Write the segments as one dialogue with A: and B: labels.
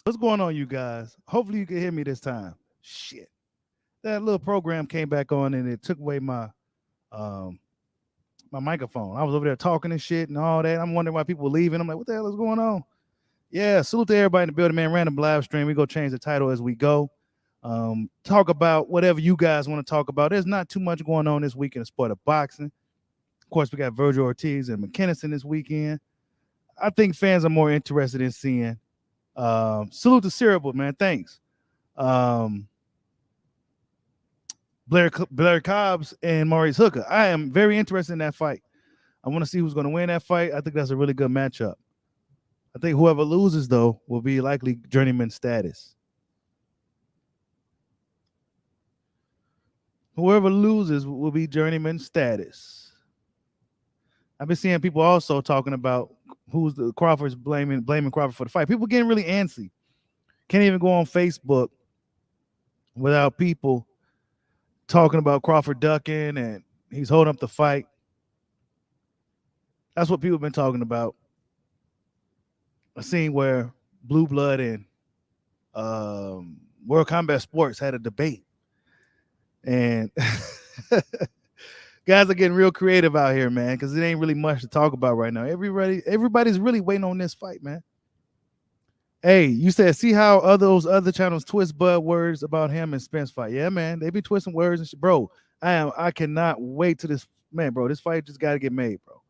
A: What's going on, you guys? Hopefully you can hear me this time. Shit. That little program came back on and it took away um my microphone. I was over there talking and shit and all that. I'm wondering why people were leaving. I'm like, what the hell is going on? Yeah, salute to everybody in the building, man. Random live stream. We go change the title as we go. Talk about whatever you guys want to talk about. There's not too much going on this week in the sport of boxing. Of course, we got Virgil Ortiz and McKinnison this weekend. I think fans are more interested in seeing. Salute to Cerebral, man. Thanks. Um, Blair Cobbs and Maurice Hooker. I am very interested in that fight. I want to see who's going to win that fight. I think that's a really good matchup. I think whoever loses, though, will be likely journeyman status. Whoever loses will be journeyman status. I've been seeing people also talking about who's the Crawford's blaming Crawford for the fight. People getting really antsy. Can't even go on Facebook without people talking about Crawford ducking and he's holding up the fight. That's what people have been talking about. A scene where Blue Blood and World Combat Sports had a debate. And guys are getting real creative out here, man, because it ain't really much to talk about right now. Everybody's really waiting on this fight, man. Hey, you said, see how those other channels twist Bud words about him and Spence fight. Yeah, man, they be twisting words and shit. Bro, I cannot wait to this, man, bro. This fight just got to get made, bro.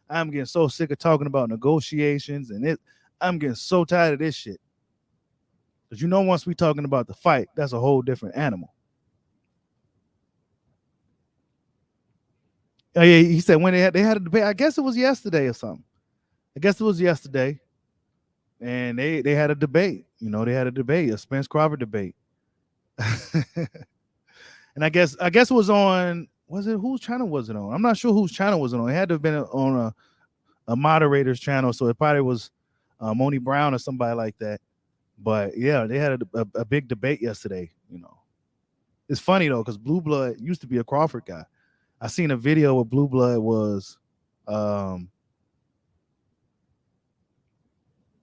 A: I'm getting so sick of talking about negotiations and I'm getting so tired of this shit. Because once we talking about the fight, that's a whole different animal. Oh, yeah, he said when they had a debate, I guess it was yesterday or something. I guess it was yesterday. And they had a debate. They had a debate, a Spence Crawford debate. And I guess it was on, was it, whose channel was it on? I'm not sure whose channel was it on. It had to have been on a moderator's channel, so it probably was Moni Brown or somebody like that. But yeah, they had a big debate yesterday. It's funny though, because Blue Blood used to be a Crawford guy. I seen a video where Blue Blood was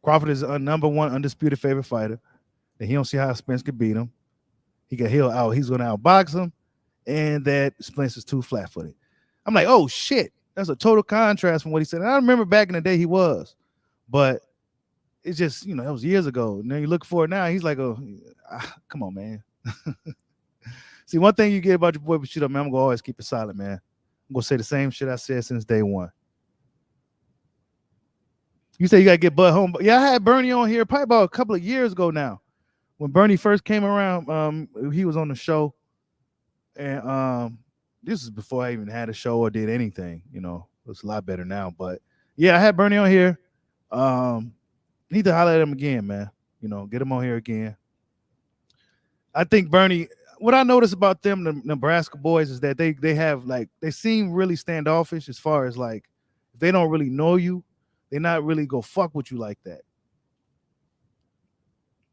A: Crawford is a number one undisputed favorite fighter. And he don't see how Spence could beat him. He's going to outbox him, and that Spence is too flat-footed. I'm like, oh shit, that's a total contrast from what he said. And I remember back in the day he was, but it's just that was years ago. And then you look for it now, he's like, oh, come on, man. See, one thing you get about your boy Bushido, man, I'm gonna always keep it solid, man. I'm gonna say the same shit I said since day one. You say you gotta get Bud home. Yeah, I had Bernie on here probably about a couple of years ago now. When Bernie first came around, he was on the show. And this is before I even had a show or did anything. It's a lot better now. But yeah, I had Bernie on here. Need to holler at him again, man. Get him on here again. I think Bernie, what I notice about them, the Nebraska boys, is that they have they seem really standoffish as far as if they don't really know you, they not really go fuck with you like that.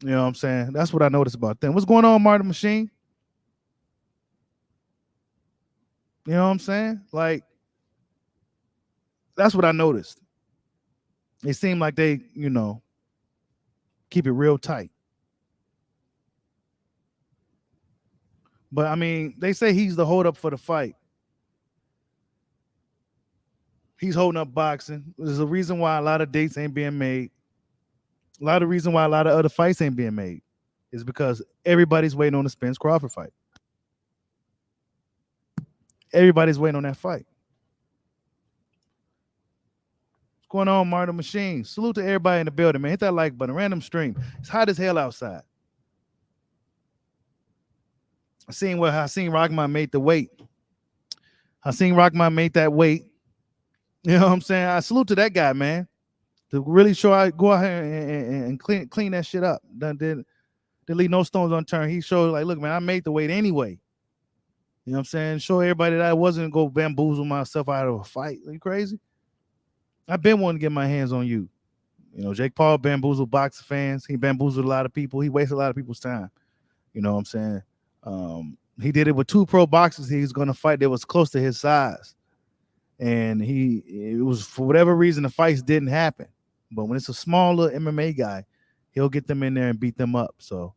A: You know what I'm saying? That's what I noticed about them. What's going on, Martin Machine? You know what I'm saying? That's what I noticed. They seem like they, keep it real tight. But I mean, they say he's the hold up for the fight. He's holding up boxing. There's a reason why a lot of dates ain't being made. A lot of reason why a lot of other fights ain't being made is because everybody's waiting on the Spence Crawford fight. Everybody's waiting on that fight. What's going on, Martin Machine? Salute to everybody in the building, man. Hit that like button. Random stream. It's hot as hell outside. I seen Rockman made the weight. I seen Rockman make that weight. You know what I'm saying? I salute to that guy, man. To really go out here and clean that shit up. Didn't leave no stones unturned. He showed look, man, I made the weight anyway. You know what I'm saying? Show everybody that I wasn't going to go bamboozle myself out of a fight. Are you crazy? I've been wanting to get my hands on you. Jake Paul bamboozled boxing fans. He bamboozled a lot of people. He wasted a lot of people's time. You know what I'm saying? He did it with two pro boxers he was going to fight that was close to his size. And it was, for whatever reason, the fights didn't happen. But when it's a small little MMA guy, he'll get them in there and beat them up. So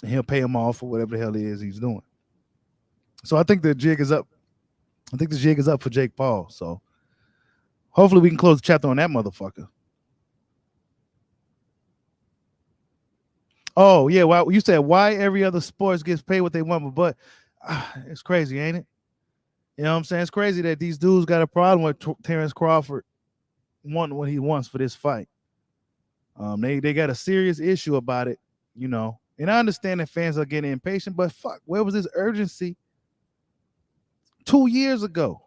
A: he'll pay them off for whatever the hell it is he's doing. So I think the jig is up. I think the jig is up for Jake Paul. So hopefully we can close the chapter on that motherfucker. Oh, yeah. Well, you said why every other sports gets paid what they want, but it's crazy, ain't it? You know what I'm saying? It's crazy that these dudes got a problem with Terrence Crawford wanting what he wants for this fight. They got a serious issue about it, you know. And I understand that fans are getting impatient, but fuck, where was this urgency 2 years ago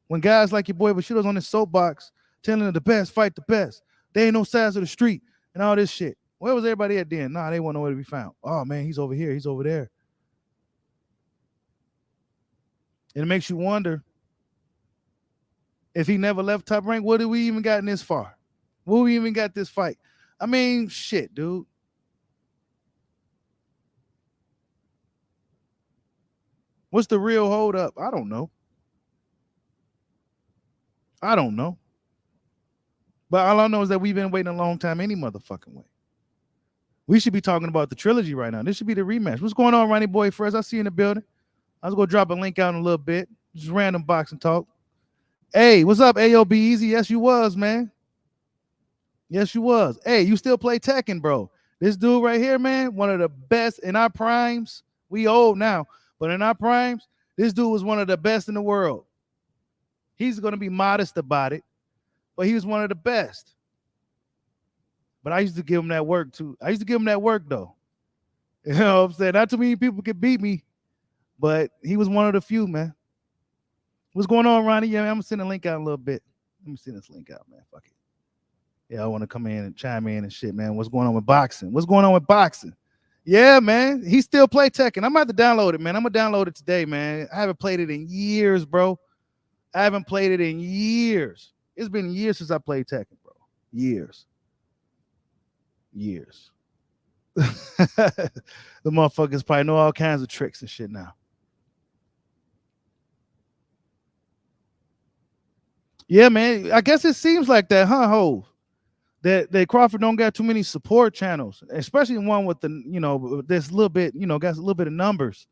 A: when guys like your boy Bushido was on his soapbox telling them the best fight the best? They ain't no sides of the street and all this shit. Where was everybody at then? Nah, they want nowhere to be found. Oh, man, he's over here. He's over there. And it makes you wonder, if he never left Top Rank, what did we even gotten this far? What we even got this fight? I mean, shit, dude. What's the real hold up? I don't know. But all I know is that we've been waiting a long time any motherfucking way. We should be talking about the trilogy right now. This should be the rematch. What's going on, Ronnie Boy Fresh? I see you in the building. I was going to drop a link out in a little bit. Just random boxing talk. Hey, what's up, AOB Easy? Yes, you was, man. Yes, you was. Hey, you still play Tekken, bro. This dude right here, man, one of the best in our primes. We old now, but in our primes, this dude was one of the best in the world. He's going to be modest about it, but he was one of the best. But I used to give him that work, too. I used to give him that work, though. You know what I'm saying? Not too many people could beat me, but he was one of the few, man. What's going on, Ronnie? Yeah, man, I'm going to send a link out a little bit. Let me send this link out, man. Fuck it. Yeah, I want to come in and chime in and shit, man. What's going on with boxing? What's going on with boxing? Yeah, man. He still play Tekken. I'm about to download it, man. I'm going to download it today, man. I haven't played it in years, bro. I haven't played it in years. It's been years since I played Tekken, bro. Years. The motherfuckers probably know all kinds of tricks and shit now. Yeah, man. I guess it seems like that, huh, Hov? That Crawford don't got too many support channels, especially one with the, you know, there's a little bit, you know, got a little bit of numbers.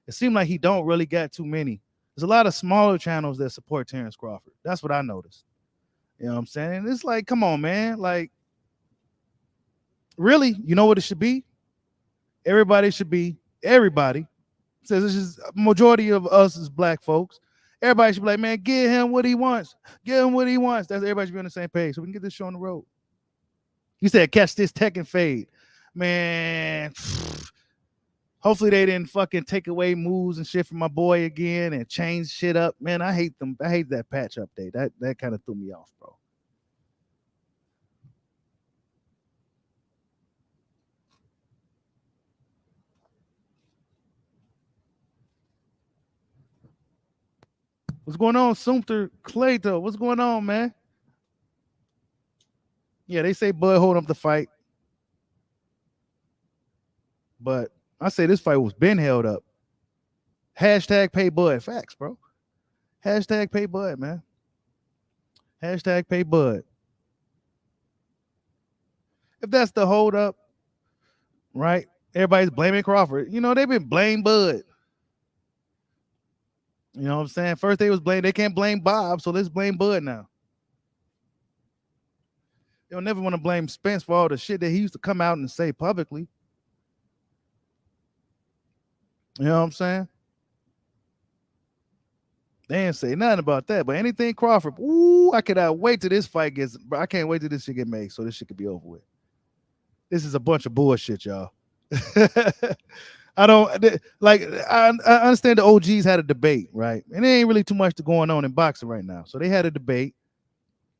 A: It seemed like he don't really got too many. There's a lot of smaller channels that support Terrence Crawford. That's what I noticed. You know what I'm saying? It's like, come on, man. Like, really, you know what it should be? Everybody says this is majority of us as black folks. Everybody should be like, man, give him what he wants. Give him what he wants. That's everybody should be on the same page so we can get this show on the road. You said catch this Tekken fade. Man, hopefully they didn't fucking take away moves and shit from my boy again and change shit up. Man, I hate them. I hate that patch update. That kind of threw me off, bro. What's going on, Sumter Clayton? What's going on, man? Yeah, they say Bud hold up the fight. But I say this fight was been held up. Hashtag pay Bud. Facts, bro. Hashtag pay Bud, man. Hashtag pay Bud. If that's the hold up, right? Everybody's blaming Crawford. You know, they've been blame Bud. You know what I'm saying? First they was blame. They can't blame Bob, so let's blame Bud now. They'll never want to blame Spence for all the shit that he used to come out and say publicly. You know what I'm saying? They didn't say nothing about that, but anything Crawford, ooh, I cannot wait till this fight gets. I can't wait till this shit get made, so this shit could be over with. This is a bunch of bullshit, y'all. I don't like. I understand the OGs had a debate, right? And there ain't really too much going on in boxing right now, so they had a debate.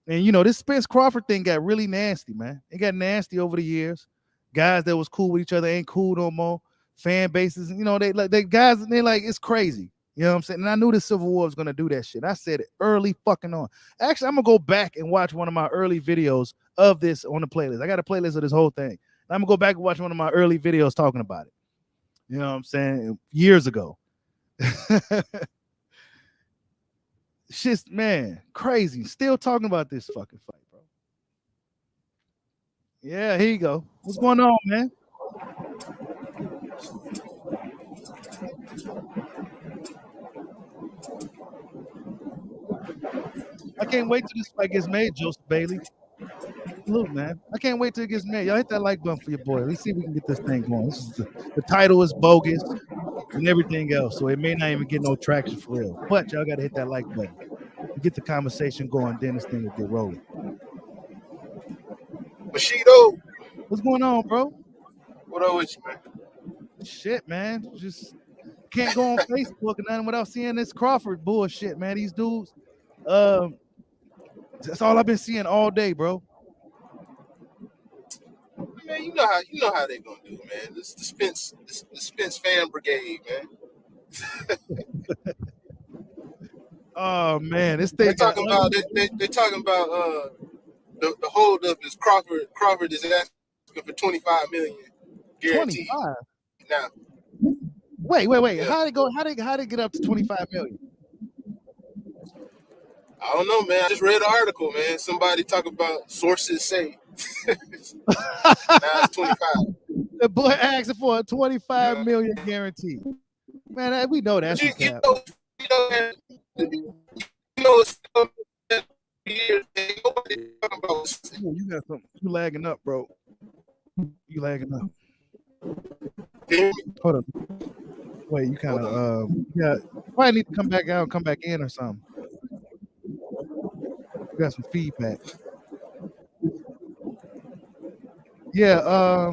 A: And you know, this Spence Crawford thing got really nasty, man. It got nasty over the years. Guys that was cool with each other ain't cool no more. Fan bases, you know, they guys, they like, it's crazy. You know what I'm saying? And I knew the Civil War was gonna do that shit. I said it early fucking on. Actually, I'm gonna go back and watch one of my early videos of this on the playlist. I got a playlist of this whole thing. I'm gonna go back and watch one of my early videos talking about it. You know what I'm saying? Years ago. Shit's, man, crazy. Still talking about this fucking fight, bro. Yeah, here you go. What's going on, man? I can't wait till this fight gets made, Joseph Bailey. Look, man, I can't wait till it gets made. Y'all hit that like button for your boy. Let's see if we can get this thing going. The title is bogus and everything else, so it may not even get no traction for real. But y'all got to hit that like button. Get the conversation going, then this thing will get rolling.
B: Bushido,
A: what's going on, bro?
B: What up with you, man?
A: Shit, man. Just can't go on Facebook and nothing without seeing this Crawford bullshit, man. These dudes. That's all I've been seeing all day, bro.
B: Man, you know how they gonna do, man. This the Spence fan brigade, man.
A: Oh man,
B: they're talking about the holdup is Crawford is asking for $25 million guaranteed.
A: 25?
B: Now.
A: Wait. Yeah. How they get up to 25 million?
B: I don't know, man. I just read an article, man. Somebody talk about sources say. Now it's 25.
A: The boy asking for a 25 million guarantee. Man, we know that's
B: you
A: got something. You lagging up, bro. You lagging up. Hold up. Wait, you kind of yeah. Probably need to come back out, come back in, or something. You got some feedback. Yeah.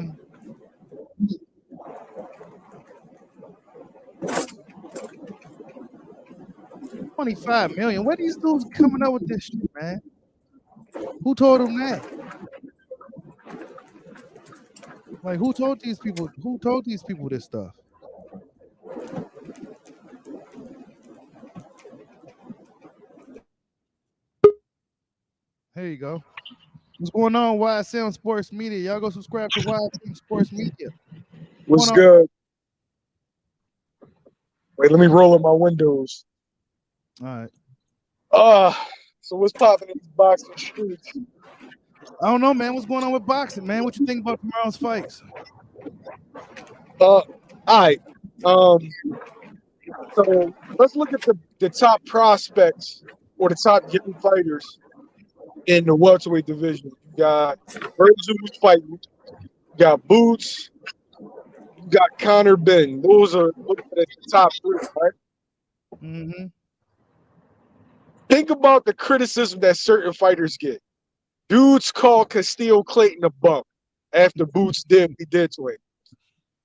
A: 25 million. Where these dudes coming up with this shit, man? Who told them that? Like, who told these people? Who told these people this stuff? Here you go. What's going on, YSM Sports Media? Y'all go subscribe to YSM Sports Media.
C: What's good? Wait, let me roll up my windows.
A: All right.
C: So what's popping in these boxing streets?
A: I don't know, man. What's going on with boxing, man? What you think about tomorrow's fights?
C: All right. So let's look at the top prospects or the top young fighters in the welterweight division. You got Virgil who's fighting. You got Boots. You got Connor Ben. Those are the top three, right?
A: Mm-hmm.
C: Think about the criticism that certain fighters get. Dudes call Castillo Clayton a bum after Boots did what he did to him.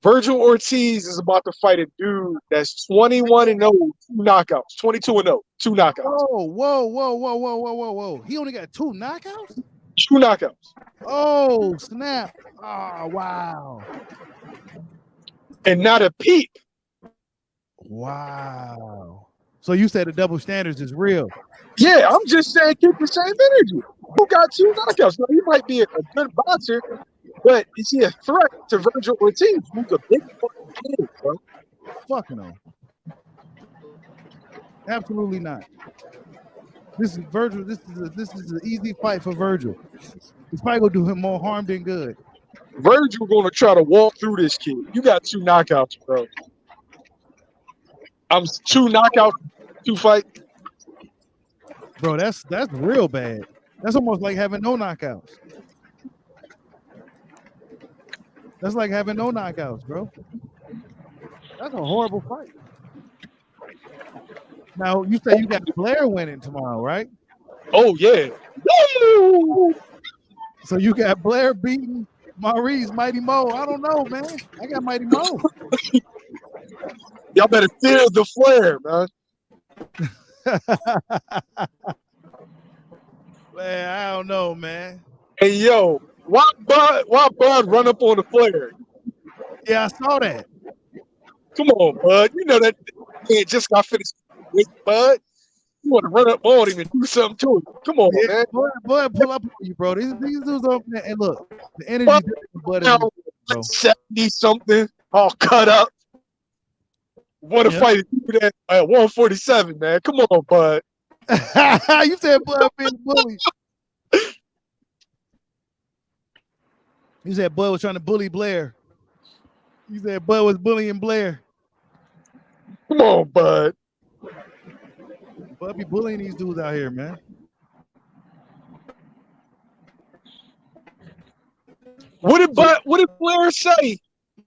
C: Virgil Ortiz is about to fight a dude that's 21-0, 2 knockouts. 22-0, 2 knockouts.
A: Whoa. He only got 2 knockouts?
C: 2 knockouts.
A: Oh, snap. Oh, wow.
C: And not a peep.
A: Wow. So you said the double standards is real.
C: Yeah, I'm just saying keep the same energy. Who got 2 knockouts? Now, he might be a good boxer, but is he a threat to Virgil Ortiz, who's a big fucking kid, bro?
A: Fucking him. Absolutely not. This is Virgil. This is an easy fight for Virgil. It's probably gonna do him more harm than good.
C: Virgil gonna try to walk through this kid. You got 2 knockouts, bro. I'm 2 knockouts, 2 fights.
A: Bro, that's real bad. That's almost like having no knockouts. That's like having no knockouts, bro. That's a horrible fight. Now, you say you got Blair winning tomorrow, right?
C: Oh, yeah. Woo!
A: So you got Blair beating Maurice, Mighty Mo. I don't know, man. I got Mighty Mo.
C: Y'all better feel the flare, man.
A: Man, I don't know, man.
C: Hey, yo, why Bud run up on the flare?
A: Yeah, I saw that.
C: Come on, Bud. You know that man just got finished with Bud. You want to run up on him and do something to him. Come on, man.
A: Boy, pull up on you, bro. These dudes up there. And look, the energy Bud is
C: 70-something, all cut up. Want to fight that at 147, man. Come on, Bud.
A: You said Bud being bullied. He said Bud was trying to bully Blair. He said Bud was bullying Blair.
C: Come on, Bud.
A: Bud be bullying these dudes out here, man.
C: What did Blair say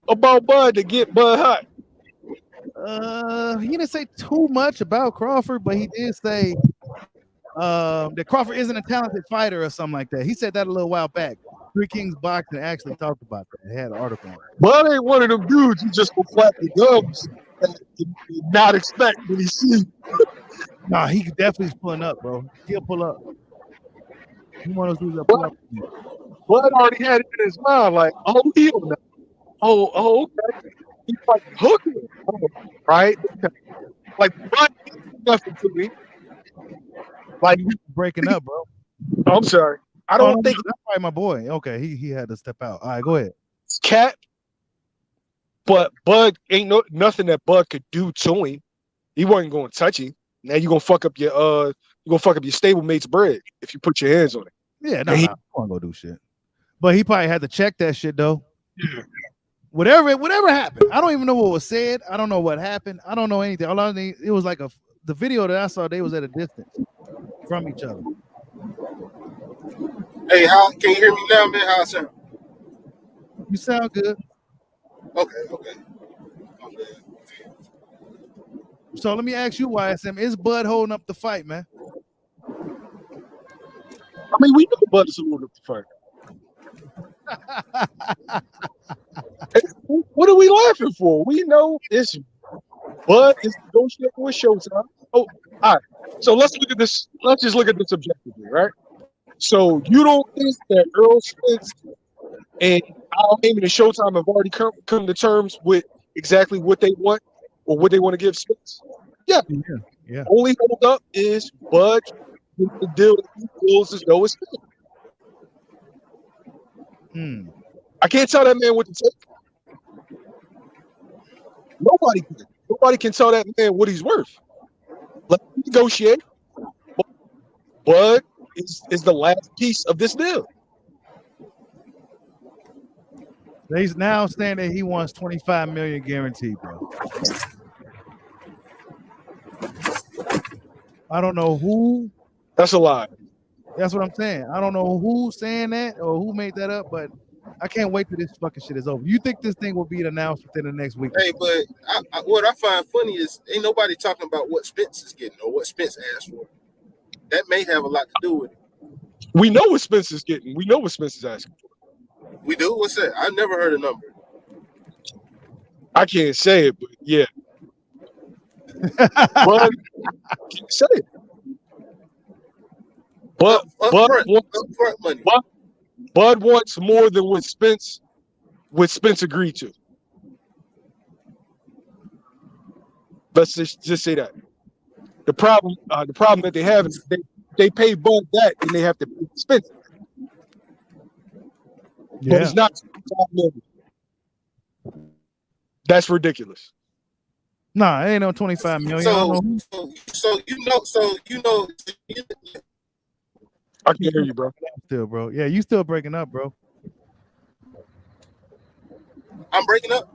C: about Bud to get Bud hot?
A: He didn't say too much about Crawford, but he did say that Crawford isn't a talented fighter or something like that. He said that a little while back. Three Kings Boxing actually talked about that. It had an article on it.
C: Bud ain't one of them dudes who just will flap the gums and not expect when he see.
A: Nah, he definitely pulling up, bro. He'll pull up. He one of those dudes that pull up.
C: Bud already had it in his mind, like, oh, he don't know. Oh, okay. He's like hooking, right? Like, Bud ain't nothing to me. Like,
A: Breaking up, bro.
C: I'm sorry. I don't think
A: that's probably my boy. Okay, he had to step out. All right, go ahead.
C: it's Cat, but Bud ain't nothing that Bud could do to him. He wasn't going to touch him. Now you're gonna fuck up your stablemate's bread if you put your hands on it.
A: Yeah, no, he won't go do shit. But he probably had to check that shit though. Yeah. Whatever happened, I don't even know what was said. I don't know what happened. I don't know anything. All I need, it was like the video that I saw. They was at a distance from each other.
B: Hey, can you hear me now, man? How I sound?
A: You sound good.
B: Okay.
A: So let me ask you, YSM, is Bud holding up the fight, man?
C: I mean, we know Bud is holding up the fight. Hey, what are we laughing for? We know it's Bud is negotiating with Showtime. Oh, all right. So let's look at this. Let's just look at this objectively, right? So you don't think that Earl Spence and Al Heyman and Showtime have already come to terms with exactly what they want or what they want to give Spence? Yeah. Only hold up is Bud with the deal that he feels as though it's fair. I can't tell that man what to take. Nobody can tell that man what he's worth. Let him negotiate. Bud is the last piece of this deal.
A: He's now saying that he wants $25 million guaranteed, bro. I don't know who.
C: That's a lie.
A: That's what I'm saying. I don't know who's saying that or who made that up, but I can't wait till this fucking shit is over. You think this thing will be announced within the next week?
B: Hey, but what I find funny is ain't nobody talking about what Spence is getting or what Spence asked for. That may have a lot to do with it.
C: We know what Spence is getting. We know what Spence is asking for.
B: We do? What's that? I've never heard a number.
C: I can't say it, but yeah. Bud can't say it. But Bud wants more than what Spence agreed to. Let's just say that. The problem that they have is they pay Bud that and they have to pay Spence.
A: Yeah.
C: But it's not $5 million. That's ridiculous.
A: Nah, it ain't no $25 million.
B: So you know.
C: I can hear you, bro.
A: Still, bro. Yeah, you still breaking up, bro.
B: I'm breaking up?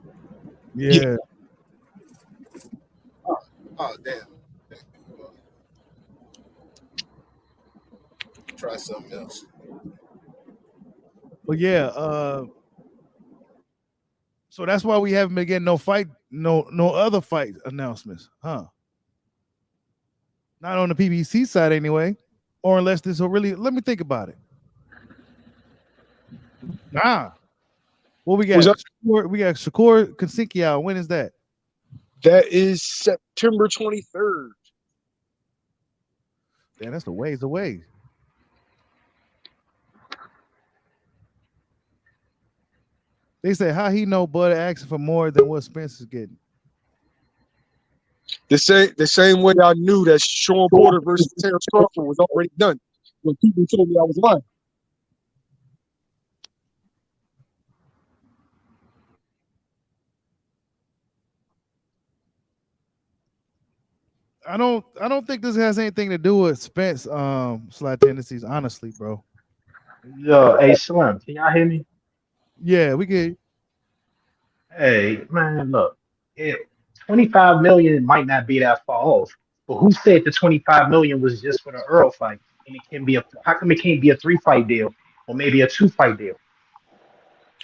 A: Yeah.
B: Oh, damn. Try something else.
A: But yeah, so that's why we haven't been getting no other fight announcements, huh? Not on the PBC side anyway, or unless this will really. Let me think about it. Nah, what we got? We got Shakur Kasinski out. When is that?
C: That is September 23rd.
A: Yeah, that's a ways away. They say how he know Bud asking for more than what Spence is getting.
C: The same way I knew that Sean Porter versus Terrence Crawford was already done when people told me I was lying.
A: I don't think this has anything to do with Spence slide tendencies, honestly, bro.
D: Yo, hey Slim, can y'all hear me?
A: Yeah, we can.
D: Hey, man, look, it, 25 million might not be that far off, but who said the 25 million was just for the Earl fight? And it can be a, how come it can't be a 3 fight deal or maybe a 2 fight deal?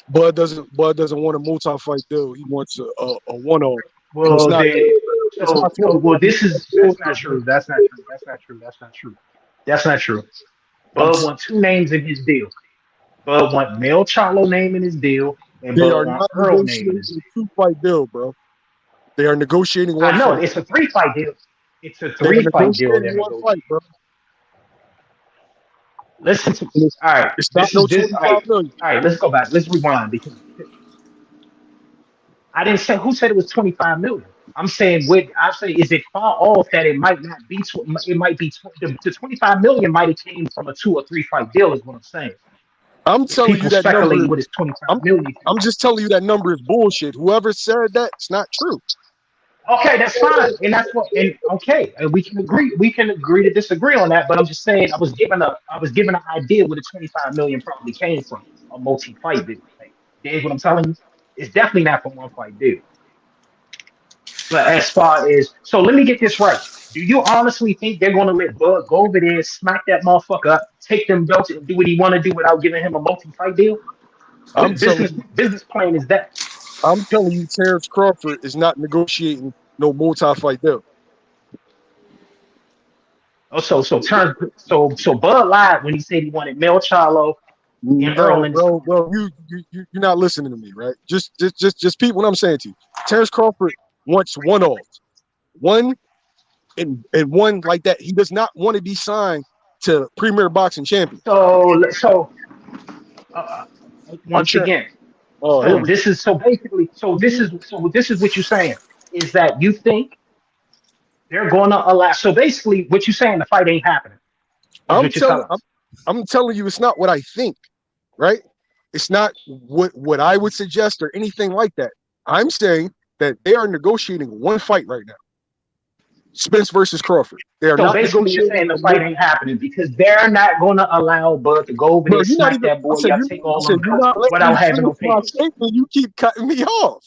C: Bud doesn't want a multi-fight deal. He wants a one-off, and it's
D: Well,
C: not
D: they,
C: it's not
D: well,
C: 25
D: this
C: million
D: is, that's not
C: bullshit, bro.
D: true. That's not true. That's not true. That's not true. That's not true.
C: I'm
D: Bud want 2 names in his deal. Bud want Mel Charlo name in his deal, and
C: They
D: Bud
C: are
D: want
C: not
D: Earl name in
C: negotiating
D: his
C: a
D: deal.
C: 2 fight deal, bro. They are negotiating one
D: I know
C: fight.
D: it's a 3 fight deal. It's a
C: They are
D: 3 fight deal
C: negotiating
D: they're
C: one fight,
D: negotiating.
C: bro.
D: Listen to
C: And
D: all right.
C: it's not
D: This
C: no
D: is this. All right.
C: 25 million.
D: All right. Let's go back. Let's rewind because I didn't say who said it was 25 million. I'm saying I say is it far off that it might not be. It might be the 25 million might have came from a 2 or 3 fight deal. Is what I'm saying.
C: I'm
D: If
C: telling you
D: people
C: that number.
D: speculating what is 25
C: I'm
D: million.
C: I'm just telling you that number is bullshit. Whoever said that, it's not true.
D: Okay, that's fine, and that's what. And okay, and we can agree. We can agree to disagree on that. But I'm just saying, I was given an idea where the 25 million probably came from a multi-fight deal. Like, is what I'm telling you. It's definitely not from 1 fight deal. But as far as so, let me get this right. Do you honestly think they're going to let Bud go over there, smack that motherfucker up, take them belts, and do what he want to do without giving him a multi-fight deal?
C: I'm
D: What
C: telling
D: business plan is that?
C: I'm telling you, Terrence Crawford is not negotiating no multi-fight deal.
D: Oh, so Bud lied when he said he wanted Mel Charlo and Earl
C: No,
D: in his
C: bro,
D: corner.
C: bro, you're not listening to me, right? Just peep what I'm saying to you. Terrence Crawford wants one off, one and one like that. He does not want to be signed to Premier Boxing Champion.
D: So
C: I'm
D: once
C: sure.
D: again,
C: Oh, here we go.
D: so this is what you're saying is that you think they're going to allow. So basically, what you're saying, the fight ain't happening, is
C: I'm
D: what you're
C: telling
D: telling
C: I'm,
D: us.
C: I'm telling you, it's not what I think, right? It's not what I would suggest or anything like that. I'm saying that they are negotiating one fight right now. Spence versus Crawford. They are
D: So
C: not
D: basically, you're
C: negotiating
D: saying the
C: a
D: fight ain't happening because they're not going to allow Bud to go over
C: bro.
D: there,
C: You're not
D: smack
C: even.
D: that
C: I
D: boy,
C: said
D: y'all
C: you.
D: take
C: I
D: all
C: said
D: them
C: you're
D: belts
C: not letting
D: without
C: me
D: having no
C: finish my
D: papers.
C: statement. You keep cutting me off.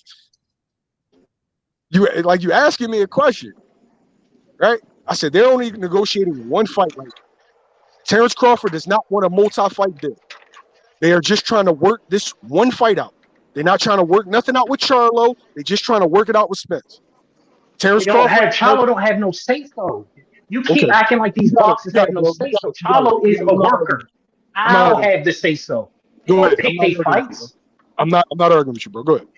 C: You asking me a question, right? I said they're only negotiating one fight right now. Terrence Crawford does not want a multi-fight deal. They are just trying to work this one fight out. They're not trying to work nothing out with Charlo. They're just trying to work it out with Spence.
D: They
C: Terrence
D: don't
C: Crawford
D: have
C: has
D: Charlo don't have no say so. You
C: okay.
D: keep acting like these
C: You
D: boxers
C: got
D: have
C: it,
D: no
C: bro.
D: say so.
C: You got it.
D: Charlo is a
C: I'm not arguing.
D: worker.
C: I'm not
D: I'll
C: arguing.
D: have the say so. They
C: Go
D: don't
C: ahead. I'm
D: pick
C: not
D: their
C: arguing with you, bro.
D: fights.
C: I'm not arguing with you, bro. Go ahead.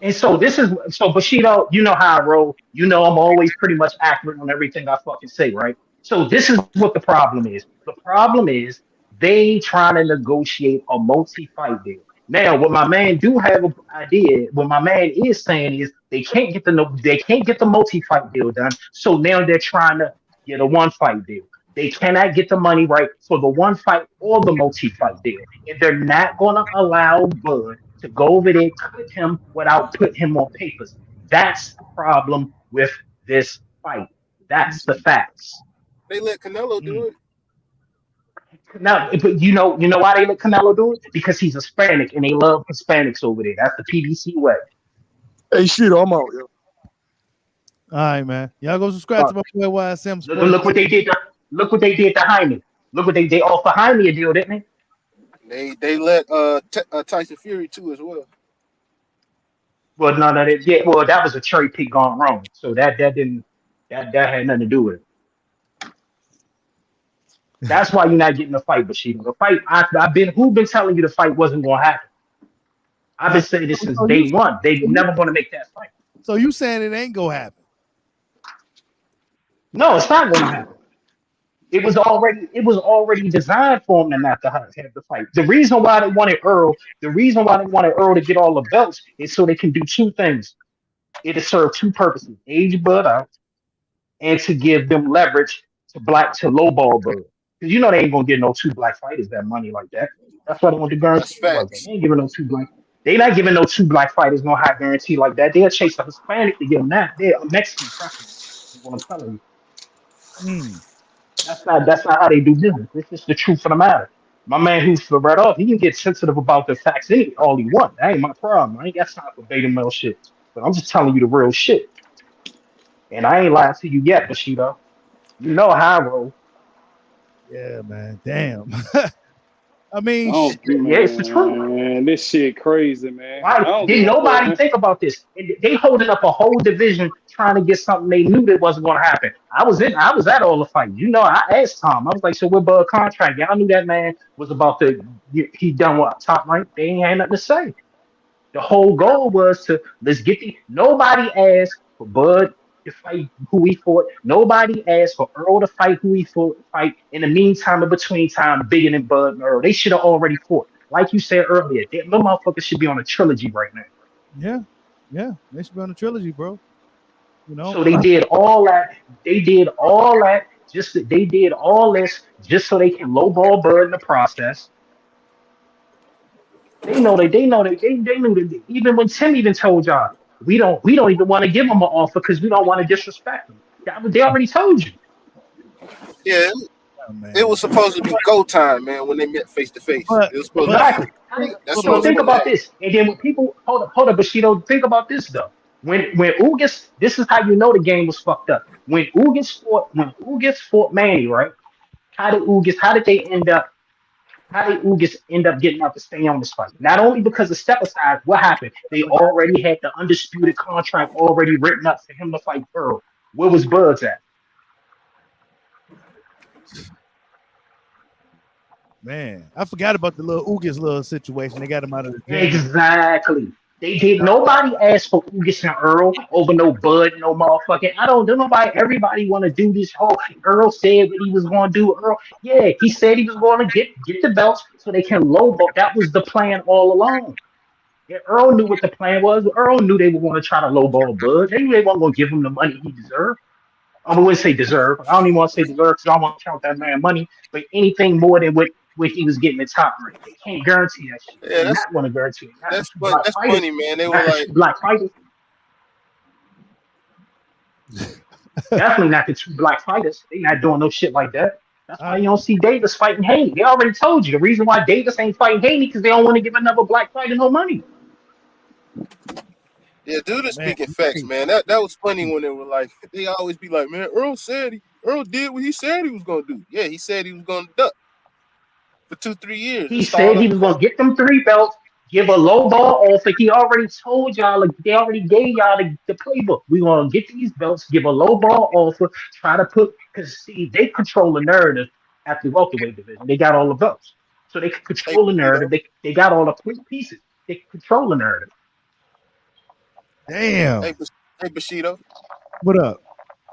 D: And so this is so Bushido, you know how I roll. You know I'm always pretty much accurate on everything I fucking say, right? So this is what the problem is. The problem is they trying to negotiate a multi-fight deal. Now, what my man do have an idea, what my man is saying is they can't get the multi-fight deal done. So now they're trying to get a one-fight deal. They cannot get the money right for the one fight or the multi-fight deal. And they're not gonna allow Bud to go over there, cut him without putting him on papers. That's the problem with this fight. That's the facts.
B: They let Canelo do
A: Mm.
B: it.
D: Now, but you know why they let Canelo do it? Because he's Hispanic and they love Hispanics over there. That's the PBC way.
C: Hey, shit, I'm out, yo.
A: All right, man. Y'all go subscribe
C: All
A: to my boy YSM
D: Look,
A: Sports.
D: look what they did. Look what they did to Hyman. Look what they offered Hyman a deal, didn't they?
B: They let Tyson Fury too as well.
D: Well, no, no, yeah. Well, that was a cherry pick gone wrong. So that didn't that had nothing to do with it. That's why you're not getting the fight, Bushido. The fight, I've been who been telling you the fight wasn't going to happen. I've been saying this since
C: So you,
D: day one. They never going to make that fight.
A: So you saying it ain't gonna happen?
D: No, it's not going to happen. It was already designed for them to not to have the fight. The reason why they wanted Earl to get all the belts is so they can do two things. It'll serve two purposes: age Bud out and to give them leverage to lowball Bud. Because you know they ain't gonna get no two black fighters that money like that. That's why they want the
B: That's
D: guarantee like that.
B: facts.
D: They ain't giving no two black. They not giving no two black fighters no high guarantee like that. They'll chase a Hispanic to get them that. They're a Mexican preference. Is what I'm telling you.
A: Mm.
D: That's not how they do business. This is the truth of the matter. My man who's right off, he can get sensitive about the facts all he want. That ain't my problem. I ain't got time for beta male shit. But I'm just telling you the real shit. And I ain't lying to you yet, Bushido. You know how I roll.
A: Yeah, man. Damn. I mean,
E: Oh
A: shit.
D: Yeah, it's the truth.
E: man, this shit crazy, man. I
D: Why
E: don't give
D: did
E: a fuck,
D: nobody
E: man.
D: think about this? And they holding up a whole division trying to get something they knew that wasn't going to happen. I was at all the fights. You know, I asked Tom. I was like, so what Bud contract? Y'all knew that man was about to. He done what top rank? They ain't had nothing to say. The whole goal was to let's get the. Nobody asked for Bud to fight who he fought. Nobody asked for Earl to fight who he fought. Fight in the meantime, in between time, bigger than Bud and Earl. They should have already fought. Like you said earlier, them motherfuckers should be on a trilogy right now.
A: Yeah. Yeah. They should be on a trilogy, bro. You know?
D: So they did all that. They did all that. They did all this just so they can lowball Bud in the process. They knew that even when Tim even told y'all, we don't even want to give him an offer because we don't want to disrespect him. They already told you.
B: Yeah,
A: Oh,
B: it
A: man.
B: was supposed to be go time, man, when they met face to face.
A: But
B: It was supposed to
A: but
B: be.
D: Exactly.
B: That's
A: hold
B: what
D: So
A: on,
B: was
A: let me
D: think
B: supposed to
D: about
B: happen.
D: this. And then when people hold up, Bushido, think about this though. When Ugas, this is how you know the game was fucked up. When Ugas fought Manny, right? How did they end up how did Ugas end up getting out to stay on this fight? Not only because of step aside, what happened? They already had the undisputed contract already written up for him to fight Earl. Where was Buds at?
A: man. I forgot about the little Ugis little situation. They got him out of the gym.
D: Exactly. They did nobody asked for Ugas and Earl over no Bud, no motherfucking. I don't do nobody. Everybody want to do this whole Earl said what he was going to do. Earl, yeah, he said he was going to get the belts so they can lowball. That was the plan all along. Yeah, Earl knew what the plan was. Earl knew they were going to try to lowball Bud. They knew they weren't going to give him the money he deserved. I wouldn't say deserve. I don't even want to say deserve because I don't want to count that man money. But anything more than what he was getting at top rank, they can't guarantee that shit. They
B: Yeah,
D: do not want to guarantee it. Not the
B: that's
D: two
B: fun.
D: black
B: That's
D: fighters.
B: funny, man. They were
D: Not the
B: like,
D: two black fighters. Definitely not the two black fighters. They not doing no shit like that. That's why
A: I,
D: you don't see Davis fighting Haney. They already told you the reason why Davis ain't fighting Haney because they don't want to give another black fighter no money.
B: yeah, dude is
A: man,
B: speaking facts, man. That was funny when they were like, they always be like, man, Earl did what he said he was gonna do. Yeah, he said he was gonna duck for 2-3 years and
D: He
B: stalled
D: said he
B: out the
D: was going
B: fight.
D: to get them three belts, give a low ball offer. He already told y'all, like, they already gave y'all the playbook. We going to get these belts, give a low ball offer, try to put, because see, they control the narrative at the welterweight division. They got all the belts. So they can
B: Hey,
D: control the
B: Bushido.
D: narrative. They got all the pieces. They can control the narrative.
B: Hey,
A: damn.
B: hey, Bushido.
A: What up?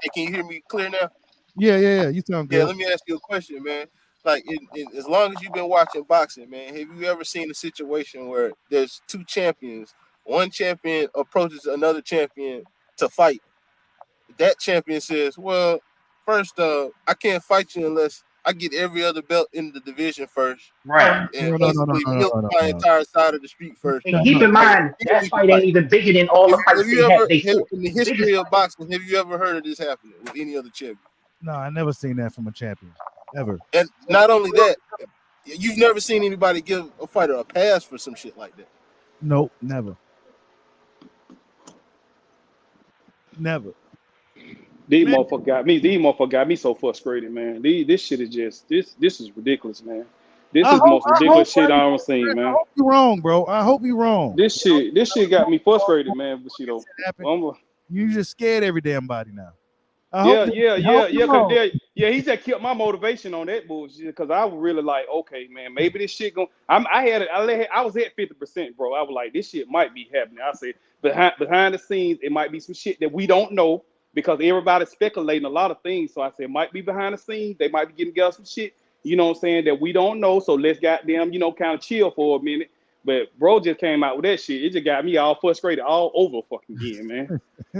B: Hey, can you hear me clear now?
A: Yeah, yeah, yeah. You sound
B: Yeah,
A: good.
B: let me ask you a question, man. Like, as long as you've been watching boxing, man, have you ever seen a situation where there's two champions, one champion approaches another champion to fight? That champion says, "Well, first, I can't fight you unless I get every other belt in the division first,
D: Right.
B: and
A: No, no, no, no,
B: basically
A: no,
B: milk
A: no, no,
B: my
A: no.
B: entire side of the street first.
D: And
A: No,
D: keep
A: no.
D: in mind,
B: Then
D: that
B: we can
D: fight ain't
B: fight."
D: even bigger than all the
B: Have
D: fights
B: you
D: they had.
B: ever,
D: They
B: have,
D: fought.
B: in the
D: The biggest
B: history of
D: fight.
B: boxing, have you ever heard of this happening with any other champion?
A: No, I never seen that from a champion. Ever.
B: And not only that, you've never seen anybody give a fighter a pass for some shit like that.
A: Nope, never. Never.
E: These
A: Man,
E: motherfucker got me so frustrated, man. This shit is just this is ridiculous, man. This
A: I
E: is the
A: hope
E: most
A: I hope
E: ridiculous shit I ever seen,
A: I
E: man.
A: hope you're wrong, bro. I hope you're wrong.
E: This shit got me frustrated, man. Bushido.
A: Happen.
E: I'm,
A: You just scared every damn body now.
E: yeah, yeah,
A: I hope
E: yeah,
A: you're
E: yeah. Cause
A: wrong.
E: he just kept my motivation on that bullshit. Cause I was really like, okay, man, maybe this shit going. I was at 50%, bro. I was like, this shit might be happening. I said behind the scenes, it might be some shit that we don't know because everybody's speculating a lot of things. So I said, it might be behind the scenes. They might be getting together some shit. You know what I'm saying, that we don't know. So let's goddamn, kind of chill for a minute. But bro just came out with that shit. It just got me all frustrated all over fucking again, man.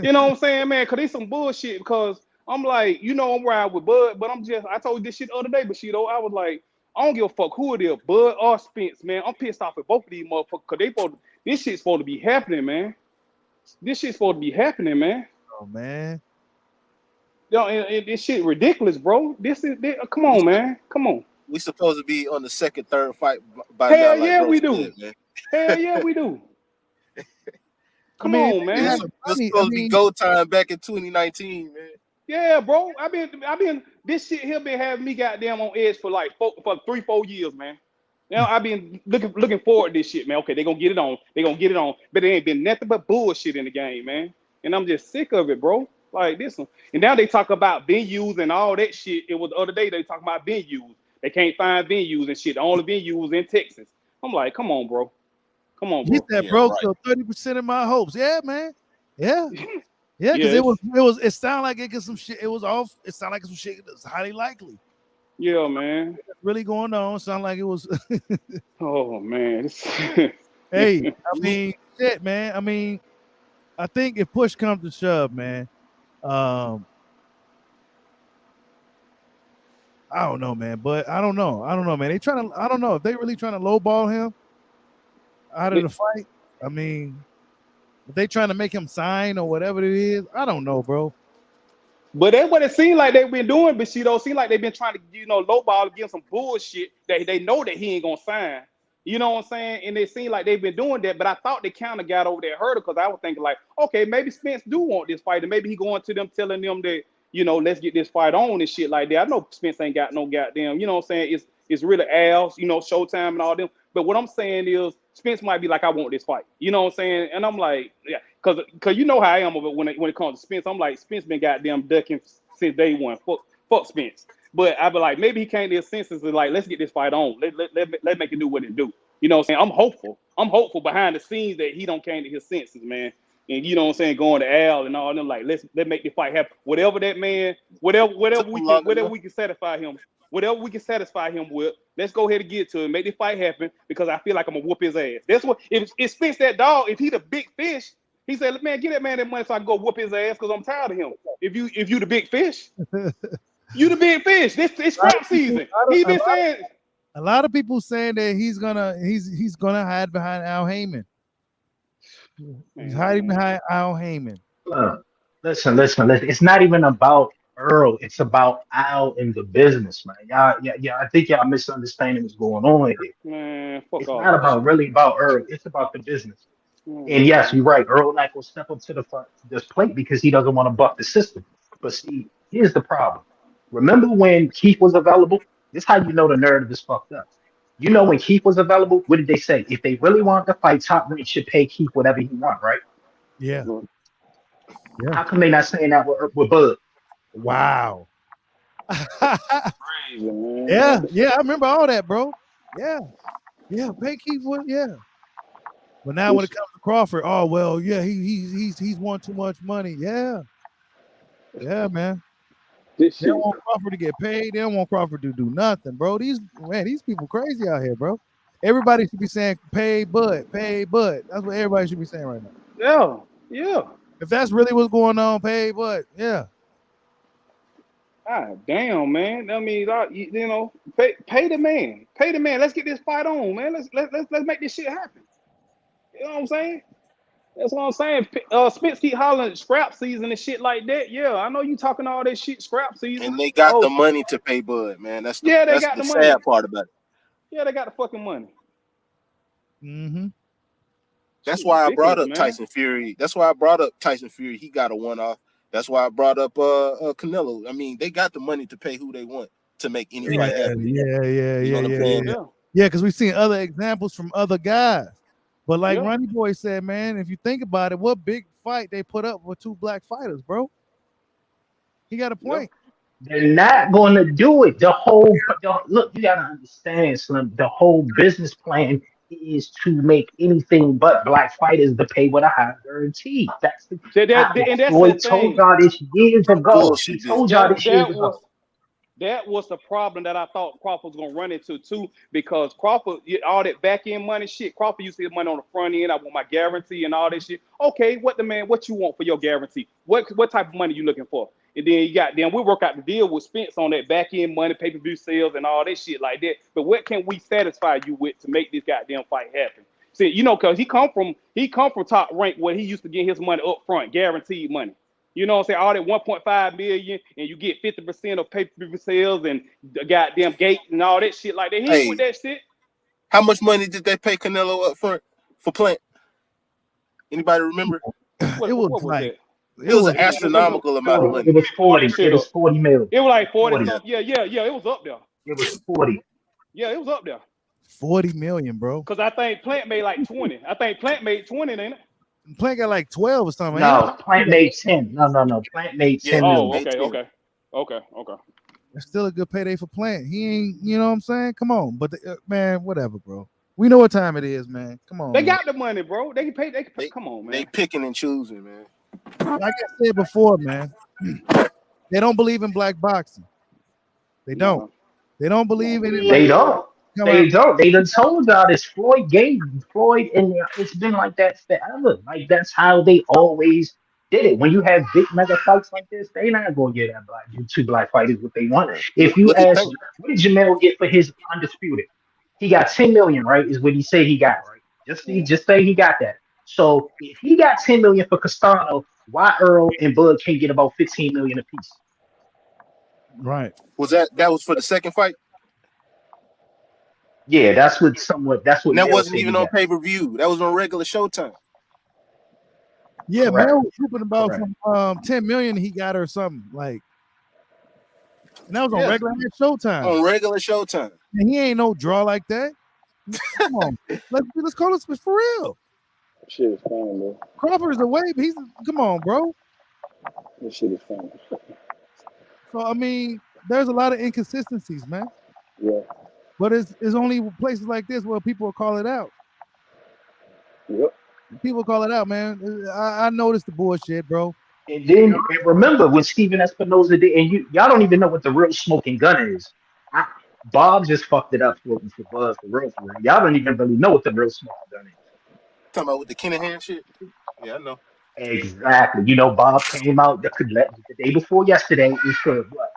E: You know what I'm saying, man? Cause it's some bullshit. Because I'm like, I'm riding with Bud, but I told you this shit the other day, but I was like, I don't give a fuck who it is, Bud or Spence, man. I'm pissed off at both of these motherfuckers because this shit's supposed to be happening, man. This shit's supposed to be happening, man.
A: Oh man.
E: Yo, this shit ridiculous, bro. Come on, man. Come on.
B: We supposed to be on the second, third fight by now,
E: Hell
B: like
E: yeah,
B: bro
E: we
B: said,
E: do.
B: man.
E: Hell yeah, we do. Come on,
A: they
B: This
A: have
E: man.
A: the
B: was
A: money.
B: supposed to be go time back in 2019, man.
E: Yeah, bro. This shit here been having me goddamn on edge for like 3-4 years, man. You know, I've been looking forward to this shit, man. Okay, they gonna get it on. They gonna get it on. But there ain't been nothing but bullshit in the game, man. And I'm just sick of it, bro. Like this one. And now they talk about venues and all that shit. It was the other day they talking about venues. They can't find venues and shit. The only venues in Texas. I'm like, come on, bro. Come on,
A: He
E: bro.
A: said,
B: Yeah,
A: bro,
B: right.
A: killed 30% of my hopes. Yeah, man. Yeah. Yeah, because
E: Yes.
A: it sounded like it got some shit. It was off. It sounded like some shit that's highly likely.
E: Yeah, man.
A: Really going on. Sound like it was
E: Oh man.
A: hey, I mean, shit, man. I mean, I think if push comes to shove, man, I don't know, man. But I don't know. Man. They trying to. I don't know if they really trying to lowball him out of the fight. I mean, if they trying to make him sign or whatever it is, I don't know, bro.
E: But that's what it seemed like they've been doing, Bushido. Seemed like they've been trying to, lowball, give him some bullshit that they know that he ain't gonna sign. You know what I'm saying? And it seemed like they've been doing that, but I thought they kind of got over that hurdle because I was thinking like, okay, maybe Spence do want this fight, and maybe he going to them telling them that, let's get this fight on and shit like that. I know Spence ain't got no goddamn, you know what I'm saying? It's really Al's, Showtime and all them. But what I'm saying is Spence might be like, I want this fight. You know what I'm saying? And I'm like, yeah, because you know how I am of it when it comes to Spence. I'm like, Spence been goddamn ducking since day one. Fuck Spence. But I be like, maybe he came to his senses and like, let's get this fight on. Let make it do what it do. You know what I'm saying? I'm hopeful behind the scenes that he don't came to his senses, man. And you know what I'm saying, going to Al and all them, like, let's make the fight happen. Whatever that man, whatever we can satisfy him. Whatever we can satisfy him with, let's go ahead and get to it, make the fight happen, because I feel like I'm gonna whoop his ass. That's what if Spence that dog, if he the big fish, he said, man, get that man that money so I can go whoop his ass because I'm tired of him. If you the big fish, you the big fish. It's scrap season. He been saying
A: a lot of people saying that he's gonna hide behind Al Heyman. He's hiding behind Al Heyman.
D: Listen. It's not even about Earl. It's about Al and the business, man. Yeah. I think y'all misunderstanding what's going on here.
E: man, fuck
D: It's
E: off.
D: not really about Earl. It's about the business.
E: Mm.
D: And yes, you're right. Earl Knight will step up to this plate because he doesn't want to buck the system. But see, here's the problem. Remember when Keith was available? This is how you know the narrative is fucked up. You know when Keith was available, what did they say? If they really want to fight, Top Rank should pay Keith whatever he want, right?
A: Yeah.
D: How come they not saying that with Bud?
A: Wow.
E: Crazy, man.
A: Yeah, I remember all that, bro. Yeah, pay Keith what? Yeah. But now when it comes to Crawford, oh well, yeah, he's won too much money. Yeah, man.
E: This
A: They
E: shit.
A: don't want Crawford to get paid. They don't want Crawford to do nothing, bro. These people crazy out here, bro. Everybody should be saying pay Bud, pay Bud. That's what everybody should be saying right now.
E: Yeah.
A: If that's really what's going on, pay Bud. Yeah.
E: God damn, man. I mean, pay the man. Pay the man. Let's get this fight on, man. Let's make this shit happen. You know what I'm saying? That's what I'm saying. Spence keep hollering scrap season and shit like that. Yeah, I know you talking all that shit scrap season.
B: And they got the money to pay Bud, man. That's the
E: got the money.
B: sad part about it.
E: Yeah, they got the fucking money.
A: Mm-hmm.
B: That's why I brought up Tyson Fury. He got a one-off. That's why I brought up Canelo. I mean, they got the money to pay who they want to make any fight happen.
A: Yeah. Because we've seen other examples from other guys. But like Ronnie Boy said, man, if you think about it, what big fight they put up with two black fighters, bro? He got a point.
D: They're not going to do it. Look, you got to understand, Slim. The whole business plan is to make anything but black fighters to pay with a high guarantee. That's the Floyd told y'all this years ago. He told y'all this years ago.
E: That was the problem that I thought Crawford was gonna run into too, because Crawford, all that back end money shit. Crawford used to get money on the front end. I want my guarantee and all that shit. Okay, what you want for your guarantee? What type of money you looking for? And then we work out the deal with Spence on that back end money, pay-per-view sales and all that shit like that. But what can we satisfy you with to make this goddamn fight happen? See, because he come from Top Rank where he used to get his money up front, guaranteed money. You know what I'm saying? All that 1.5 million, and you get 50% of pay-per-view sales and the goddamn gate and all that shit like that. He ain't with
B: Hey,
E: that shit.
B: how much money did they pay Canelo up front for Plant? Anybody remember?
A: It was
E: What was
A: like
E: that?
B: It was an astronomical amount of
D: It
B: money.
D: was 40.
E: Shit
D: It was
E: up.
D: 40 million.
E: It was like 40
D: 40.
E: something. Yeah. It was up there.
D: It was 40.
E: Yeah, it was up there.
A: 40 million, bro.
E: Cause I think Plant made like 20. I think Plant made 20, ain't it?
A: Plant got like 12 or something. Ain't
D: No, Plant made 10. No. Plant made
B: Yeah,
D: 10
E: Oh,
D: million.
E: okay.
A: That's still a good payday for Plant. He ain't, you know what I'm saying? Come on, but man, whatever, bro. We know what time it is, man. Come on,
E: They
A: man.
E: got the money, bro. They can pay. Come on,
B: They
E: man.
B: picking and choosing, man.
A: Like I said before, man, they don't believe in black boxing. They don't.
E: No.
A: They don't believe in it.
D: They don't.
A: Come
D: They
A: out.
D: don't. They done told y'all this. Floyd gave Floyd, and it's been like that forever. Like that's how they always did it. When you have big mega fights like this, they not gonna get that two black fighters what they want. If you
B: Look at
D: ask,
B: Tank.
D: what did Jamel get for his undisputed? He got 10 million, right? Is what he said he got, right? Just say he got that. So if he got 10 million for Castano, why Earl and Bud can't get about 15 million apiece?
A: Right.
B: Was that was for the second fight?
D: Yeah, that's what
B: And that
D: Mel
B: wasn't
D: said he
B: even on
D: got.
B: pay-per-view. That was on regular Showtime.
A: Yeah,
D: Correct.
A: Mel was whooping about
D: Correct.
A: some 10 million he got or something. Like, and that was on
B: Yeah.
A: regular Showtime.
B: On regular Showtime.
A: And he ain't no draw like that. Come on. Let's call this for real.
E: Shit is fine, bro.
A: Crawford is away, but come on, bro.
E: This shit is fine.
A: So I mean, there's a lot of inconsistencies, man.
E: Yeah.
A: But it's only places like this where people will call it out.
E: Yep.
A: People call it out, man. I noticed the bullshit, bro.
D: And then and remember when Steven Espinoza did, and y'all don't even know what the real smoking gun is. Bob just fucked it up for Buzz for real. Y'all don't even really know what the real smoking gun is.
B: Talking about with the Kinahan shit. Yeah, I know.
D: Exactly. You know, Bob came out the day before yesterday and said what?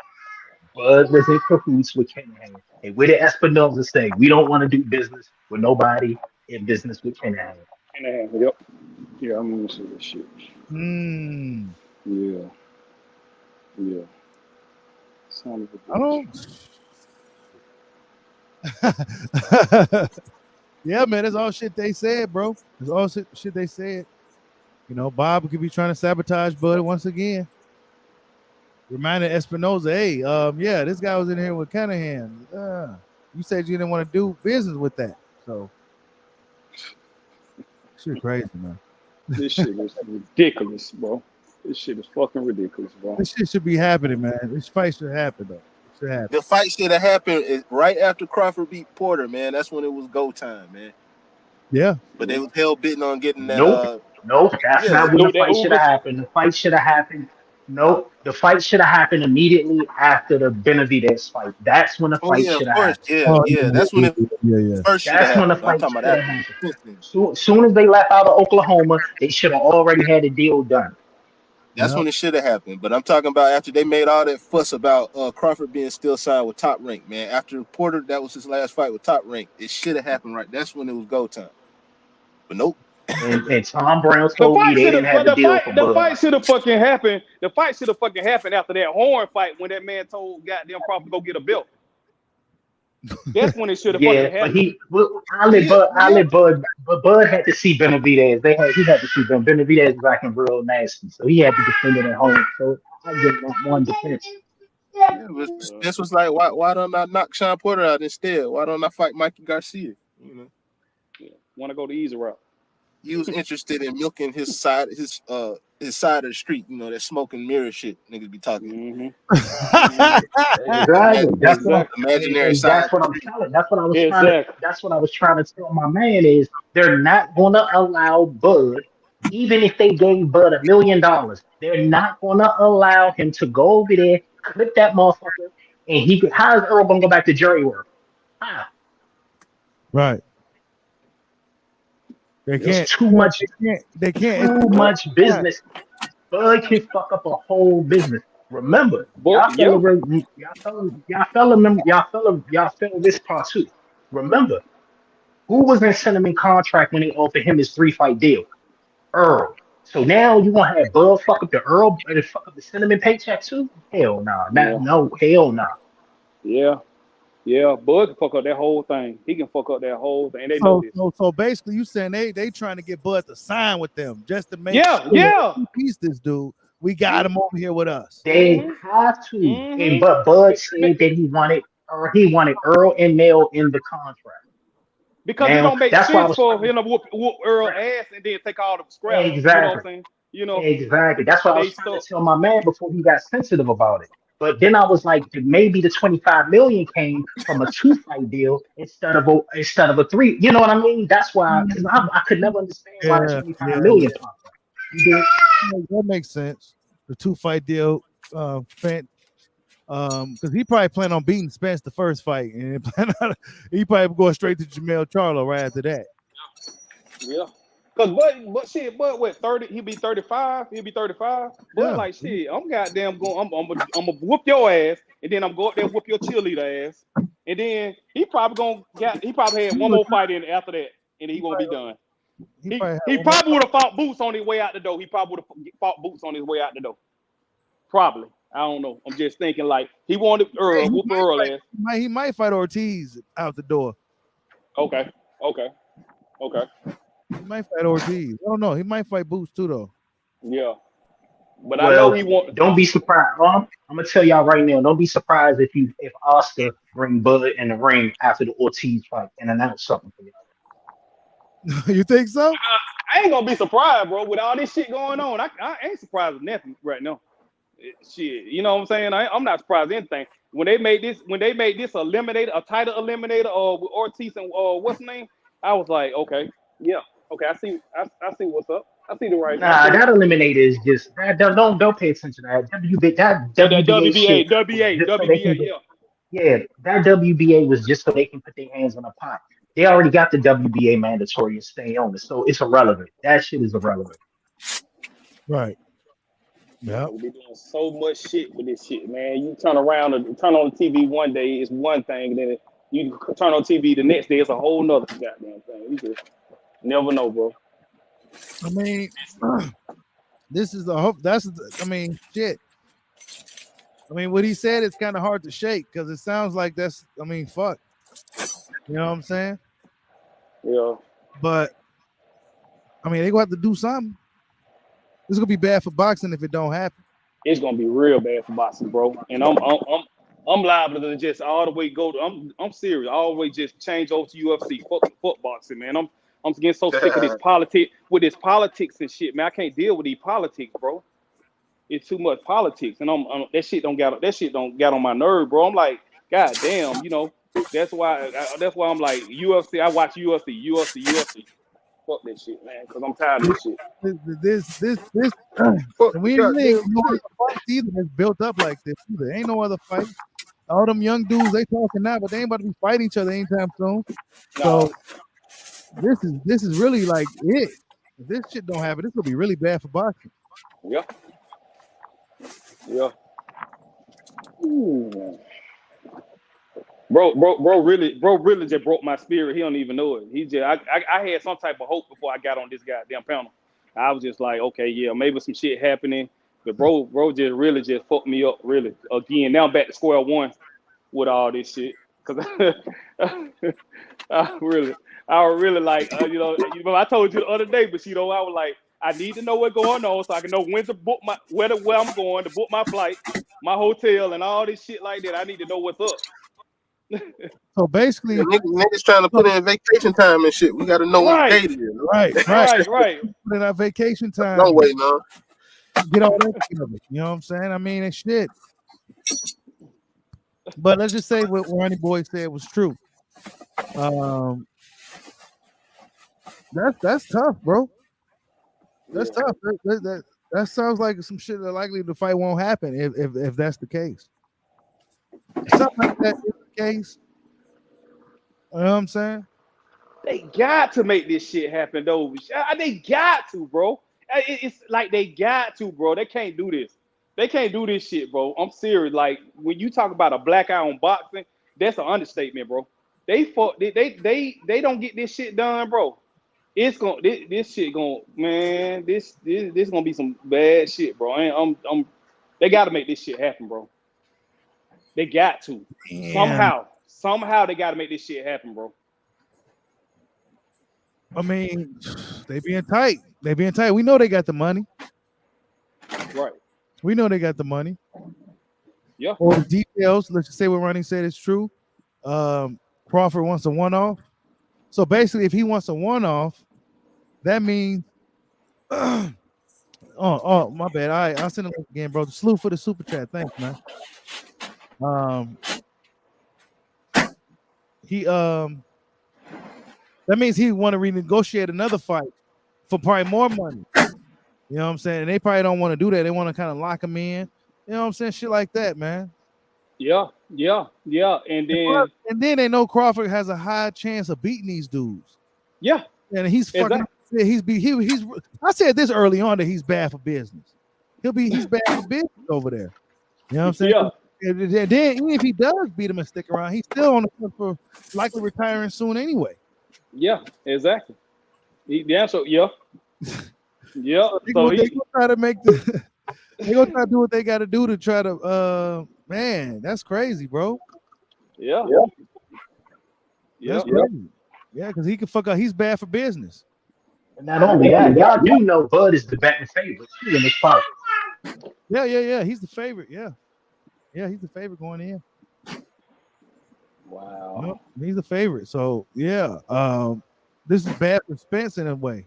D: Buzz was in cahoots with Kinahan. And where did Espinoza say, we don't want to do business with nobody in business with Kinahan.
E: Yep. Yeah, I'm gonna see this shit. Yeah. Son of a
A: I don't. Yeah, man, that's all shit they said, bro. That's all shit they said. You know, Bob could be trying to sabotage Bud once again. Reminded Espinoza, hey, yeah, this guy was in here with Kinahan. You said you didn't want to do business with that. So, shit crazy, man.
E: This shit is ridiculous, bro. This shit is fucking ridiculous, bro.
A: This shit should be happening, man. This fight should happen, though. It should happen.
B: The fight should have happened right after Crawford beat Porter, man. That's when it was go time, man.
A: Yeah.
B: But they was hell bitten on getting that.
D: Nope, that's not when the fight should have happened. The fight should have happened. Nope, the fight should have happened immediately after the Benavidez fight. That's when the fight should have happened.
B: Yeah, that's when it first should have
D: That's when the
B: happened.
D: fight
B: I'm
D: should
B: talking
D: have
B: about
D: happened. Soon as they left out of Oklahoma, they should have already had the deal done.
B: That's when it should have happened. But I'm talking about after they made all that fuss about Crawford being still signed with Top Rank, man. After Porter, that was his last fight with Top Rank. It should have happened right. That's when it was go time. But nope.
D: And Tom Brown told me they didn't have a deal for Bud.
E: The fight should have fucking happened. The fight should have fucking happened after that Horn fight when that man told goddamn Crawford to go get a belt. That's when it should have fucking happened.
D: But Bud had to see Benavidez. He had to see them. Benavidez was acting real nasty, so he had to defend it at home. So I give him one defense.
B: Yeah, this was like, why don't I knock Sean Porter out instead? Why don't I fight Mikey Garcia? You know,
E: want to go the easy route.
B: He was interested in milking his side of the street. You know, that smoke and mirror shit niggas be talking.
D: Exactly. That's what
B: imaginary
D: side. That's what I'm telling. That's what I was That's what I was trying to tell my man is they're not going to allow Bud, even if they gave Bud $1 million, they're not going to allow him to go over there, clip that motherfucker, and how is Earl going to go back to jury work? How?
A: Right. They can't.
D: It's too much.
A: They can't.
D: Too much business. Bud can fuck up a whole business. Remember, y'all fell this part too. Remember, who was in Cinnamon contract when they offered him his 3-fight deal? Earl. So now you want to have Bud fuck up the Earl and fuck up the cinnamon paycheck too? Hell nah.
E: Yeah,
D: No, hell nah.
E: yeah, yeah. Bud can fuck up that whole thing. He can fuck up that whole thing. They know
A: So,
E: this.
A: so basically, you saying they trying to get Bud to sign with them just to make sure
E: Yeah,
A: that
E: yeah.
A: if we piece this dude, we got him over here with us.
D: They
E: Mm-hmm.
D: have to. And
E: Mm-hmm.
D: but Bud said that he wanted Earl and Mel in the contract.
E: Because it
D: Now
E: don't make
D: that's why I
E: sense
D: was
E: for
D: trying to
E: him to whoop Earl
D: right.
E: ass and then take all the scraps. You know what
D: Exactly.
E: I'm saying? You know,
D: Exactly. That's what I
E: they
D: was trying to
E: stuck.
D: tell my man before he got sensitive about it. But then I was like, maybe the 25 million came from a 2 fight deal instead of a 3. You know what I mean? That's why, because I could never understand why the
A: Yeah,
D: 25
A: yeah,
D: million popped up. You did?
A: that makes sense. The 2 fight deal, Spence, because he probably planned on beating Spence the first fight, and he probably going straight to Jamel Charlo right after that.
E: Yeah. Cause but shit, but what 30? He'll be 35. He'll be 35. But
A: Yeah,
E: like shit, I'm goddamn going. I'm gonna whoop your ass, and then I'm go up there and whoop your cheerleader ass, and then he probably had one more fight in after that, and he gonna be done.
A: he
E: He
A: probably had
E: he
A: one more.
E: probably would have fought Boots on his way out the door. He probably would have fought Boots on his way out the door. Probably. I don't know. I'm just thinking like he wanted Earl, whoop Earl ass.
A: He might fight Ortiz out the door.
E: Okay.
A: He might fight Ortiz. I don't know. He might fight Boots too, though.
E: Yeah. But I know
D: Well,
E: he want.
D: don't be surprised. I'm gonna tell y'all right now. Don't be surprised if Oscar bring Bud in the ring after the Ortiz fight and announce something for y'all.
A: You think so?
E: I ain't gonna be surprised, bro. With all this shit going on, I ain't surprised with nothing right now. Shit, you know what I'm saying? I'm not surprised with anything. When they made this eliminator, a title eliminator, or with Ortiz and what's the name? I was like, okay, yeah, okay, I see what's up. I see the right. I
D: Nah,
E: see
D: that eliminator is just that. Don't pay attention to that. That
E: that
D: WBA shit was just so they
E: WBA,
D: can get.
E: yeah.
D: Yeah, that WBA was just so they can put their hands on the pot. They already got the WBA mandatory and stay on it, so it's irrelevant. That shit is irrelevant.
A: Right. Yeah.
E: We be doing so much shit with this shit, man. You turn around and turn on the TV one day, it's one thing, and then you turn on TV the next day, it's a whole nother goddamn thing. You just never know, bro.
A: I mean, this is the hope. I mean, shit. I mean, what he said is kind of hard to shake because it sounds like I mean, fuck. You know what I'm saying?
E: Yeah.
A: But I mean, they gonna have to do something. This is gonna be bad for boxing if it don't happen.
E: It's gonna be real bad for boxing, bro. And I'm liable to just all the way go to I'm serious, all the way just change over to UFC. Fuck boxing, man. I'm getting so sick of this politics and shit, man. I can't deal with these politics, bro. It's too much politics, and that shit don't get on my nerve, bro. I'm like, god damn, you know. That's why I'm like UFC. I watch UFC. Fuck that shit, man, because I'm tired of this shit.
A: This
B: Fuck,
A: we
B: yeah,
A: ain't
B: damn,
A: no other fights either that's built up like this either. Ain't no other fight. All them young dudes they talking now, but they ain't about to be fighting each other anytime soon. So this is really like it. If this shit don't happen, this will be really bad for boxing.
E: Yeah. Ooh. Bro, really just broke my spirit. He don't even know it. He just, I had some type of hope before I got on this goddamn panel. I was just like, okay, yeah, maybe some shit happening. But bro just really just fucked me up, really. Again, now I'm back to square one with all this shit. Cause I really like, I told you the other day, but I was like, I need to know what's going on so I can know when to book where I'm going to book my flight, my hotel, and all this shit like that. I need to know what's up.
A: So basically,
B: yeah, niggas trying to put in vacation time and shit. We got to know what date it is.
A: Right. Put in our vacation time.
B: No way, no.
A: Get all that together. You know what I'm saying? I mean, it's shit. But let's just say what Ronnie Boy said was true. That's tough, bro. That's tough. That sounds like some shit that likely the fight won't happen if that's the case. If something like that is the case. You know what I'm saying?
E: They got to make this shit happen, though. They got to, bro. It's like they got to, bro. They can't do this. They can't do this shit, bro. I'm serious. Like when you talk about a black eye on boxing, that's an understatement, bro. They don't get this shit done, bro. it's gonna this shit gonna man. This gonna be some bad shit, bro. They got to make this shit happen, bro. They got to
A: Damn.
E: somehow they got to make this shit happen, bro.
A: I mean, they being tight. They being tight. We know they got the money.
E: Right.
A: We know they got the money.
E: Yeah.
A: Or the details. Let's just say what Ronnie said is true. Crawford wants a one-off. So basically, if he wants a one-off, that means oh, my bad. All right, I'll send it again, bro. Salute for the super chat. Thanks, man. That means he want to renegotiate another fight for probably more money. You know what I'm saying? And they probably don't want to do that. They want to kind of lock him in. You know what I'm saying? Shit like that, man.
E: Yeah. And then
A: they know Crawford has a high chance of beating these dudes.
E: Yeah.
A: And he's fucking. He's. I said this early on that he's bad for business. He's bad for business over there. You know what I'm saying?
E: Yeah.
A: And then even if he does beat him and stick around, he's still on the front for likely retiring soon anyway.
E: Yeah, exactly. So yeah.
A: So they gonna try to make the. They gonna try to do what they got to do to try to. Man, that's crazy, bro.
E: Yeah.
A: That's crazy. Yeah, because he can fuck up. He's bad for business.
D: And not only that, y'all do know Bud is the betting favorite too in this fight.
A: Yeah. He's the favorite. Yeah, he's the favorite going in.
E: Wow.
A: He's the favorite. So yeah, this is bad for Spence in a way.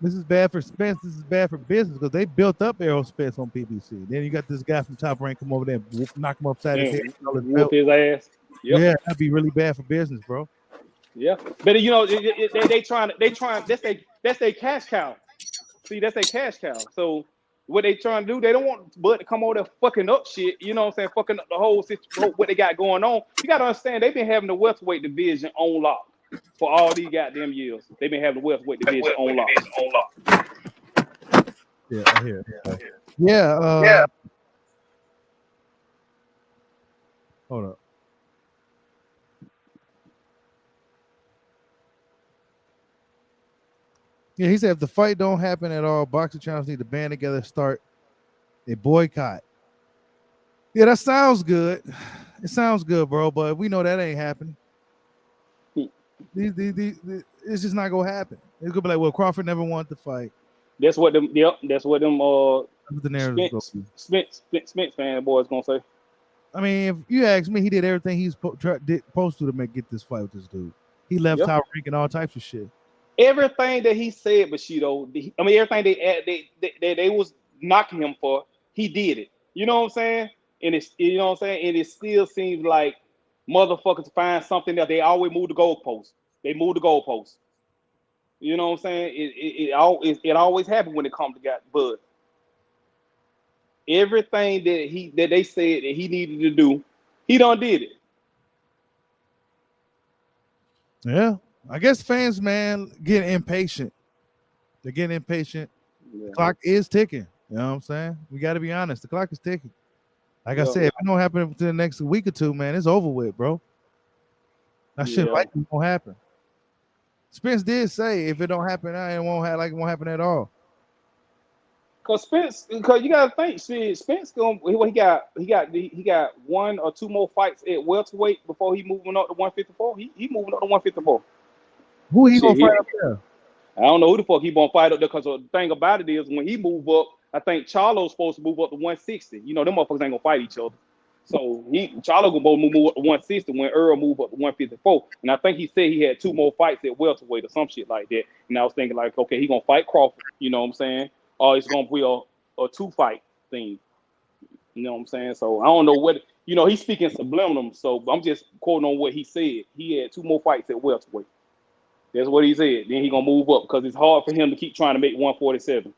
A: This is bad for Spence. This is bad for business because they built up Errol Spence on PBC. Then you got this guy from Top Rank come over there and knock him upside his head.
E: Whoop his ass. Yep.
A: Yeah, that'd be really bad for business, bro.
E: Yeah, but you know they trying. That's their cash cow. See, that's their cash cow. So what they trying to do? They don't want Bud to come over there fucking up shit. You know what I'm saying? Fucking up the whole situation. What they got going on. You got to understand they've been having the welterweight division on lock for all these goddamn years. They've been having the welterweight division on lock.
A: Yeah, I hear. Yeah. Hold up. Yeah, he said if the fight don't happen at all, boxing channels need to band together, start a boycott. Yeah, that sounds good. It sounds good, bro, but we know that ain't happening. It's just not gonna happen. It's gonna be like, well, Crawford never wanted to fight.
E: That's what them. Yep, that's what them.
A: The narrative
E: Spence fan boys gonna say.
A: I mean, if you ask me, he did everything he's supposed to get this fight with this dude. He left Top Rank and all types of shit.
E: Everything that he said, Bushido, I mean, everything they was knocking him for, he did it. You know what I'm saying? And it's, you know what I'm saying? And it still seems like motherfuckers find something that they always move the goalposts. They move the goalposts. You know what I'm saying? It always happens when it comes to Bud. Everything that they said that he needed to do, he done did it.
A: Yeah. I guess fans, man, getting impatient. They're getting impatient. Yeah. The clock is ticking. You know what I'm saying? We got to be honest. The clock is ticking. Like I said, if it don't happen within the next week or two, man, it's over with, bro. That shit likely won't happen. Spence did say if it don't happen, it won't happen at all.
E: Because you gotta think, Spence he got one or two more fights at welterweight before he moving up to 154. He moving up to 154.
A: Who he gonna fight up there?
E: I don't know who the fuck he gonna fight up there, because the thing about it is when he move up, I think Charlo's supposed to move up to 160. You know, them motherfuckers ain't gonna fight each other. So Charlo gonna both move up to 160 when Earl move up to 154. And I think he said he had two more fights at welterweight or some shit like that. And I was thinking like, okay, he gonna fight Crawford, you know what I'm saying? Or it's gonna be a two fight thing. You know what I'm saying? So I don't know what, you know, he's speaking subliminal, so I'm just quoting on what he said. He had two more fights at welterweight. That's what he said. Then he gonna move up because it's hard for him to keep trying to make 147.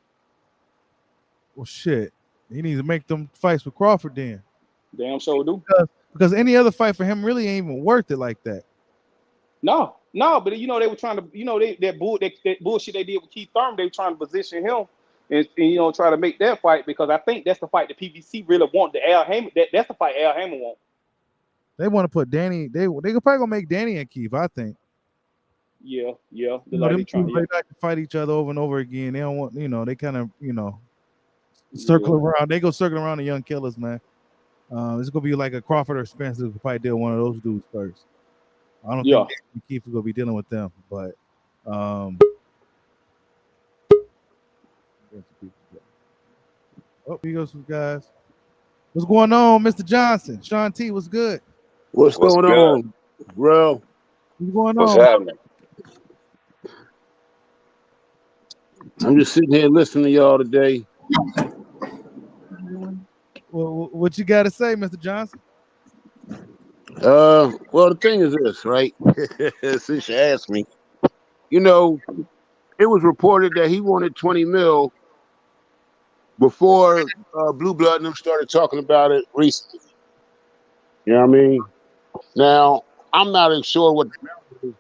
A: Well, shit. He needs to make them fights with Crawford then.
E: Damn sure do.
A: Because any other fight for him really ain't even worth it like that.
E: No, but you know they were trying to, you know, that bullshit they did with Keith Thurman. They were trying to position him and you know try to make that fight, because I think that's the fight that PBC really want. The Al Haymon, that's the fight Al Haymon want.
A: They want to put Danny. They probably gonna make Danny and Keith, I think.
E: Yeah. The
A: You know,
E: like
A: them
E: they trying.
A: dudes,
E: Yeah.
A: they like to fight each other over and over again. They don't want, they kind of, circle around. They go circling around the young killers, man. It's gonna be like a Crawford or Spence who could probably deal with one of those dudes first. I don't think Keith is gonna be dealing with them, but oh, here goes some guys. What's going on, Mr. Johnson? Sean T, what's good?
F: What's going
G: good?
F: on, bro?
A: What's going
G: What's
A: on?
G: happening?
F: I'm just sitting here listening to y'all today.
A: Well, what you got to say, Mr. Johnson?
F: Well, the thing is this, right? Since you asked me, it was reported that he wanted 20 mil before Blue Blood and them started talking about it recently. You know what I mean? Now, I'm not even sure what the amount is,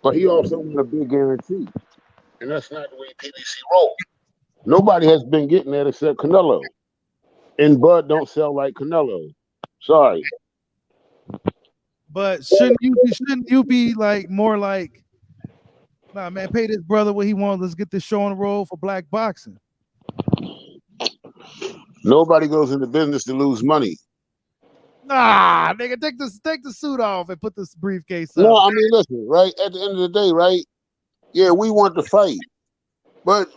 F: but he also wanted a big guarantee. And that's not the way PBC rolls. Nobody has been getting that except Canelo. And Bud don't sell like Canelo. Sorry.
A: But shouldn't you be like more like, nah, man, pay this brother what he wants. Let's get this show on the road for black boxing.
F: Nobody goes into business to lose money.
A: Nah, nigga, take the suit off and put this briefcase up.
F: No, I mean, listen, right? At the end of the day, right? Yeah, we want to fight. But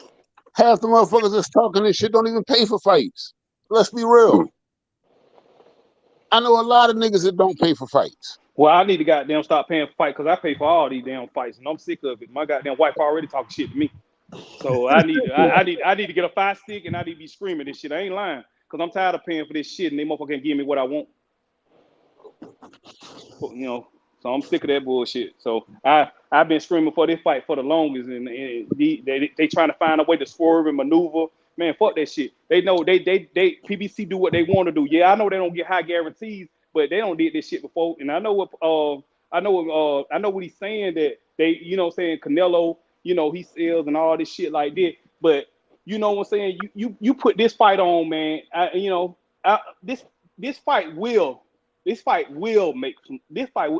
F: half the motherfuckers that's talking this shit don't even pay for fights. Let's be real. I know a lot of niggas that don't pay for fights.
E: Well, I need to goddamn stop paying for fights because I pay for all these damn fights and I'm sick of it. My goddamn wife already talking shit to me. So I need to get a 5 stick and I need to be screaming this shit. I ain't lying. Because I'm tired of paying for this shit and they motherfuckers can't give me what I want. So I'm sick of that bullshit. So I've been screaming for this fight for the longest, and they trying to find a way to swerve and maneuver. Man, fuck that shit. They know they PBC do what they want to do. Yeah, I know they don't get high guarantees, but they don't did this shit before. And I know what he's saying, that they saying Canelo, he sells and all this shit like that. But you know what I'm saying? You put this fight on, man. This fight will make this fight.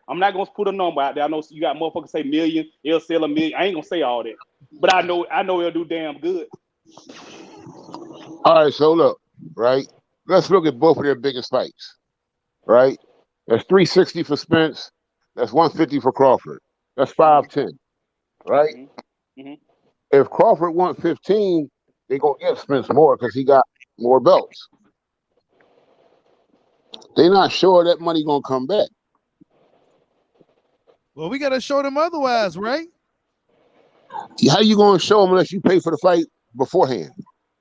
E: I'm not gonna put a number out there. I know you got motherfuckers say million, it'll sell $1 million. I ain't gonna say all that, but I know it'll do damn good.
F: All right, so look, right? Let's look at both of their biggest fights, right? That's 360 for Spence. That's 150 for Crawford. That's 510, right?
E: Mm-hmm.
F: If Crawford wants 15, they're gonna give Spence more because he got more belts. They're not sure that money gonna come back.
A: Well, we gotta show them otherwise, right?
F: How you gonna show them unless you pay for the fight beforehand?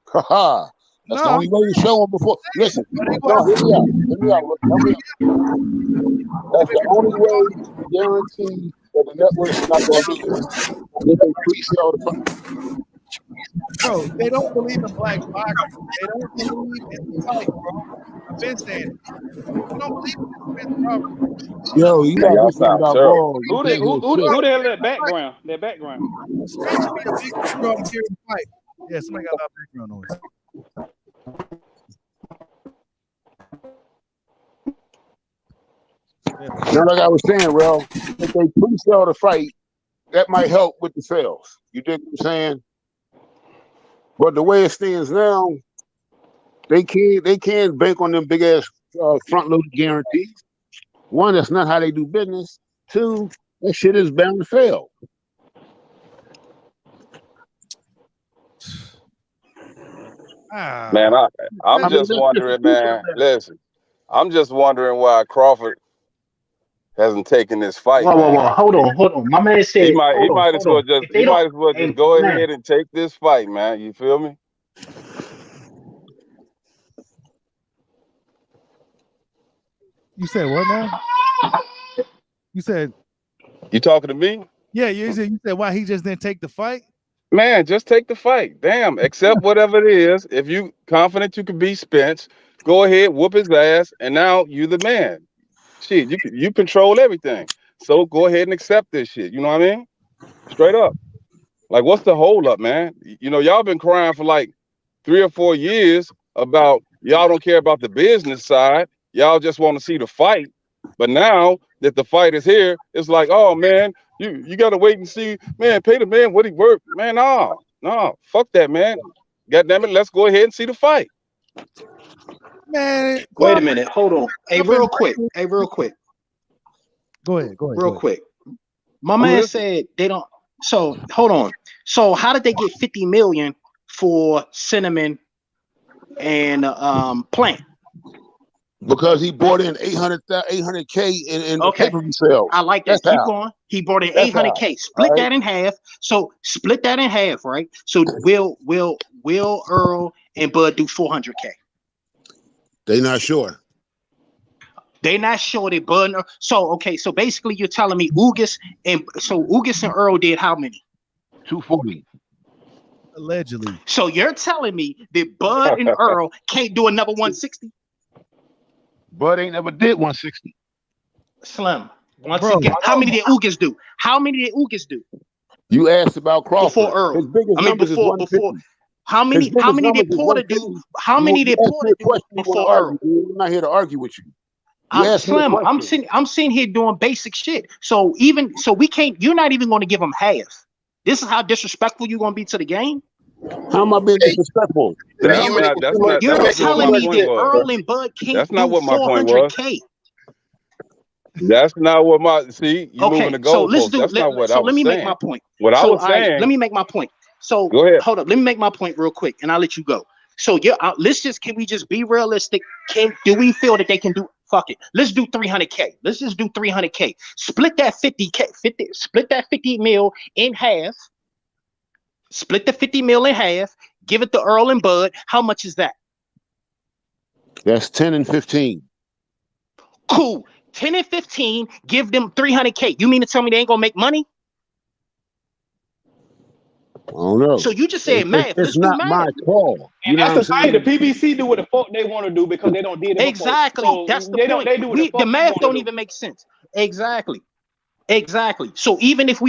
F: Haha. That's the only way you show them before. Listen, no, hear me out. Help me out. That's the only way to guarantee that the network's not gonna lose. If they pre-sell the fight.
A: Bro, they don't believe in black boxing. They don't believe in the fight, bro. I've been saying it. They don't believe in this problem.
F: Yo, you
G: Man,
F: got
G: y'all
F: this thing
G: sound
F: about
G: terrible.
F: balls.
E: Who the hell that background? That background.
A: Spence should be a big background during the fight. Yeah, somebody got a lot of background noise.
F: Now, like I was saying, Rel, if they pre-sell the fight, that might help with the sales. You dig what I'm saying? But the way it stands now, they can't bank on them big ass front-loaded guarantees. One, that's not how they do business. Two, that shit is bound to fail.
G: Man, I'm just wondering, man. Listen, I'm just wondering why Crawford hasn't taken this fight.
D: Whoa. Hold on. My man said
G: He might as well just go ahead and take this fight, man. You feel me?
A: You said what now? You said
G: you talking to me?
A: Yeah, you said why he just didn't take the fight?
G: Man, just take the fight. Damn, accept whatever it is. If you confident you can beat Spence, go ahead, whoop his ass, and now you the man. Shit, you control everything. So go ahead and accept this shit. You know what I mean? Straight up. Like, what's the hold up, man? Y'all been crying for like 3 or 4 years about y'all don't care about the business side. Y'all just want to see the fight. But now that the fight is here, it's like, oh man, you gotta wait and see, man, pay the man what he worth. Man, no, fuck that, man. God damn it, let's go ahead and see the fight.
A: Man,
D: Wait a minute, hold on. Hey,
A: Crawford-
D: real quick.
A: Go ahead.
D: Real quick. My
G: I'm
D: man
G: listening.
D: said they don't. So hold on. So how did they get 50 million for Cinnamon and Plant?
F: Because he bought in 800K in
D: Okay.
F: pay-per-view sales.
D: I like that.
F: That's
D: Keep
F: how.
D: going. He brought in
F: That's
D: 800K. Split
F: All right.
D: that in half. So split that in half, right? So Will Earl and Bud do 400K.
F: They not sure.
D: They not sure that Bud. So okay. So basically, you're telling me Ugas and Earl did how many?
F: 240.
A: Allegedly.
D: So you're telling me that Bud and Earl can't do another 160?
F: Bud ain't never did 160.
D: Slim. Once
A: Bro.
D: again, how many did Ugas do? How many did Ugas do
F: You asked about Crawford.
D: before Earl?
F: His biggest
D: I mean,
F: numbers is
D: before
F: 150.
D: how many?
F: His biggest
D: How many
F: numbers
D: did
F: is
D: Porter
F: 150.
D: do? How many did
F: You asked me
D: Porter
F: a
D: do
F: question, you want
D: before
F: to argue,
D: Earl?
F: dude. I'm not here to argue with you. You asked me a
D: Slim,
F: question.
D: I'm sitting here doing basic shit. So we can't. You're not even going to give them half. This is how disrespectful you're going to be to the game.
F: How am I being
B: Hey,
F: disrespectful?
G: That's
B: you
G: not
B: making too much.
D: You're
G: that's not what
D: telling
G: my
D: me
G: point
D: that
G: was.
D: Earl and Bud can't
G: That's not
D: do
G: what my point was.
D: 400K.
G: That's not what my see, you moving
D: Okay,
G: the
D: so let's
G: goalposts.
D: do.
G: That's not what I
D: So let
G: was
D: me make my
G: saying.
D: point.
G: What I
D: So
G: was
D: all right, let
G: saying,
D: me make my point. So
G: go ahead.
D: hold up, let me make my point real quick, and I'll let you go. So yeah, can we just be realistic? Do we feel that they can do? Fuck it. Let's do 300K. Let's just do 300K. Split that 50K. Split that 50 mil in half. Split the 50 mil in half. Give it to Earl and Bud. How much is that?
F: That's 10 and 15.
D: Cool. 10 and 15. Give them 300K. You mean to tell me they ain't gonna make money?
F: I don't know.
D: So you just said math.
F: It's
D: Let's do
F: not
D: math.
F: my call. You
E: And
F: know
E: that's
F: what I'm
E: the thing. The
F: saying?
E: PBC do what the fuck they want to do because they don't did it before.
D: Exactly.
E: So
D: That's the
E: they
D: point.
E: They do what the fuck
D: The math
E: they
D: don't
E: want to
D: even make sense. Exactly. So even if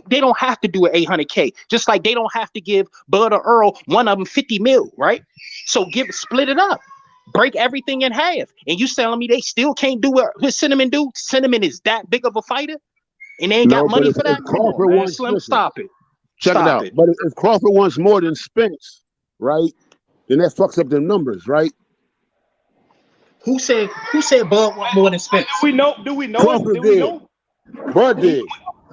D: they don't have to do an 800K, just like they don't have to give Bud or Earl one of them 50 mil, right? So split it up, break everything in half. And you telling me they still can't do what Cinnamon do? Cinnamon is that big of a fighter, and they ain't got
F: No, but
D: money
F: if
D: for that. Come on,
F: Crawford
D: man,
F: wants,
D: Slim,
F: listen,
D: stop it.
F: check it
D: Stop
F: out.
D: it.
F: But if Crawford wants more than Spence, right? Then that fucks up them numbers, right?
D: Who said Bud want more than Spence?
E: Do we know? Do we know?
F: Crawford
E: Do we
F: did.
E: know?
F: Bud did.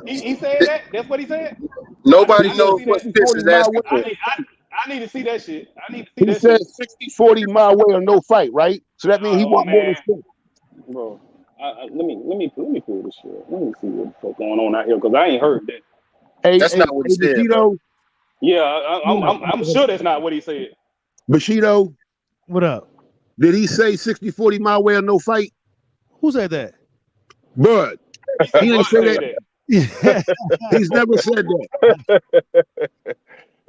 E: He said that. That's what he said.
B: Nobody
E: I need to
B: knows
E: see
B: what
E: that.
B: Spence is asking
E: I
B: for.
E: need. I need to see that shit. I need to see
F: He
E: that
F: said
E: shit.
F: 60-40 my way or no fight, right? So that means he want more than
E: Man,
F: Spence.
E: bro. Let me pull this shit. Let me see what the fuck going on out here because I ain't heard that.
B: That's not what he said, bro.
F: Bushido,
E: Yeah, I'm sure that's not what he said.
F: Bushido,
A: What up?
F: did he say 60-40 my way or no fight?
A: Who said that?
F: Bud.
E: He said,
F: He didn't
E: Bud
F: say
E: said
F: that.
A: Yeah,
F: He's never said that.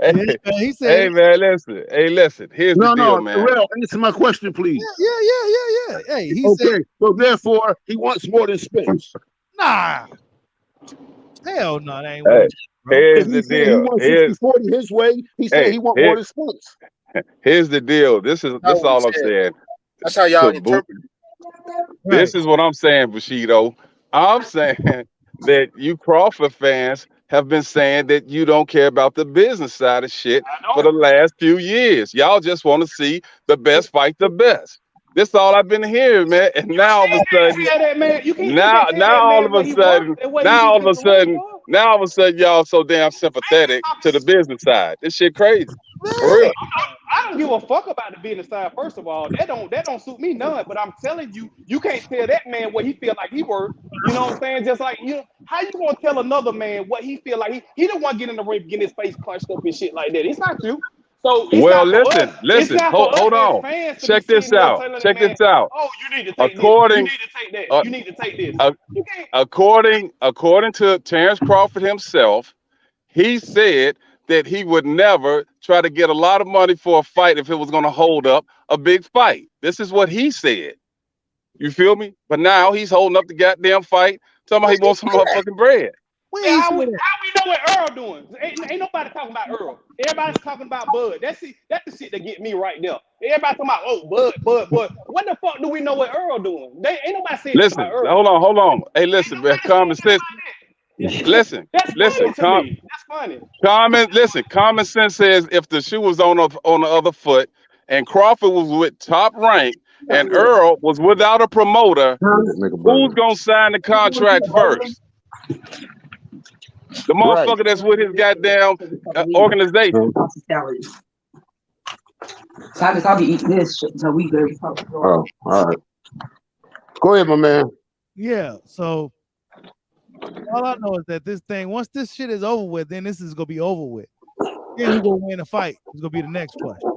G: Hey,
A: man, he said
G: hey
A: it.
G: man, listen. Hey, listen. Here's the
F: No,
G: deal,
F: no,
G: man.
F: Terrell, answer my question, please.
A: Yeah. Hey, he said,
F: Okay, so therefore, he wants more than Spence.
A: nah. Hell no, that ain't what
G: Hey,
A: he said, bro.
G: here's
F: If he
G: the
F: said he
G: deal.
F: wants 60-40 his way, he said he want more than Spence.
G: Here's the deal. This is
B: Not what he
G: all I'm
B: said.
G: saying.
B: That's how y'all
G: To
B: interpret it.
A: Right.
G: This is what I'm saying, Bushido. I'm saying that you Crawford fans have been saying that you don't care about the business side of shit for the last few years. Y'all just want to see the best fight the best. This all I've been hearing, man. And now all of a sudden,
E: Tell that man, you can't
G: now
E: tell that
G: all
E: man
G: of
E: what
G: a
E: he
G: sudden,
E: worth and what he needs to win for.
G: now all of a sudden, y'all so damn sympathetic to the business side. This shit crazy. For
A: Man,
G: real.
E: I don't give a fuck about the business side. First of all, that don't suit me none. But I'm telling you, you can't tell that man what he feel like he worth. You know what I'm saying? Just like how you gonna tell another man what he feel like he don't want to get in the ring, getting his face punched up and shit like that. It's not you. So it's
G: Well,
E: not for us. It's
G: listen.
E: not for us
G: Hold
E: as
G: on.
E: fans to
G: Check
E: be
G: this
E: sitting here
G: out.
E: telling
G: Check
E: that man,
G: this out.
E: oh, you need to take this. You
G: According,
E: need to take that.
G: uh,
E: You need to take this.
G: uh,
E: You can't.
G: according to Terrence Crawford himself, he said that he would never try to get a lot of money for a fight if it was going to hold up a big fight. This is what he said. You feel me? But now he's holding up the goddamn fight, talking about he wants some motherfucking bread.
A: When
E: Man,
A: he
E: how
A: said
E: we
A: that?
E: know what Earl doing? Ain't nobody talking about Earl. Everybody's talking about Bud. That's the shit that get me right there. Everybody talking about Bud. What the fuck do we know what Earl doing? Ain't nobody saying that about
G: Listen,
E: Earl.
G: hold on. Hey, listen, man,
E: Nobody
G: common
E: saying
G: sense.
E: that about
G: Listen,
E: that. That's funny to me. That's funny.
G: common sense says if the shoe was on the other foot and Crawford was with Top Rank and Earl was without a promoter,
F: Make a
G: who's
F: burger.
G: gonna sign the contract first? The
F: Right.
G: motherfucker that's with his goddamn organization.
H: So I guess I'll be eating this shit until we go.
F: Oh, all right. Go ahead, my man.
A: Yeah. So all I know is that this thing, once this shit is over with, then this is gonna be over with. Then who gonna win the fight? It's gonna be the next question.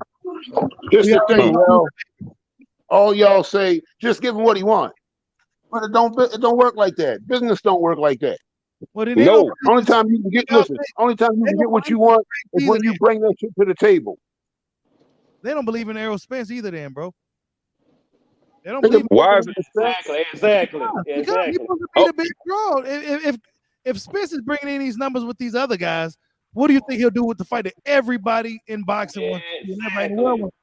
F: Here's
A: We
F: the
A: already
F: thing,
A: know.
F: yo. All y'all say, just give him what he wants. But it don't work like that. Business don't work like that.
A: Well, then they don't.
G: No.
F: Only time you can get only time you
A: They
F: can
A: don't
F: get what you
A: believe
F: want is
A: either.
F: when you bring that shit to the table.
A: They don't believe in Errol Spence either, then, bro. They don't
F: Nigga,
A: believe.
G: Why is it?
E: Exactly.
A: Because he's supposed to be the big draw. If Spence is bringing in these numbers with these other guys, what do you think he'll do with the fight that everybody in boxing wants? Everybody in the world wants?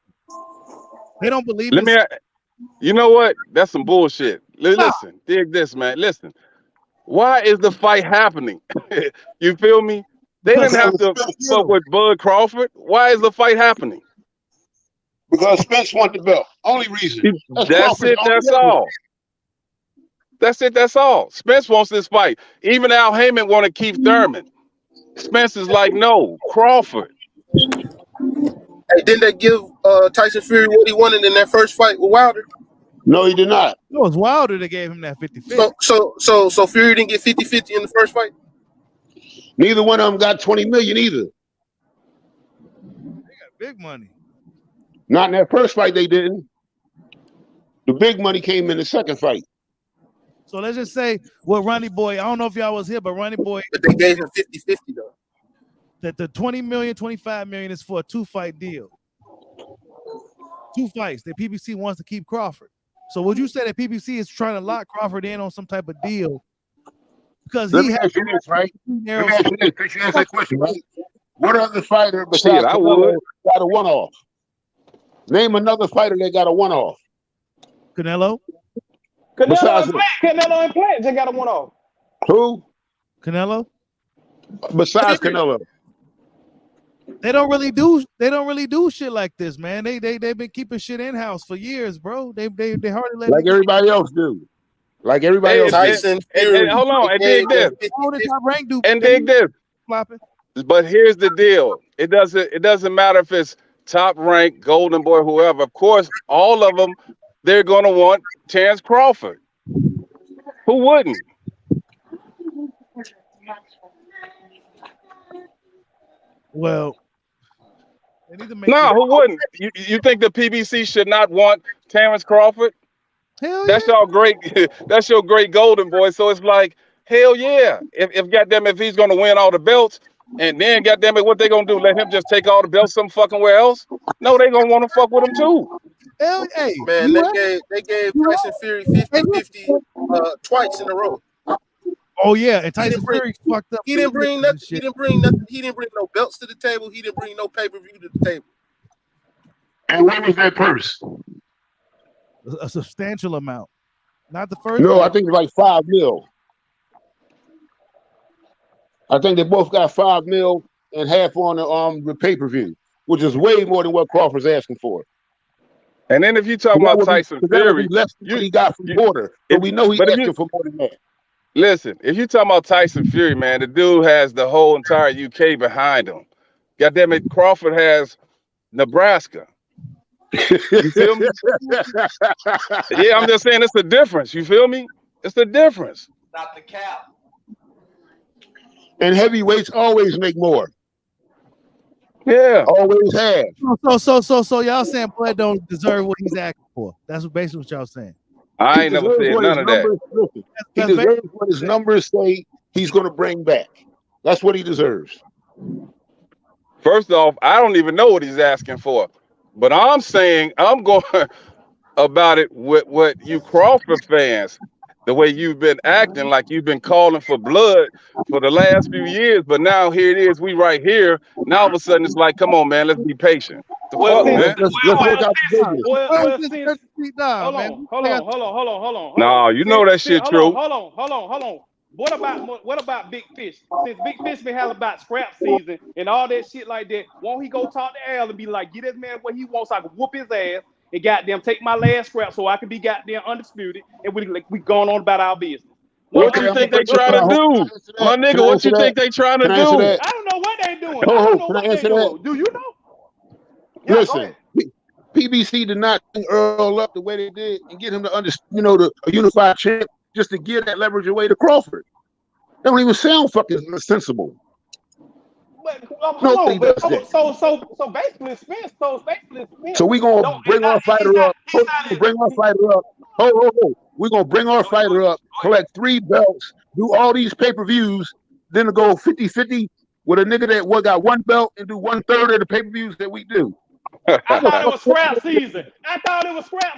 A: They don't believe
G: Let
A: in.
G: me. You know what? That's some bullshit.
A: No.
G: Listen, dig this, man. Listen. Why is the fight happening? You feel me? They
A: Because
G: didn't have to fuck with Bud Crawford. Why is the fight happening?
F: Because Spence won the belt. Only reason.
G: That's it. That's all. That's it. That's all. Spence wants this fight. Even Al Heyman wanted Keith Thurman. Spence is like, no, Crawford.
B: Hey, didn't they give Tyson Fury what he wanted in that first fight with Wilder?
F: No, he did not.
A: it was Wilder that gave him that 50-50.
B: So Fury didn't get 50-50 in the first fight?
F: Neither one of them got 20 million either.
A: They got big money.
F: Not in that first fight, they didn't. The big money came in the second fight.
A: So let's just say what Ronnie Boy, I don't know if y'all was here, but Ronnie Boy,
B: But they gave him 50-50 though.
A: that the 20 million, 25 million is for a 2-fight deal. 2 fights that PBC wants to keep Crawford. So would you say that PBC is trying to lock Crawford in on some type of deal? Because
F: Let
A: he
F: me
A: has
F: ask you this, right?
A: narrow.
F: Let me ask you this, because you asked that question, right? What other fighter
G: Shit,
F: besides
G: I
F: Canelo
G: would.
F: got a one-off? Name another fighter that got a one-off.
A: Canelo?
F: Besides
E: Canelo and Plant just got a one-off.
F: who?
A: Canelo?
F: Besides Canelo.
A: They don't really do shit like this, man. They've been keeping shit in-house for years, bro. They hardly let
F: Like everybody else do. Like everybody else do.
B: Tyson Fury.
G: And hold on, and dig this. And dig this.
A: Flopping.
G: But here's the deal. It doesn't matter if it's Top Rank, Golden Boy, whoever. Of course, all of them, they're gonna want Terrence Crawford. Who wouldn't?
A: Well, they need to make
G: No, who wouldn't? You think the PBC should not want Terrence Crawford?
A: Hell
G: That's
A: yeah.
G: y'all great. That's your great Golden Boy. So it's like, hell yeah. If goddamn if he's gonna win all the belts, and then goddamn it, what they gonna do? Let him just take all the belts some fucking where else? No, they gonna want to fuck with him too.
A: Hell, hey,
B: Man,
A: you
B: they gave Tyson Fury 50-50 twice in a row.
A: Oh yeah, and Tyson Fury fucked up.
B: He didn't bring nothing. He didn't bring nothing. He didn't bring no belts to the table. He didn't bring no pay-per-view to the table.
F: And what was that purse?
A: A substantial amount. Not the first.
F: No, I think it's like 5 mil. I think they both got 5 mil and half on the pay-per-view, which is way more than what Crawford's asking for.
G: And then if you talk about Tyson Fury,
F: less than what he got from Porter, but we know he's asking for more than that.
G: Listen, if you talking about Tyson Fury, man, the dude has the whole entire UK behind him. Goddamn it, Crawford has Nebraska. You feel me? Yeah, I'm just saying it's the difference. You feel me? It's the difference.
H: Not the cap.
F: And heavyweights always make more.
G: Yeah,
F: always have.
A: So y'all saying Bud don't deserve what he's asking for? That's basically what y'all saying.
G: I ain't never said none of that.
F: Listen, he deserves what his numbers say he's going to bring back. That's what he deserves.
G: First off, I don't even know what he's asking for, but I'm saying I'm going about it with what you Crawford fans. the way you've been acting, like you've been calling for blood for the last few years, but now here it is, we right here. Now all of a sudden it's like, come on, man, let's be patient. The
E: Well,
G: fuck,
F: Well,
E: since
G: man?
F: let's
E: well,
F: work
E: well,
F: out the
E: since
F: business.
E: well, since
A: Nah,
E: hold
A: man.
E: on, hold on, hold on, hold on, hold on.
G: Nah, you know that shit
E: Hold
G: true.
E: on, hold on, hold on, hold on. What about Big Fish? Since Big Fish been having about scrap season and all that shit like that, won't he go talk to Al and be like, get this man what he wants, so I can whoop his ass and goddamn take my last scrap so I can be goddamn undisputed and we going on about our business.
G: What
F: Okay,
G: you
F: I'm gonna
G: think they
F: break it
G: trying to
F: down.
G: do? My
F: Can
G: nigga,
F: I
G: what
F: answer
G: you
F: that?
G: think they trying to
F: Can I answer
G: do?
F: that?
E: I don't know what they doing.
F: Ho,
E: I
F: ho,
E: don't know
F: can I
E: what they
F: answer that?
E: doing. Do you know? Yeah, go
F: Listen,
E: ahead.
F: PBC did not bring Earl up the way they did and get him to understand, a unified champ just to give that leverage away to Crawford. That don't even sound fucking sensible.
E: But hold
F: Nobody
E: on, but
F: does that.
E: so basically Spence,
F: So we gonna
E: don't
F: bring our fighter up.
E: he's
F: We're gonna bring our fighter up. We're gonna bring our fighter up, collect 3 belts, do all these pay-per-views, then to go 50-50 with a nigga that got 1 belt and do 1/3 of the pay-per-views that we do.
E: I thought it was scrap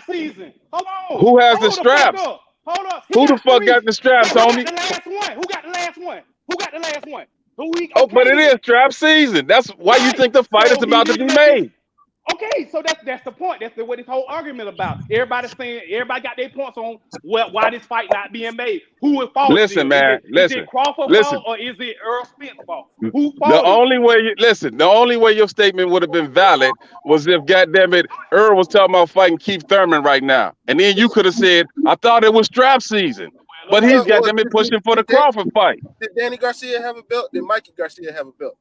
E: season. Hold on.
G: Who has the
E: Hold the fuck
G: straps?
E: up. Hold up. He
G: Who the
E: got
G: fuck
E: 3.
G: got the straps,
E: Who got
G: homie?
E: the last one? Who got the last one?
G: Oh, but
E: Okay
G: it is
E: then.
G: strap season. That's why you
E: Right.
G: think the fight is
E: So he
G: about to
E: need to
G: be
E: make his
G: made.
E: okay, so that's the point. That's what this whole argument about. Everybody got their points on why this fight not being made. Who fault it
G: Listen,
E: is?
G: man.
E: Is it Crawford
G: Listen.
E: fault or is it Earl Spence fault? Who
G: The
E: fault is it?
G: only way the only way your statement would have been valid was if, goddamn it, Earl was talking about fighting Keith Thurman right now, and then you could have said, "I thought it was strap season," but he's goddamn it pushing for the Crawford fight.
B: Did Danny Garcia have a belt? Did Mikey Garcia have a belt?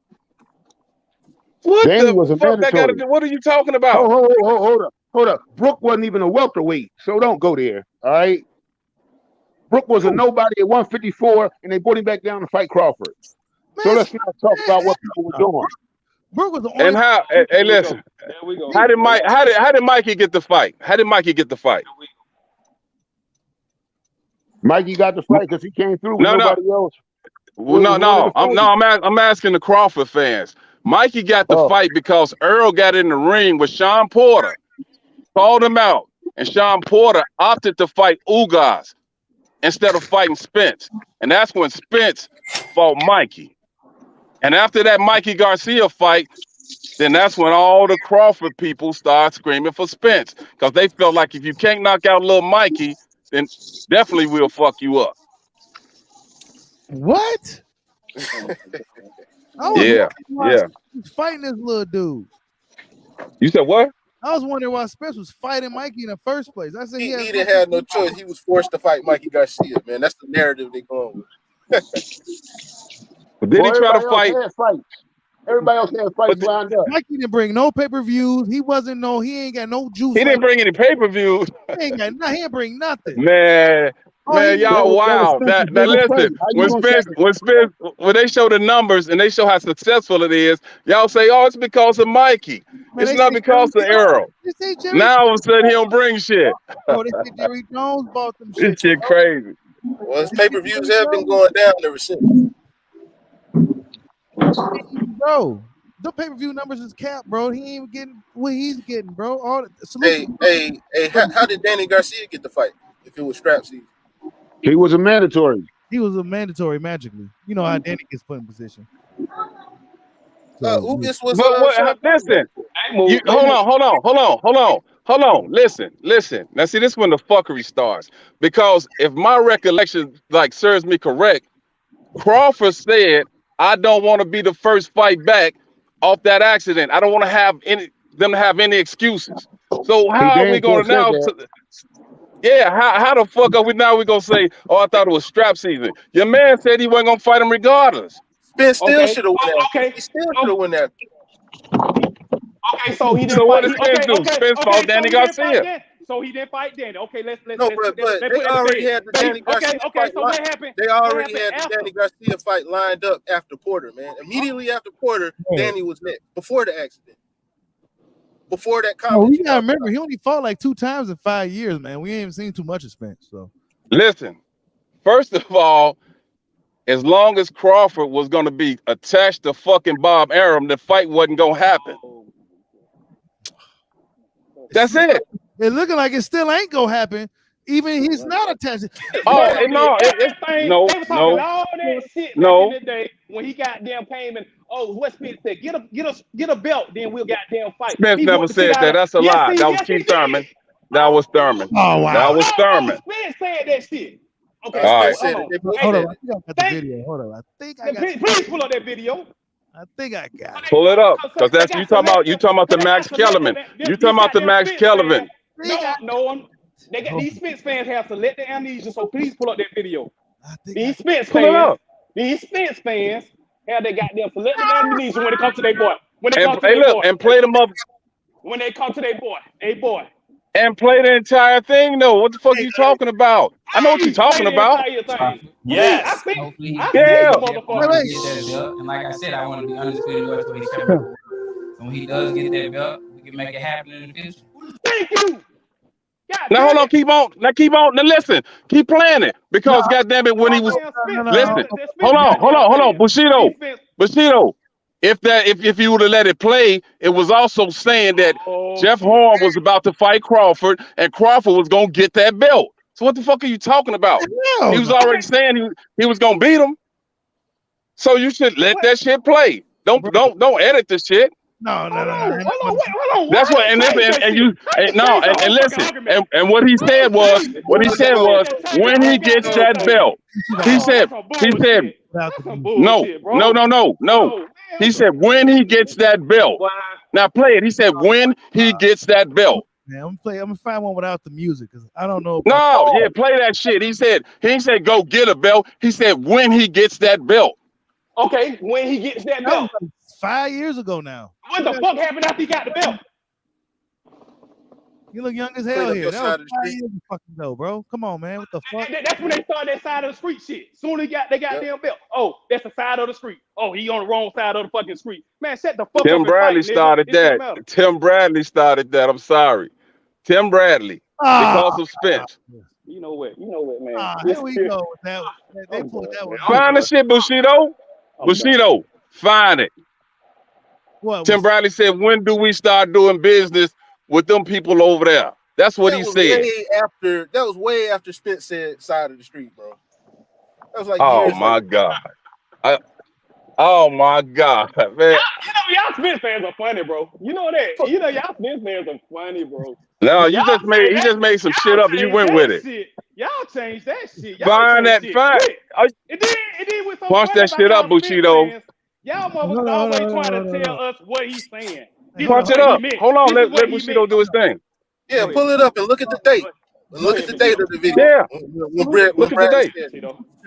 G: What
F: Danny was
G: the
F: a
G: fuck that got to
F: mandatory.
G: do? What are you talking about?
F: Hold up. Brooke wasn't even a welterweight, so don't go there. All right. Brooke was a nobody at 154, and they brought him back down to fight Crawford. So let's not talk about what people were doing.
A: Brooke was the only.
G: And how? Hey, listen.
E: There we go.
G: How did Mikey get the fight? How did Mikey get the fight?
F: Mikey got the fight because he came through with
G: No.
F: nobody else.
G: Well, no. I'm asking the Crawford fans. Mikey got the fight because Earl got in the ring with Sean Porter, called him out, and Sean Porter opted to fight Ugas instead of fighting Spence. And that's when Spence fought Mikey. And after that Mikey Garcia fight, then that's when all the Crawford people start screaming for Spence, because they felt like if you can't knock out little Mikey, then definitely we'll fuck you up.
A: What?
G: Yeah.
A: He's fighting this little dude.
G: You said what?
A: I was wondering why Spence was fighting Mikey in the first place. I said
B: He didn't have no choice. He was forced to fight Mikey Garcia, man. That's the narrative they're going with.
G: But then he tried to fight.
F: Everybody else had fights lined up.
A: Mikey didn't bring no pay-per-views. He ain't got no juice.
G: He didn't bring any pay-per-views.
A: He ain't bring nothing.
G: Man, y'all wow. Now listen, when they show the numbers and they show how successful it is, y'all say, oh, it's because of Mikey.
A: Man,
G: it's not because of Earl. Now all of a sudden he don't bring shit.
A: Oh, they say Jerry Jones bought them shit.
G: This shit crazy.
B: Well, his pay-per-views have been going down ever since.
A: Bro, the pay-per-view numbers is capped, bro. He ain't even getting what he's getting, bro.
B: Hey, how did Danny Garcia get the fight if it was strap season?
F: He was a mandatory.
A: He was a mandatory magically. You know how Danny gets put in position.
B: Ugas was.
G: Listen, hold on. Listen. Now see, this is when the fuckery starts. Because if my recollection serves me correct, Crawford said, "I don't want to be the first fight back off that accident. I don't want to have them to have any excuses." So how are we going to now? How the fuck are we now? We gonna say, "Oh, I thought it was strap season." Your man said he wasn't gonna fight him regardless.
B: Spence still should have won that. Okay, he still should have won that.
E: Okay, so he didn't.
G: So what did Spence do? Spence fought Danny Garcia.
E: So he didn't fight Danny. Okay, let's.
B: No, but they already had the Danny Garcia fight.
E: So what happened?
B: They already had the Danny Garcia fight lined up after Porter, man. Immediately after Porter, Danny was next before the accident. Before that comment.
A: Oh, you gotta remember, he only fought like 2 times in 5 years, man. We ain't seen too much of Spence. So
G: listen, first of all, as long as Crawford was gonna be attached to fucking Bob Arum, the fight wasn't gonna happen. That's it.
A: It's looking like it still ain't gonna happen Even he's not attached.
G: Oh,
E: Bro,
G: no,
E: everything, they
G: no,
E: was talking
G: no,
E: all that shit back in
G: no.
E: the day when he goddamn came and what Spence said, get a belt, then we'll goddamn fight.
G: Spence
E: He
G: never
E: whooped the shit
G: said
E: out
G: that.
E: of
G: That's a lie. That was
E: yes he
G: Keith Thurman.
E: did.
G: That was Thurman.
A: Oh
G: That
A: wow.
G: was Thurman.
E: Spence said that shit. Okay,
G: All right.
B: Spence said it. They both
A: Hold
B: said
A: on. I
B: it.
A: think I got the
E: Thank-
A: video. Hold on. I think I got.
E: please pull up that video.
A: I think I got it.
G: Pull it up, because
E: They
G: that's
E: got
G: you talking about. You talking about the
E: they got
G: Max
E: selected-
G: Kellerman.
E: them-
G: You talking about the
E: goddamn
G: Max
E: Spence
G: Kellerman.
E: fans- No, they got these Spence fans have selective amnesia, so please pull up that video.
A: I think
E: These Spence
G: Pull it
E: fans,
G: up.
E: these Spence fans have they goddamn selective amnesia when it comes to their boy. When they
G: And
E: come to
G: hey,
E: their
G: look,
E: boy.
G: and play them up,
E: When they come to their boy. Hey boy.
G: and play the entire thing. though. What the fuck you talking about? I know what you're talking about.
H: Yes.
E: I think
H: Hopefully he
E: I
H: can
G: Yeah.
H: get
E: motherfucker.
H: that belt. And like I said, I want to be undisputed UFC champion. And when he does get that belt, we can make it happen in the future.
E: Thank you. God
G: Now hold
E: damn
G: on,
E: it.
G: keep on. Now keep on. Now listen, keep playing it because goddamn it, when he was listen, hold on, Bushido. If you would have let it play, it was also saying that Jeff Horn was about to fight Crawford, and Crawford was gonna get that belt. So what the fuck are you talking about? He was already saying he was gonna beat him. So you should let that shit play. Don't edit the shit.
A: No.
E: Hold on.
G: That's what and listen and what he said was when he gets that belt, he said no. He said when he gets that belt. Now play it. He said when he gets that belt.
A: Man, I'm gonna find one without the music because I don't know.
G: Play that shit. He ain't said go get a belt. He said when he gets that belt.
E: Okay, when he gets that belt.
A: Like 5 years ago now.
E: What the fuck happened after he got the belt?
A: You look young as hell
B: up
A: here.
B: your
A: That
B: side
A: was
B: of the
A: 5
B: street.
A: years ago, bro. Come on, man. What the fuck?
E: That's when they started that side of the street shit. Soon as they got damn belt. Oh, that's the side of the street. Oh, he on the wrong side of the fucking street. Man, shut the fuck up.
G: Tim
E: and
G: Bradley
E: fight,
G: started
E: nigga. It don't
G: that.
E: matter.
G: Tim Bradley started that. I'm sorry. Tim Bradley. Because of Spence.
E: You know what, man.
A: Here we go with that one. They pulled that one.
G: Find the shit, Bushido. Bushido, find it.
A: What?
G: Tim Bradley said, when do we start doing business with them people over there? That's what he said.
B: That was way after Spence said side of the street, bro. That was like
G: Oh
B: years
G: my
B: later.
G: God. Oh my God, man.
E: Y'all Spence fans are funny, bro. You know that. You know y'all Spence fans are funny, bro.
G: No, he just made some shit up and you went with it.
E: Shit. Y'all changed that shit.
G: Find that fact.
E: It did with some
G: Punch that shit up, Bushido.
E: Y'all motherfuckers always trying to tell us what he's saying.
G: Punch it up. Hold on, let Bushido do his thing.
B: Yeah, pull it up and look at the date. Look at the date of the video.
G: Yeah.
B: Look at the date.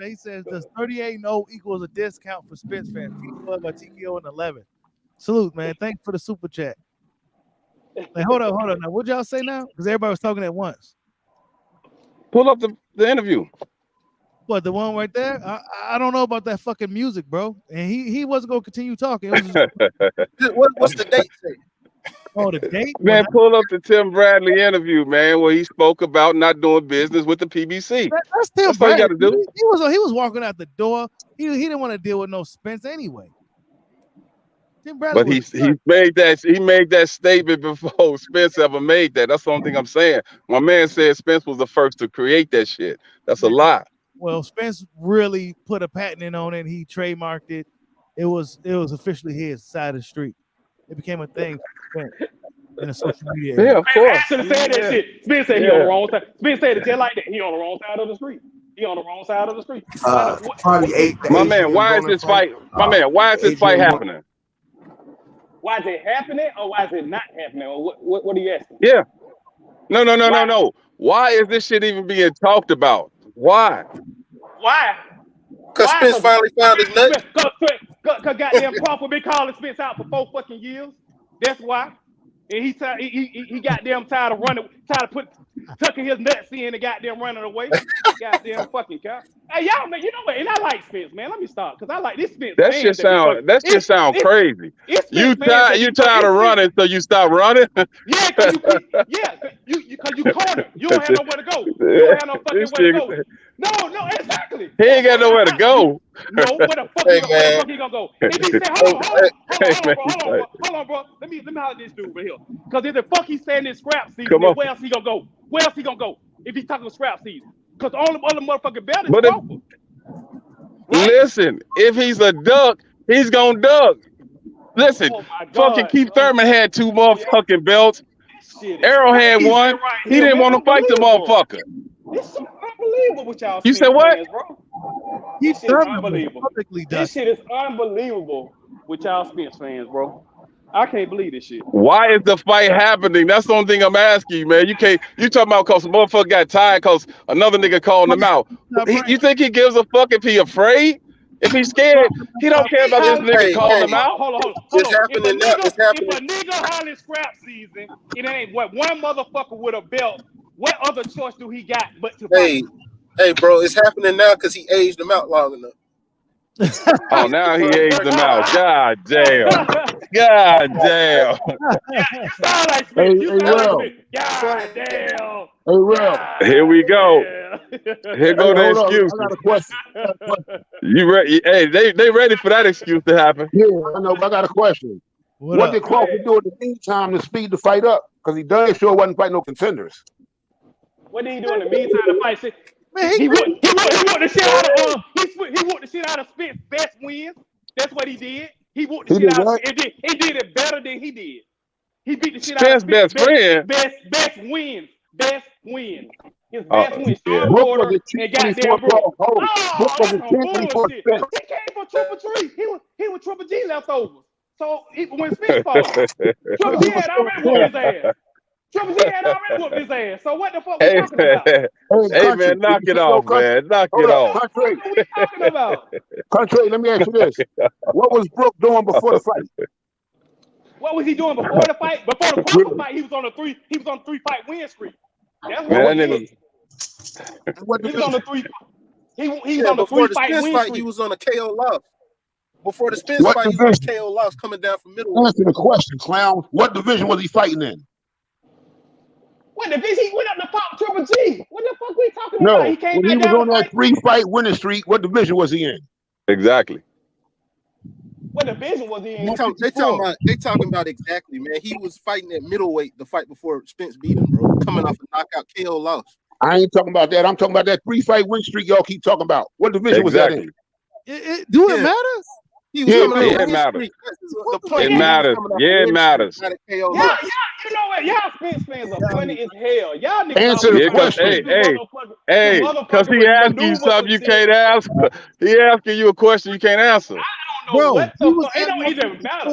A: He says, does 38-0 equals a discount for Spence fans? T-Plug or TKO in 11. Salute, man. Thanks for the super chat. Like, hold on. Now, what y'all say now? Because everybody was talking at once.
G: Pull up the interview.
A: What, the one right there? I don't know about that fucking music, bro. And he wasn't gonna continue talking. It was just,
B: what's the date say?
A: Oh, the date?
G: Man, pull up the Tim Bradley interview, man, where he spoke about not doing business with the PBC.
A: That's Tim
G: That's
A: Bradley.
G: all you got to do.
A: He was walking out the door. He didn't want to deal with no Spence anyway. Tim Bradley.
G: But he made that statement before Spence ever made that. That's the only thing I'm saying. My man said Spence was the first to create that shit. That's a lie.
A: Well, Spence really put a patent in on it. He trademarked it. It was officially his side of the street. It became a thing for Spence in the social media area.
G: Yeah, of course.
E: I should have said that shit. Spence said he on the wrong side. Spence said it just like that. He on the wrong side of the street. He on the wrong side of the street.
I: Probably 8.
G: My man, why is this fight? Why is this fight happening?
E: Why is it happening or why is it not happening? Or what are you asking?
G: Yeah. No. Why is this shit even being talked about? Why?
E: Why?
B: Because Spence finally found his nut.
E: Because goddamn Crawford been calling Spence out for 4 fucking years. That's why. And he goddamn tired of tucking his nuts in and goddamn running away. Goddamn fucking cow. Hey, y'all, man, you know what? And I like Spence, man. Let me stop. Because I like this Spence.
G: That shit sound crazy. You tired of running, so you stop running?
E: Yeah, because you cornered. You don't have nowhere to go. You don't have no fucking way to go. No, exactly.
G: He ain't got nowhere to go.
E: No, where the fuck he gonna go? He said, hold on, bro. Let me holler at this dude right here. Because if the fuck he's saying this scrap season, where else he gonna go? Where else he gonna go? if he's talking scrap season. Because the only other motherfucking belt is
G: But
E: Crawford. Right?
G: listen, if he's a duck, he's gonna duck. Listen,
E: Oh my
G: fucking
E: God.
G: Keith Thurman had 2
E: Oh, yeah.
G: motherfucking belts.
E: This shit is
G: Arrow had
E: crazy
G: 1.
E: right
G: He
E: here,
G: didn't
E: man.
G: want to fight the
E: Unbelievable.
G: motherfucker.
E: This shit unbelievable with y'all
G: You said
E: Spence
G: what?
E: fans, bro.
A: He
E: This shit is
A: Thurman was
E: unbelievable.
A: publicly
E: This
A: ducking.
E: shit is unbelievable with y'all Spence fans, bro. I can't believe this shit.
G: Why is the fight happening? That's the only thing I'm asking you, man. You talking about because the motherfucker got tired because another nigga calling him out. You think he gives a fuck if he afraid? If he's scared, he don't care about this nigga
B: Hey,
G: calling
B: hey,
G: him out.
E: Hold on.
B: it's
E: If
B: happening now. It's
E: a
B: happening.
E: nigga hollering scrap season, it ain't what one motherfucker with a belt. What other choice do he got but to fight?
B: Hey, bro, it's happening now because he aged them out long enough.
G: Oh, now he aged him out. God damn. God damn.
E: You sound like
F: Hey,
E: Spence. You sound like
F: Will.
E: Spence. God damn.
F: Hey, Will.
G: Here we go. Here go
F: Hey,
G: the
F: hold on.
G: excuses.
F: I got a question.
G: You ready? Hey, they ready for that excuse to happen.
F: Yeah, I know, but I got a question. What did Crawford do in the meantime to speed the fight up? Because he done sure wasn't fighting no contenders.
E: What did he do in the meantime to fight?
A: Man,
E: He whooped the shit out of he whooped the shit out of Spence's best wins. That's what he did. He whooped the
F: He
E: shit
F: did
E: out of
F: what?
E: Spence. He did it better than he did. He beat the shit out of
G: Spence's best friend.
E: best wins. Best wins. His best wins.
G: Yeah.
E: Sean
F: Brooke was
E: Porter
F: a
E: and
F: 224
E: goddamn Brooke.
F: Hold. Brooke
E: Oh,
F: was
E: that's
F: a
E: some
F: 1024
E: bullshit.
F: Spence.
E: He came from Triple G. He was Triple G leftovers. So when Spence fought him, Triple G had already whooped his ass. Triple G had already whooped his ass. So what the fuck we
G: Hey,
E: talking about?
G: hey man, knock it off, man. Knock it off.
E: What the fuck are we talking about?
F: Country, let me ask you this. What was Brooke doing before the fight?
E: What was he doing before the fight? Before the Crawford fight, he was on a 3-fight win streak. That's what he did. He was on a 3. He was on a
B: Before the
E: 3-fight
B: Spence
E: win
B: fight,
E: streak.
B: he was on a KO loss. Before the Spence
F: What
B: fight, he was on a
F: division?
B: KO loss coming down from middleweight.
F: Answer the question, clown. What division was he fighting in?
E: What division? He went up to fight Triple G. What the fuck we talking
F: No,
E: about? He came
F: when he
E: back
F: was
E: down
F: on
E: to
F: that
E: fight.
F: 3-fight winning streak, what division was he in?
G: Exactly.
E: What division was he in?
B: They talking about exactly, man. He was fighting at middleweight the fight before Spence beat him, bro. Coming off a knockout KO loss.
F: I ain't talking about that. I'm talking about that 3-fight win streak y'all keep talking about. What division was that in?
A: Do it matter?
B: He was coming off a
G: it
B: win
G: matters.
B: streak. The point
G: It matters. Yeah, it matters.
E: Yeah, you know what? Y'all Spence fans are funny as hell. Y'all niggas
F: Answer the question.
G: Hey, because he asking you something you can't answer. He asking you a question you can't answer.
E: I don't know what the fuck. It don't even matter.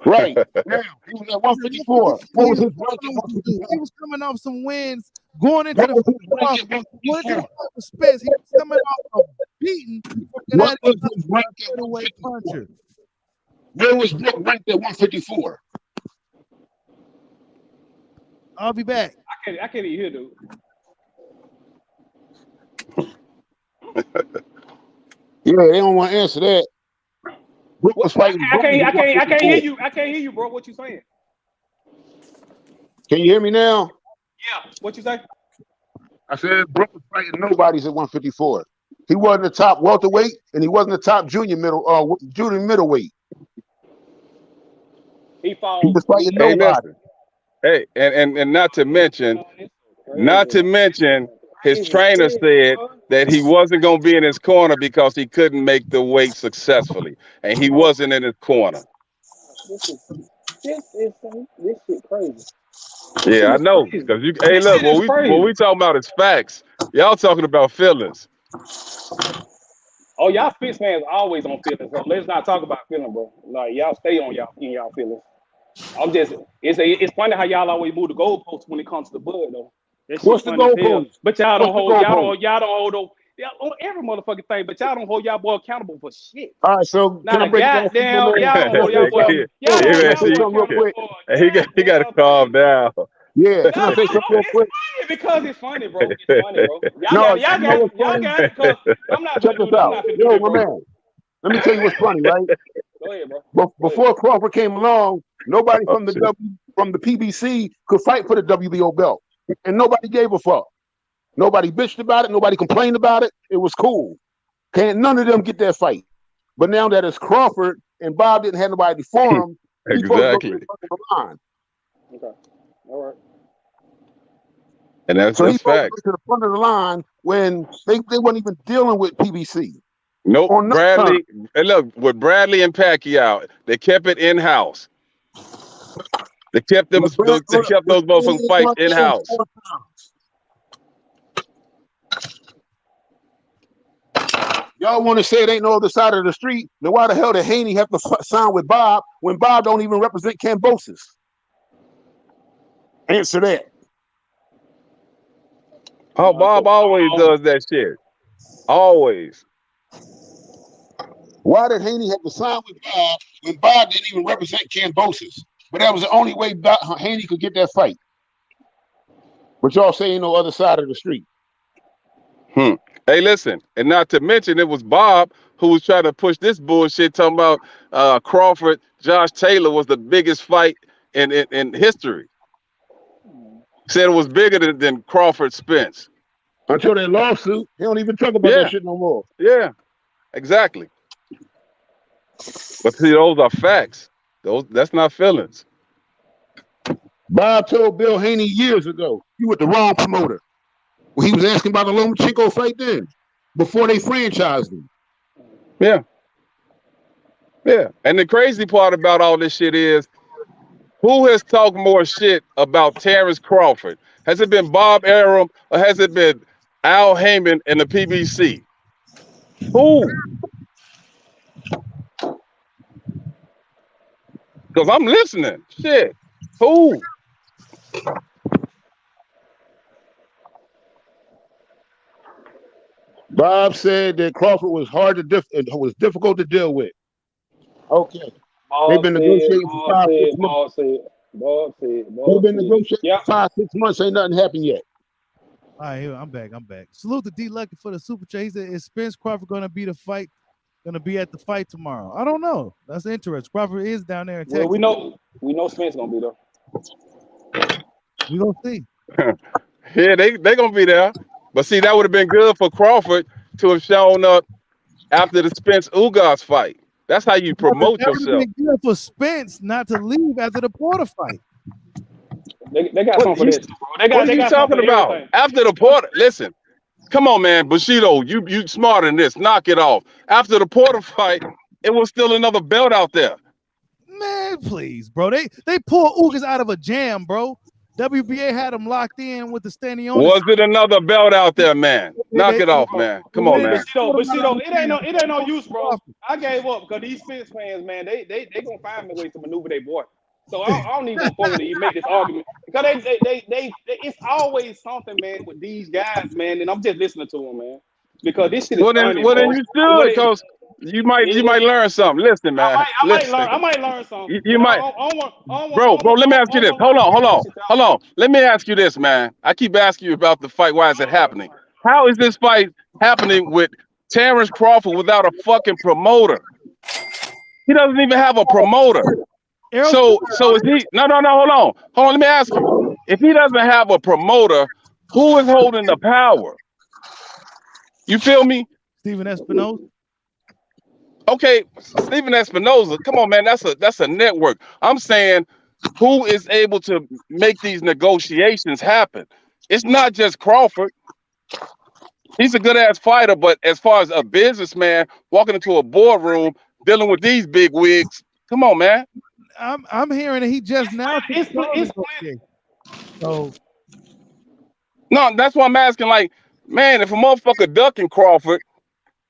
F: Right. Now, he was at 154. What was his rank at 154?
A: He was coming off some wins going into
F: What
A: the
F: was his rank at
A: fight
F: 154?
A: with Spence. He was coming off a beating.
F: What was his rank at 154? Where was Brooke ranked at 154?
A: I'll be back.
E: I can't even hear, dude.
F: Yeah, they don't want to answer that. Brooke was fighting.
E: I can't hear you. I can't hear you, bro. What you saying?
F: Can you hear me now?
E: Yeah. What you say?
F: I said Brooke was fighting nobodies at 154. He wasn't the top welterweight, and he wasn't the top junior middleweight.
E: He fought.
F: He was fighting
G: Hey,
F: nobody.
G: listen. Hey, and not to mention, his trainer said that he wasn't going to be in his corner because he couldn't make the weight successfully, and he wasn't in his corner.
E: This shit crazy.
G: Yeah, I know. Because hey, look, what we talking about is facts. Y'all talking about feelings.
E: Oh, y'all Spence fans always on feelings. So let's not talk about feelings, bro. Like y'all stay on y'all feelings. It's funny how y'all always move the goalposts when it comes to the Bud though.
F: What's the goalpost?
E: But y'all don't hold every motherfucking thing. But y'all don't hold y'all boy accountable for shit.
F: All right, so
E: Not a goddamn. Y'all don't hold y'all boy. Y'all don't hold y'all boy accountable for.
G: He got to calm down.
F: Yeah, can I say something real quick?
E: Because it's funny, bro. It's funny, bro. Y'all got it. Because I'm not
F: Check
E: gonna
F: this
E: do that. I'm
F: out.
E: not gonna do
F: Yo,
E: that,
F: my
E: bro.
F: man. Let me tell you what's funny, right?
E: Go ahead, bro.
F: Before Crawford came along, nobody from the PBC could fight for the WBO belt, and nobody gave a fuck. Nobody bitched about it. Nobody complained about it. It was cool. Can't none of them get that fight. But now that it's Crawford and Bob didn't have nobody for him,
G: exactly.
F: he supposed to go line.
E: Okay. All right.
G: And that's
F: So he
G: just
F: moved
G: facts.
F: to the front of the line when they weren't even dealing with PBC
G: Nope.
F: on no time.
G: Bradley. And look, with Bradley and Pacquiao, they kept it in house. They kept them.
F: But Brad,
G: They kept those motherfucking fights in house.
F: Y'all want to say it ain't no other side of the street? Then why the hell did Haney have to sign with Bob when Bob don't even represent Cambosis? Answer that.
G: Oh, Bob always does that shit. Always.
F: Why did Haney have to sign with Bob when Bob didn't even represent Cambosis? But that was the only way Haney could get that fight. But y'all say ain't no other side of the street.
G: Hey, listen, and not to mention it was Bob who was trying to push this bullshit, talking about Crawford, Josh Taylor was the biggest fight in history. Said it was bigger than Crawford Spence.
F: Until that lawsuit, he don't even talk about that shit no more.
G: Yeah, exactly. But see, those are facts. That's not feelings.
F: Bob told Bill Haney years ago, you with the wrong promoter. When he was asking about the Lomachenko fight then, before they franchised him.
G: Yeah. Yeah. And the crazy part about all this shit is, who has talked more shit about Terrence Crawford? Has it been Bob Arum or has it been Al Heyman and the PBC? Who? Because I'm listening. Shit. Who?
F: Bob said that Crawford was was difficult to deal with. Okay. They've been negotiating for 5, 6 months. They've been negotiating for 5, 6 months. Ain't nothing happened yet.
A: All right, here, I'm back. Salute to D Lucky for the super chat. He said, is Spence Crawford gonna be at the fight tomorrow? I don't know. That's interesting. Crawford is down there in Texas.
E: Well, we know Spence gonna be there.
A: We gonna see.
G: Yeah, they gonna be there. But see, that would have been good for Crawford to have shown up after the Spence Ugas fight. That's how you promote yourself.
A: That would have been good for Spence not to leave after the Porter fight.
E: They got something for this, bro.
G: What are you talking about? After the Porter, listen, come on, man, Bushido, you smarter than this. Knock it off. After the Porter fight, it was still another belt out there.
A: Man, please, bro. They pulled Ugas out of a jam, bro. WBA had him locked in with the standing on.
G: Was it another belt out there, man? Knock it off, man. Come on, man.
E: Bushido, it ain't no use, bro. I gave up because these Spence fans, man, they gonna find a way to maneuver their boy. So I don't need no phone to make this argument because they it's always something, man, with these guys, man. And I'm just listening to them, man, because this shit is funny.
G: Well, then you should, because you might learn something. Listen, man.
E: I might learn something.
G: You might, bro. Let me ask you this. Hold on. Let me ask you this, man. I keep asking you about the fight. Why is it happening? How is this fight happening with Terrence Crawford without a fucking promoter? He doesn't even have a promoter. So is he? No. Hold on. Let me ask you. If he doesn't have a promoter, who is holding the power? You feel me?
A: Steven Espinoza.
G: Okay, Steven Espinoza. Come on, man. That's a network. I'm saying, who is able to make these negotiations happen? It's not just Crawford. He's a good ass fighter, but as far as a businessman walking into a boardroom dealing with these big wigs, come on, man.
A: I'm hearing that he just now. So
G: no, that's why I'm asking. Like, man, if a motherfucker ducking Crawford,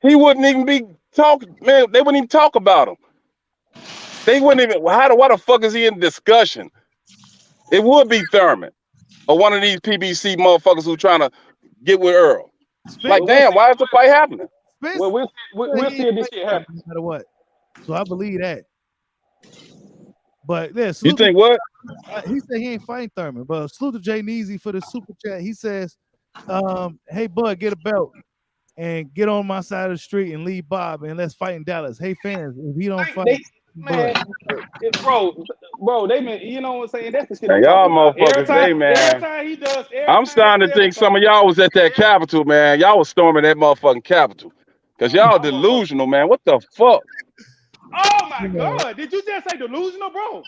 G: he wouldn't even be talking. Man, they wouldn't even talk about him. They wouldn't even. Why the fuck is he in discussion? It would be Thurman or one of these PBC motherfuckers who trying to get with Earl. Like, damn, why is the fight happening?
E: Well, we'll see if this shit happens.
A: No matter what. So I believe that. But yeah,
G: you think what?
A: He said he ain't fighting Thurman, but salute to Jay Neasy for the super chat. He says, hey Bud, get a belt and get on my side of the street and leave Bob and let's fight in Dallas. Hey fans, if he don't fight,
E: man, bro, they been, you know what I'm saying? That's the shit.
G: Man, y'all motherfuckers,
E: every time he does,
G: I'm starting to think some of y'all was at that Capitol, man. Y'all was storming that motherfucking Capitol. Cause y'all delusional, man. What the fuck?
E: Oh my God! Did you just say delusional, bro?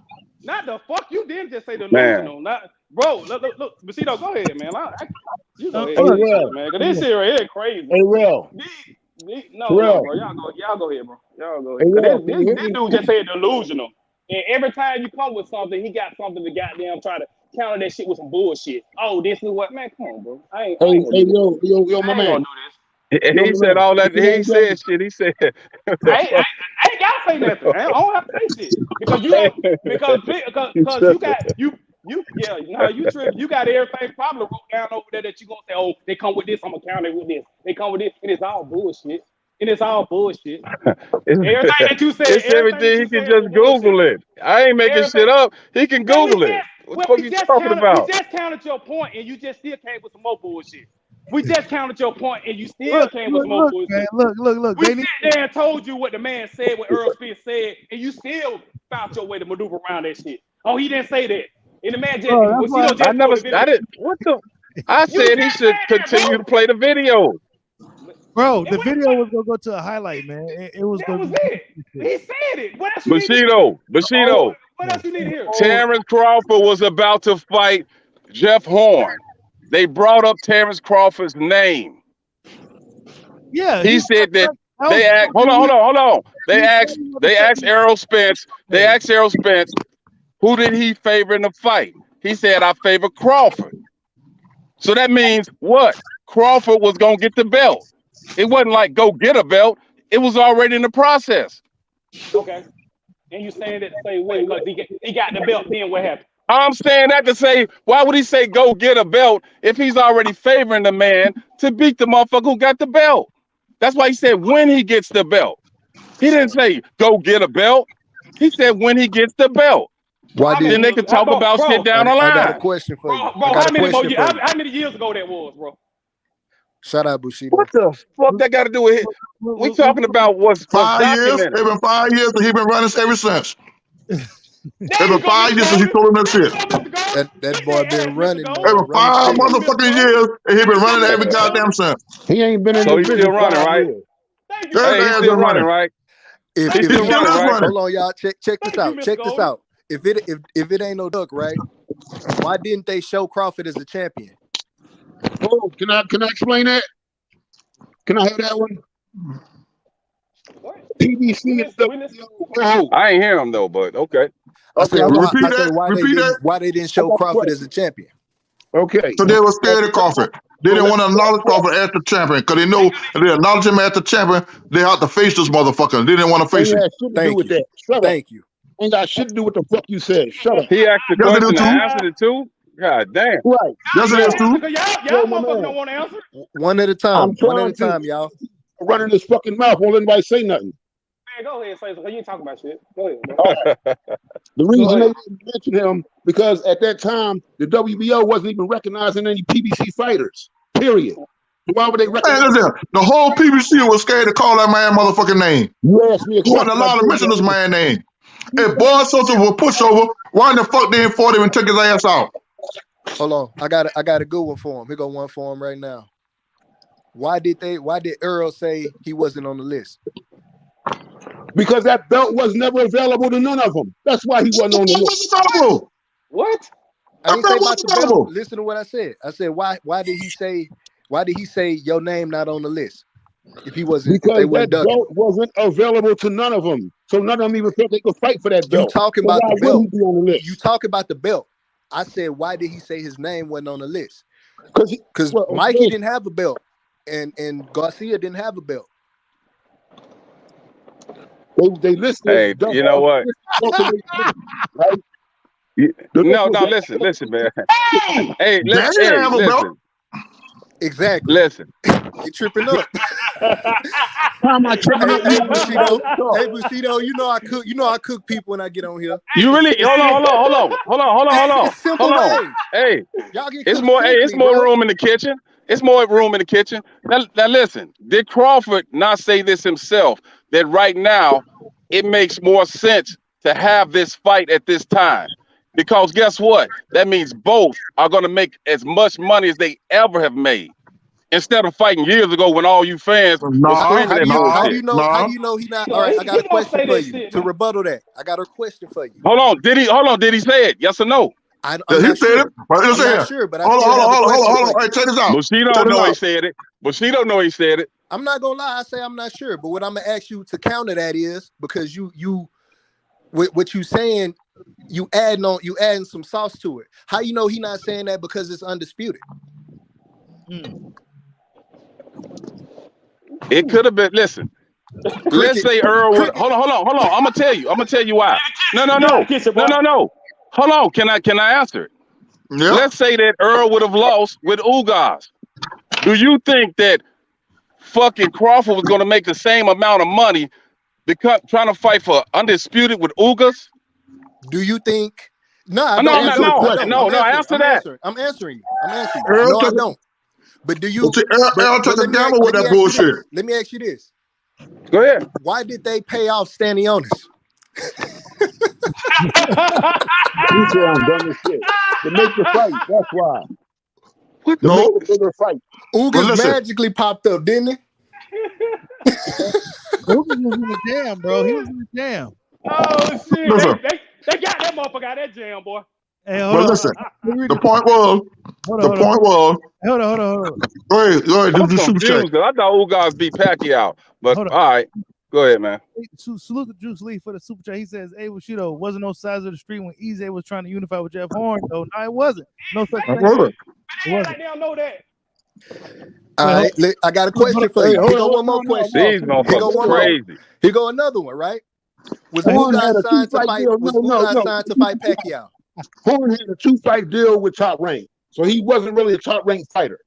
E: Not the fuck you didn't just say
G: Man.
E: delusional. Not bro. Look. Bushido, go ahead, man. You go ahead,
F: Hey,
E: and say
F: Real.
E: shit, man. Cause this shit right here crazy.
F: Hey, Real.
E: No,
F: Real.
E: bro. Y'all go ahead, bro. Y'all go
F: Hey,
E: ahead.
F: Real.
E: Cause this dude just said delusional. And every time you come with something, he got something to goddamn try to counter that shit with some bullshit. Oh, this is what, man. Come on, bro. I ain't
F: Hey,
E: gonna do this.
F: yo, my
E: I ain't
F: man.
E: gonna do this.
G: He
F: Yo, my
G: said
F: man.
G: all that.
F: You
G: He
F: ain't
G: said shit. He said.
E: I ain't gotta say nothing. I don't have to say shit because you got because you trip. You got everything probably wrote down over there that you gonna say, oh, they come with this, I'm gonna counter with this. They come with this, and it's all bullshit. And it's all bullshit. Everything that you said,
G: It's everything. He can just Google it. I ain't making shit up. He can Google it. What the fuck you talking
E: We
G: about?
E: just counted your point, and you just still came with some more bullshit. We just counted your point, and you still
A: Look,
E: came with some more
A: look,
E: bullshit.
A: man. Look.
E: We
A: They
E: sit
A: need.
E: there and told you what the man said, what Earl Spence said, and you still found your way to maneuver around that shit. Oh, he didn't say that. And the man just,
A: Bro, that's why.
E: Bushido just pulled the video.
G: I didn't. What the? I said he should continue to play the video.
A: Bro, the video was gonna go to a highlight, man. It was
E: That
A: gonna
E: was
A: be.
E: it. He said it. What else you need to hear?
G: Bushido.
E: What else you need to hear?
G: Terrence Crawford was about to fight Jeff Horn. They brought up Terrence Crawford's name.
A: Yeah,
G: He said that
A: was
G: they asked. Hold on. They asked Errol Spence. They
A: Hey.
G: asked Errol Spence, who did he favor in the fight? He said, I favor Crawford. So that means what? Crawford was gonna get the belt. It wasn't like go get a belt. It was already in the process.
E: Okay. And you saying that to say what? Because he got the belt, then what happened?
G: I'm saying that to say, why would he say go get a belt if he's already favoring the man to beat the motherfucker who got the belt? That's why he said when he gets the belt. He didn't say go get a belt. He said when he gets the belt. Then they could talk about shit down the line.
I: I got a question for you.
E: Bro, how many years ago that was, bro?
I: Shout out Bushido.
G: What the fuck that got to do with it? We talking about what's
J: 5 years.
G: documented.
J: It's been 5 years, and he been running ever since. It's been 5 years since he told him that shit.
I: That boy been running, man.
J: It's been 5 motherfucking years, and he been running every goddamn since.
F: He ain't been in
G: So
F: the
G: he's
F: business
G: still running,
F: 5
G: right?
F: years.
G: Hey, he's still running, right?
I: If
G: He's still running, right?
I: hold on, y'all. Check this out. Check this out. If it ain't no duck, right? Why didn't they show Crawford as a champion?
F: Oh, can I explain that? Can I have that one? PBC.
G: I ain't hear him though, but okay.
I: I say
J: Repeat that.
I: why they didn't show Crawford as a champion.
F: Okay.
J: So they were scared of Crawford. They didn't want to acknowledge Crawford as the champion because they know if they acknowledge him as the champion, they have to face this motherfucker. They didn't want to face him.
I: Thank you.
F: Ain't got shit to do with the fuck you said. Shut up.
G: He asked the
J: Yes, it
G: question
J: is
G: and
J: too.
G: answered it too. God damn.
F: Right.
J: Yes, it is too.
E: Y'all motherfuckers don't want to answer.
I: One at a time. One at a time, y'all.
F: Running his fucking mouth. Won't let anybody say nothing.
E: Man, go ahead and say something. You ain't talking about shit. Go ahead, bro.
F: The reason they didn't mention him because at that time the WBO wasn't even recognizing any PBC fighters. Period. Why would they recognize?
J: Man, listen, the whole PBC was scared to call that man motherfucking name.
F: You asked me a
J: He wasn't
F: question.
J: allowed to mention this man's name. If Boy Sosa was pushover, why in the fuck they didn't fought him and took his ass out?
I: Hold on. I got a good one for him. Here go one for him right now. Why did Earl say he wasn't on the list?
F: Because that belt was never available to none of them. That's why he wasn't on the list.
E: What?
I: I didn't say about the belt. Listen to what I said. I said why did he say your name not on the list? If he wasn't,
F: because
I: if they wasn't
F: that
I: ducking.
F: belt wasn't available to none of them. So none of them even thought they could fight for that belt.
I: You talking
F: so
I: about
F: why
I: the belt?
F: He be on the list?
I: You talk about the belt. I said why did he say his name wasn't on the list? Because Mikey didn't have a belt, and Garcia didn't have a belt.
F: They listed.
G: Hey, you know what?
F: Right?
G: No, listen, man. Hey, listen.
I: Exactly.
G: Listen.
I: You tripping up.
F: How am I tripping up?
I: Hey, Bushido, you know I cook people when I get on here.
G: You really hold on.
I: It's simple ways.
G: Hey,
I: y'all get
G: it's more.
I: simply,
G: It's more
I: bro.
G: room in the kitchen. It's more room in the kitchen. Now listen. Did Crawford not say this himself? That right now it makes more sense to have this fight at this time, because guess what? That means both are going to make as much money as they ever have made. instead of fighting years ago when all you fans was screaming
I: How
G: at
I: do you
G: bullshit.
I: how do you know he not? All right, I got a question for you to rebuttal that. I got a question for you.
G: Hold on, did he say it? Yes or no?
I: I'm
J: Yeah, he
I: not
J: said
I: sure.
J: it. But
I: I'm
J: listen
I: not
J: here.
I: sure, but I
J: Hold
I: still
J: on,
I: have a
J: hold on,
I: question
J: hold
I: for
J: on.
I: you.
J: Hey, check this out.
G: But she
J: Check
G: don't
J: this
G: know he
J: out.
G: said it. But she don't know he said it.
I: I'm not gonna lie. I say I'm not sure, but what I'm gonna ask you to counter that is because you what you saying, you adding some sauce to it. How you know he not saying that because it's undisputed?
G: It could have been. Listen, let's say Earl would. Hold on. I'm gonna tell you why. No. Hold on. Can I answer it?
J: Yeah.
G: Let's say that Earl would have lost with Ugas. Do you think that fucking Crawford was gonna make the same amount of money because trying to fight for undisputed with Ugas?
I: Do you think? No, I
G: No,
I: don't.
G: answer that.
I: I'm answering you.
J: Earl
I: No, I
J: took a-
I: don't. But do you?
J: Earl took a gamble with that bullshit.
I: Let me ask you this.
G: Go ahead.
I: Why did they pay off Stanionis?
F: He said I'm dumb as shit. To make the fight, that's why. To
J: No.
F: make the bigger fight.
I: Ugas magically popped up, didn't he?
A: Ugas was in the jam, bro. He was in the jam.
E: Oh shit!
J: Listen.
E: They got that motherfucker out that jam, boy.
A: Hey,
J: But listen, the point was. Hold on.
A: Hold on.
J: Go ahead. Do the super check.
G: I thought Ugas beat Pacquiao, but all right. Go ahead, man.
A: Salute to Juice Lee for the super chat. He says, "Hey, Bushido, wasn't no size of the street when Easy was trying to unify with Jeff Horn, though. No, it wasn't. No such thing.
E: It wasn't. Like they don't know that.
I: All right, I got a question for you. Here go one more question.
G: These motherfuckers crazy.
I: Here go another one, right? Was Ugas signed to fight? Was Ugas signed to fight Pacquiao?
F: Horn had a 2-fight deal with Top Rank, so he wasn't really a top ranked fighter.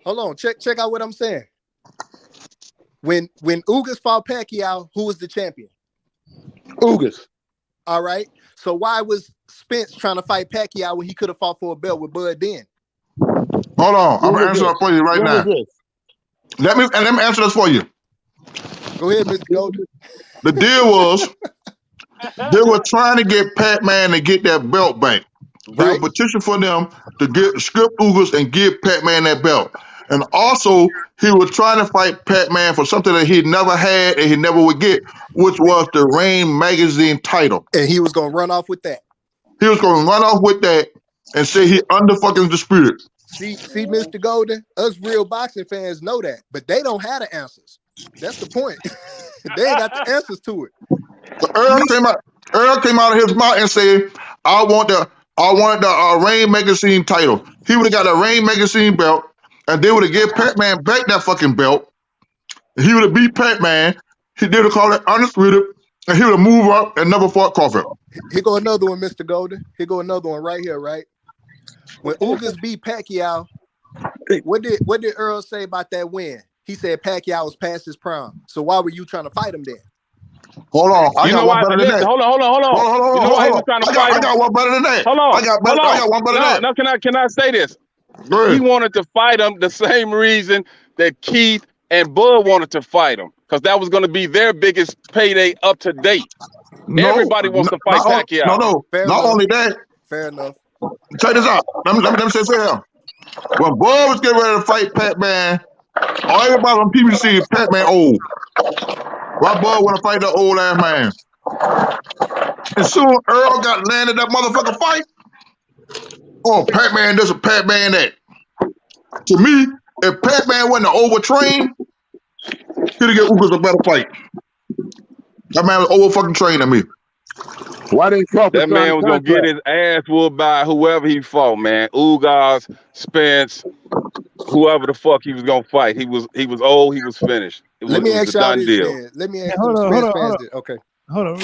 I: Hold on, check out what I'm saying. When Ugas fought Pacquiao, who was the champion?
F: Ugas.
I: All right. So why was Spence trying to fight Pacquiao when he could have fought for a belt with Bud then?
J: Hold on, I'm gonna answer that for you right now. Let me answer this for you.
I: Go ahead, Mr. Golden.
J: The deal was they were trying to get Pat Man to get that belt back. They were petitioning for them to get Skip Ugas and give Pat Man that belt. And also, he was trying to fight Pat Man for something that he never had and he never would get, which was the Reign magazine title.
I: And he was gonna run off with that.
J: He was gonna run off with that and say he under fucking disputed.
I: See, Mr. Golden, us real boxing fans know that, but they don't have the answers. That's the point. They ain't got the answers to it.
J: So Earl came out of his mouth and said, I want the Reign magazine title. He would have got a Reign magazine belt, and they would have given Pat Man back that fucking belt. He would have beat Pat Man. They would have called it undisputed, and he would have moved up and never fought Crawford.
I: Here go another one, Mr. Golden. Here go another one right here, right? When Ugas beat Pacquiao, what did Earl say about that win? He said Pacquiao was past his prime. So why were you trying to fight him then?
J: Hold on. I got one better than that.
G: Hold on. You know why he was trying to fight him?
J: I got one better than that.
G: Hold on.
J: I got one better than that.
G: No, can I say this? He wanted to fight him the same reason that Keith and Bud wanted to fight him, because that was going to be their biggest payday up to date. Everybody wants to fight Pacquiao.
J: No. Not only that.
I: Fair enough.
J: Check this out. Let me say here. When Bud was getting ready to fight Pat Man, everybody on PBC, Pat Man old. Why Bud want to fight that old ass man? And soon Earl got landed that motherfucker fight. Oh, Pat Man this and Pat Man that. To me, if Pat Man wasn't overtrained, he'd have get Ugas a better fight. That man was over fucking trained than me.
F: Why didn't Crawford?
G: That man was gonna get his ass whooped by whoever he fought, man. Ugas, Spence, whoever the fuck he was gonna fight. He was old. He was finished.
I: Let me ask y'all this, man. Let me ask you. Okay.
A: Hold on.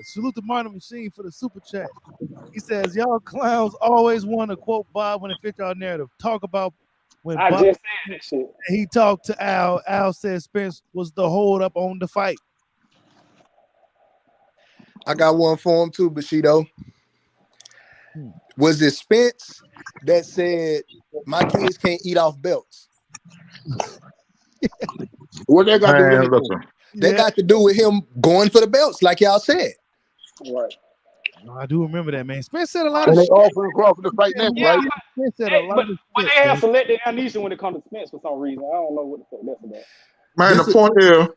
A: Salute to Martin Machine for the super chat. He says, y'all clowns always want to quote Bob when it fits y'all narrative. Talk about when
E: I
A: Bob
E: just said that shit.
A: He talked to Al. Al said Spence was the hold up on the fight.
I: I got one for him too, Bushido. Was it Spence that said my kids can't eat off belts?
F: What they got to do with
I: They got to do with him going for the belts, like y'all said.
E: Right.
A: No, I do remember that, man. Spence said a lot of
F: And they
A: shit.
F: offering Crawford to fight next,
E: Yeah,
F: right?
A: Spence said a lot
E: but
A: of
E: but
A: shit.
E: they have
A: Man.
E: selective amnesia when it comes to Spence for some reason. I don't know what the fuck that's about.
J: Man,
I: This
J: the
I: is
J: point is,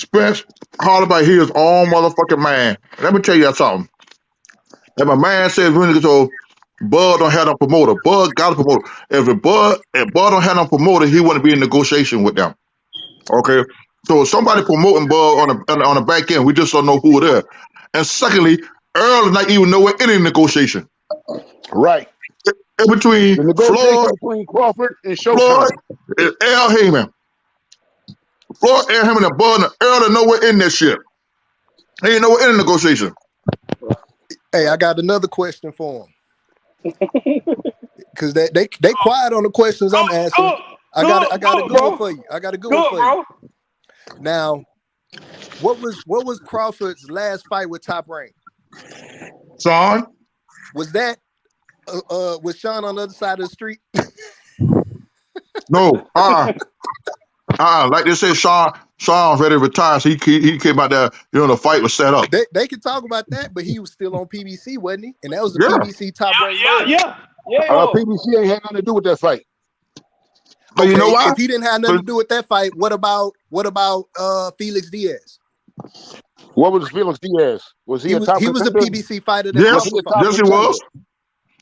J: Spence hollered about he his own motherfucking man. Let me tell you something. If a man says when he so Bud don't have no promoter, Bud got a promoter. If Bud don't have no promoter, he wouldn't be in negotiation with them. Okay, so somebody promoting Bud on the back end, we just don't know who it is. And secondly, Earl is not even nowhere in any negotiation.
F: Right.
J: In between
F: The negotiation between Crawford and Showtime.
J: Floyd and Al Heyman. Floyd, Al Heyman, and Bud, and Earl are nowhere in that shit. He ain't nowhere in the negotiation.
I: Hey, I got another question for him. Because they quiet on the questions I'm answering. I got a good one for you. I got a good one for you. Now, what was Crawford's last fight with Top Rank?
J: Sean?
I: Was that was Sean on the other side of the street?
J: No. Like they said, Sean's ready to retire, so he came out there, the fight was set up.
I: They can talk about that, but he was still on PBC, wasn't he? And that was the
J: Yeah.
I: PBC Top Rank.
E: Yeah.
F: PBC ain't had nothing to do with that fight.
J: But you know why?
I: If he didn't have nothing to do with that fight, what about Felix Diaz?
F: What was Felix Diaz? Was he a top
I: he was a
F: contender?
I: PBC fighter.
J: Yes, yes, he was.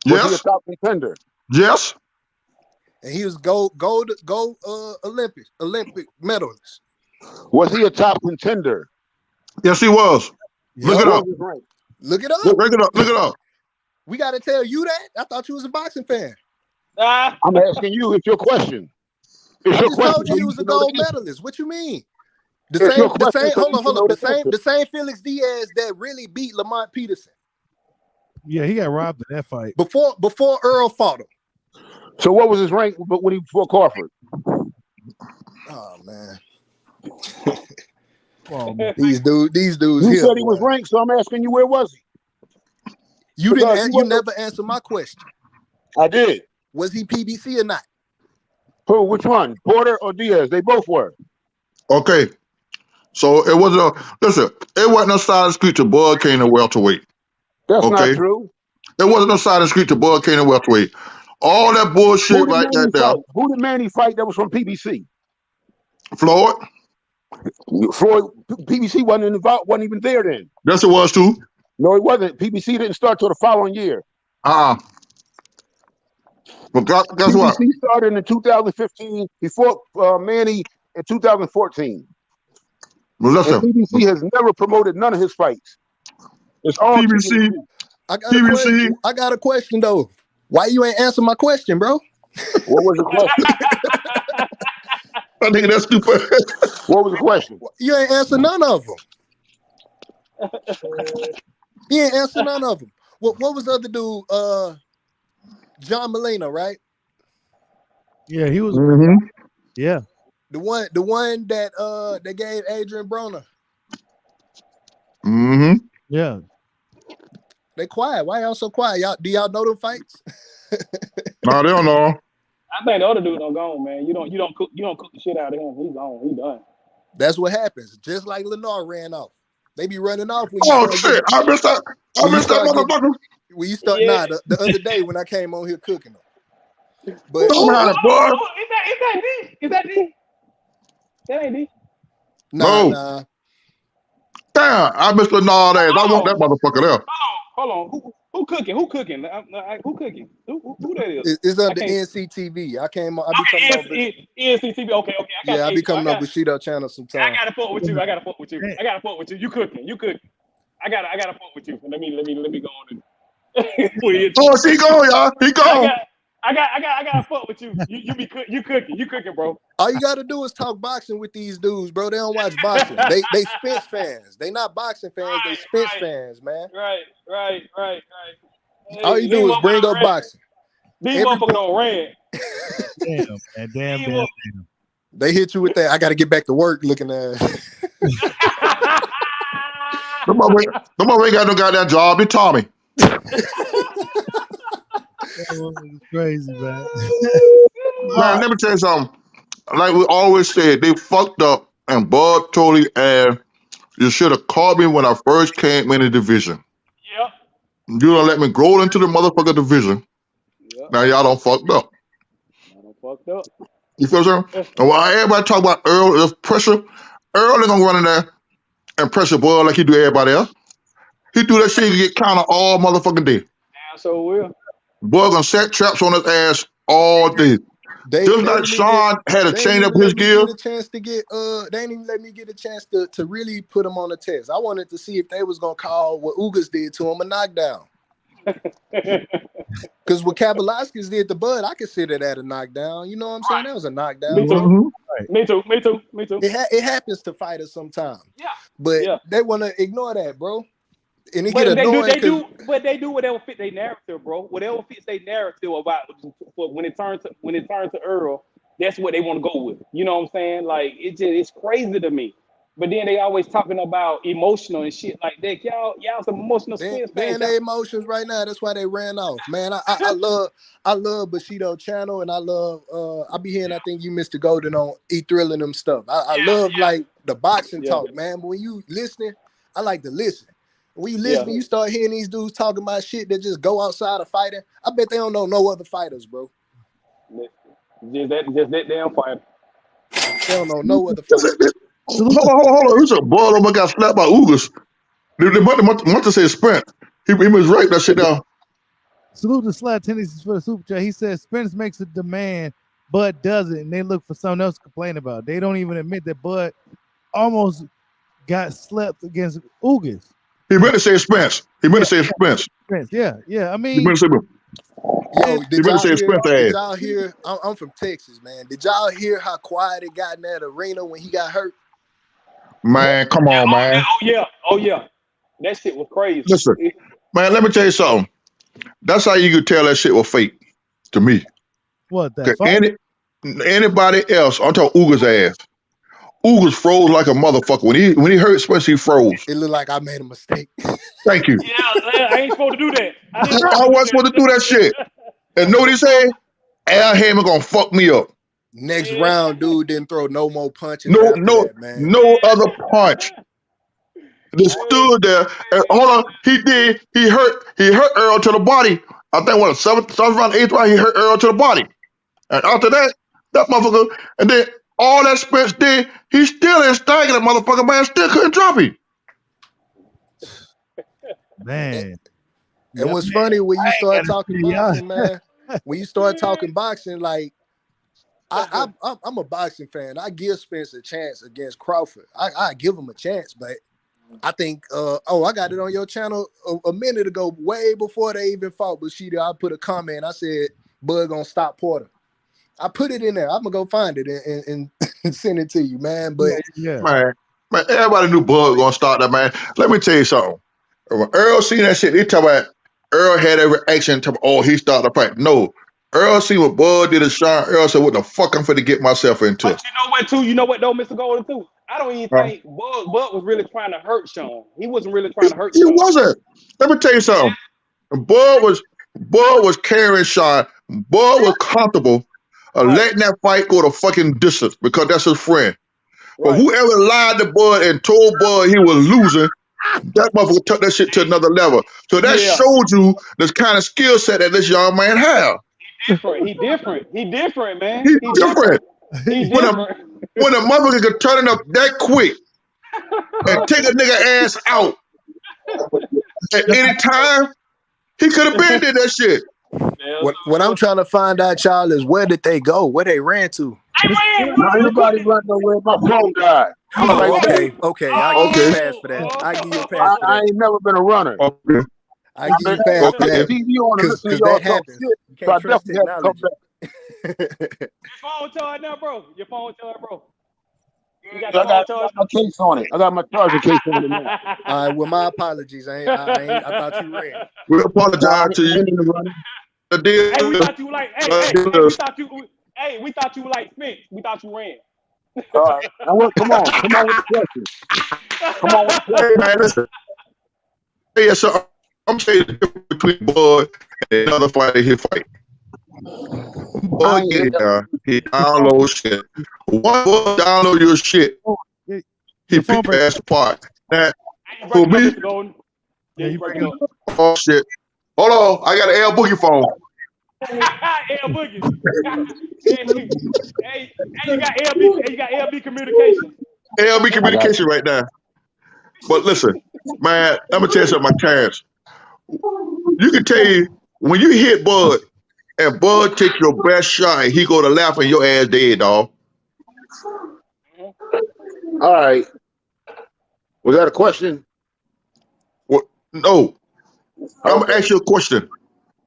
F: Was he a top contender?
J: Yes.
I: And he was gold Olympic medalist.
F: Was he a top contender?
J: Yes, he was. Look it up.
I: Look it up.
J: Look it up.
I: We got to tell you that. I thought you was a boxing fan.
F: I'm asking you. It's your question.
I: I just told you he was a gold medalist. What you mean? The same Felix Diaz that really beat Lamont Peterson.
A: Yeah, he got robbed in that fight.
I: Before Earl fought him.
F: So what was his rank when he fought Crawford?
I: Oh man.
A: Oh, man.
I: These dudes
F: You
I: here,
F: said he was ranked, so I'm asking you, where was he?
I: You never answered my question.
F: I did.
I: Was he PBC or not?
F: Who? Which one? Porter or Diaz? They both were.
J: Okay. So it wasn't it wasn't a side of the street to Bud came to welterweight.
F: That's
J: okay?
F: not true.
J: It wasn't a side of the street to Bud came to welterweight. All that bullshit right there.
F: Who did Manny fight that was from PBC?
J: Floyd.
F: PBC wasn't involved, wasn't even there then.
J: Yes, it was too.
F: No, it wasn't. PBC didn't start till the following year.
J: But guess what?
F: PBC started in 2015. He fought Manny in 2014.
J: Well, listen,
F: PBC has never promoted none of his fights. It's all
J: PBC.
I: I got a question though. Why you ain't answer my question, bro?
F: What was the question?
J: I think that's stupid.
F: What was the question?
I: You ain't answer none of them. He ain't answer none of them. What was the other dude? John Molina, right?
A: Yeah, he was. Yeah.
I: The one that gave Adrian Broner.
A: Yeah.
I: They quiet. Why y'all so quiet? Do y'all know them fights?
J: No, they don't know.
E: I think the other dude don't go, man. You don't cook the shit out of him. He's gone. He done.
I: That's what happens. Just like Lennar ran off. They be running off when
J: you shit. I missed that motherfucker.
I: When you start the other day when I came on here cooking them. But
E: is that D? That ain't D.
I: Nah.
J: Damn, I missed the nod ass. I want that motherfucker there.
E: Hold on. Who cooking? Who cooking? Who cooking? Who that is?
I: It's under NCTV. I be coming over.
E: NCTV. Okay.
I: I be coming up with Bushido channel sometimes.
E: I gotta fuck with you. You cooking. I gotta fuck with you. Let me go on and
J: oh, she going, y'all. He going.
E: I gotta fuck with you. You cooking, bro.
I: All you gotta do is talk boxing with these dudes, bro. They don't watch boxing. They Spence fans. They not boxing fans. They Spence fans, man.
E: Right. Hey,
I: all you do is bring up boxing.
E: These motherfuckers don't rant.
A: Damn.
I: They hit you with that. I got to get back to work. Looking at.
J: Nobody ain't got no goddamn job. They Tommy.
A: Crazy, man.
J: Man, let me tell you something. Like we always said, they fucked up, and Bud totally asked, you should have called me when I first came in the division.
E: Yep.
J: You don't let me grow into the motherfucker division.
E: Yep.
J: Now y'all don't fucked up.
E: I done fucked up.
J: You feel what I'm saying? And while everybody talk about Earl, there's pressure. Earl ain't gonna run in there and pressure boy like he do everybody else. He do that shit, he get counter all motherfucking day.
E: Damn, so will.
J: Boy gonna set traps on his ass all day.
I: They
J: Just
I: ain't
J: like
I: let me
J: Sean had to
I: They ain't
J: change up
I: even
J: his
I: let me
J: gear.
I: get a chance to get they ain't even let me get a chance to really put him on the test. I wanted to see if they was gonna call what Ugas did to him a knockdown. Because what Kavaliauskas did to Bud, I consider that a knockdown. You know what I'm saying? That was a knockdown.
E: Me too.
J: Mhm.
E: Me too. Me too. Me too.
I: It happens to fighters sometimes.
E: Yeah.
I: But
E: Yeah.
I: they want to ignore that, bro. And it
E: But
I: get
E: they do,
I: annoying because
E: but they do whatever fit their narrative, bro. Whatever fits their narrative about when it turns to Earl, that's what they want to go with. You know what I'm saying? Like it's crazy to me. But then they always talking about emotional and shit like that. Y'all some emotional Spence
I: they're
E: fans.
I: in their emotions right now. That's why they ran off. Man, I love Bushido channel, and I be hearing, I think you Mr. Golden on E Thrilling them stuff. I love like the boxing talk, man. But when you listening, I like to listen. When you listen, you start hearing these dudes talking about shit that just go outside of fighting. I bet they don't know no other fighters, bro.
E: Just that damn fighter.
I: They don't know no other fighters.
J: Hold on. Who's a boy almost got slapped by Ugas? They must have said Spence. He was right that shit down.
A: Salute to Slat Tennis for the super chat. He says Spence makes a demand, Bud doesn't, and they look for something else to complain about. They don't even admit that Bud almost got slept against Ugas.
J: He meant to say Spence. Spence.
A: Yeah. I mean,
J: He meant to say
I: Yo, did
J: Spence ass.
I: y'all hear? I'm from Texas, man. Did y'all hear how quiet it got in that arena when he got hurt?
J: Man, come on, man.
E: Oh yeah. That shit was crazy.
J: Listen, man, let me tell you something. That's how you could tell that shit was fake to me.
A: What that?
J: Anybody else, I'm talking Ugas ass. Ugas froze like a motherfucker. When he hurt Spence, he froze.
I: It looked like I made a mistake.
J: Thank you.
E: Yeah, I ain't supposed to do that.
J: I wasn't supposed to do that shit. And know what he said? Al Heyman gonna fuck me up.
I: Next round, dude didn't throw no more punches.
J: No other punch. Just stood there. And hold on, he hurt Earl to the body. I think what 7th round, 8th round, he hurt Earl to the body. And after that motherfucker, and then all that Spence did, he still ain't staggered that motherfucker, man. Still couldn't drop him.
A: Man.
I: And what's funny when you start talking boxing, man, when you start talking boxing, like I'm a boxing fan. I give Spence a chance against Crawford. I give him a chance, but I think I got it on your channel a minute ago, way before they even fought Bushido. I put a comment. I said Bud gonna stop Porter. I put it in there. I'm gonna go find it and send it to you, man. But
J: man, everybody knew Bud gonna start that, man. Let me tell you something. When Earl seen that shit, they talk about Earl had every action. He started the fight. No, Earl seen what Bud did to Sean. Earl said, "What the fuck I'm finna get myself into?"
E: But you know what, too? You know what, though, Mr. Golden, too? I don't even think Bud was really trying to hurt Sean. He wasn't really trying to hurt Sean.
J: He wasn't. Let me tell you something. Bud was carrying Sean. Bud was comfortable letting that fight go to fucking distance because that's his friend. But whoever lied to Bud and told Bud he was losing, that motherfucker took that shit to another level. So that showed you this kind of skill set that this young man have.
E: He different, man.
J: He different. When a motherfucker could turn it up that quick and take a nigga ass out at any time, he could have been did that shit.
I: What I'm trying to find out, y'all, is where did they go? Where they ran to?
F: Not anybody run nowhere. My phone died.
I: Okay. I'll give you a pass for that. I give you a pass for that.
F: I ain't never been a runner.
J: Okay.
I: I give you a pass for that. Because that happens. You can't trust technology.
E: Your phone charged now, bro. You got
F: I got my case on it. I got my charger case on it.
I: All right, well, my apologies. I thought you ran.
J: We apologize to you.
E: We thought you like, we thought you were like Spence. We thought you ran.
F: All right. Now, come on with the question. Come on with the question.
J: Hey, man, listen. Hey, so I'm saying the difference between Bud and another fighter he fight. Bud get it down. He download shit. One Bud download your shit. He pick your ass apart. Now, for me,
A: Yeah, you breaking up.
J: Oh shit. Hold on. I got an L Boogie phone.
E: L Boogie. hey, you got LB communication.
J: LB communication right now. But listen, man, I'm gonna tell you something, my Terrence. You can tell you when you hit Bud and Bud take your best shot and he go to laugh and your ass dead, dog.
F: All right. Was that a question?
J: What? No. I'm gonna ask you a question.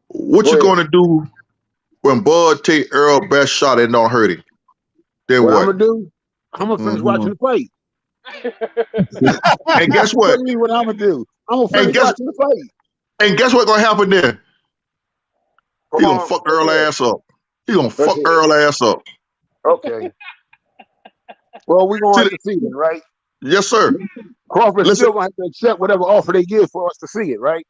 J: What you gonna do when Bud take Earl's best shot and don't hurt him? Then
F: What
J: what?
F: I'm gonna do? I'm gonna finish watching the fight.
J: And guess what?
F: What do you mean what I'm gonna do? I'm gonna finish watching the fight.
J: And guess what's gonna happen then? He gonna fuck Earl ass up. He gonna fuck Earl ass up.
F: Okay. Well, we're gonna have to see it, right?
J: Yes, sir.
F: Crawford's still gonna have to accept whatever offer they give for us to see it, right?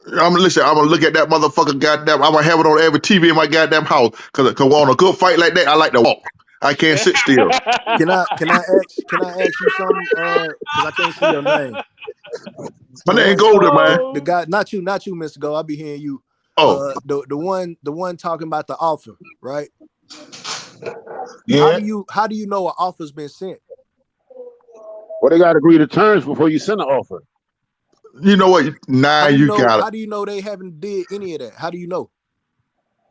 J: I'm gonna look at that motherfucker goddamn. I'm gonna have it on every TV in my goddamn house. Cause on a good fight like that, I like to walk. I can't sit still.
I: Can I ask you something? Cause I can't see your name.
J: My name Golden, man.
I: The guy, not you, Mr. Go. I'll be hearing you.
J: Oh,
I: the one talking about the offer, right?
F: Yeah.
I: How do you know an offer's been sent?
F: Well, they gotta agree to terms before you send an offer.
J: You know what? Now you got it.
I: How do you know they haven't did any of that? How do you know?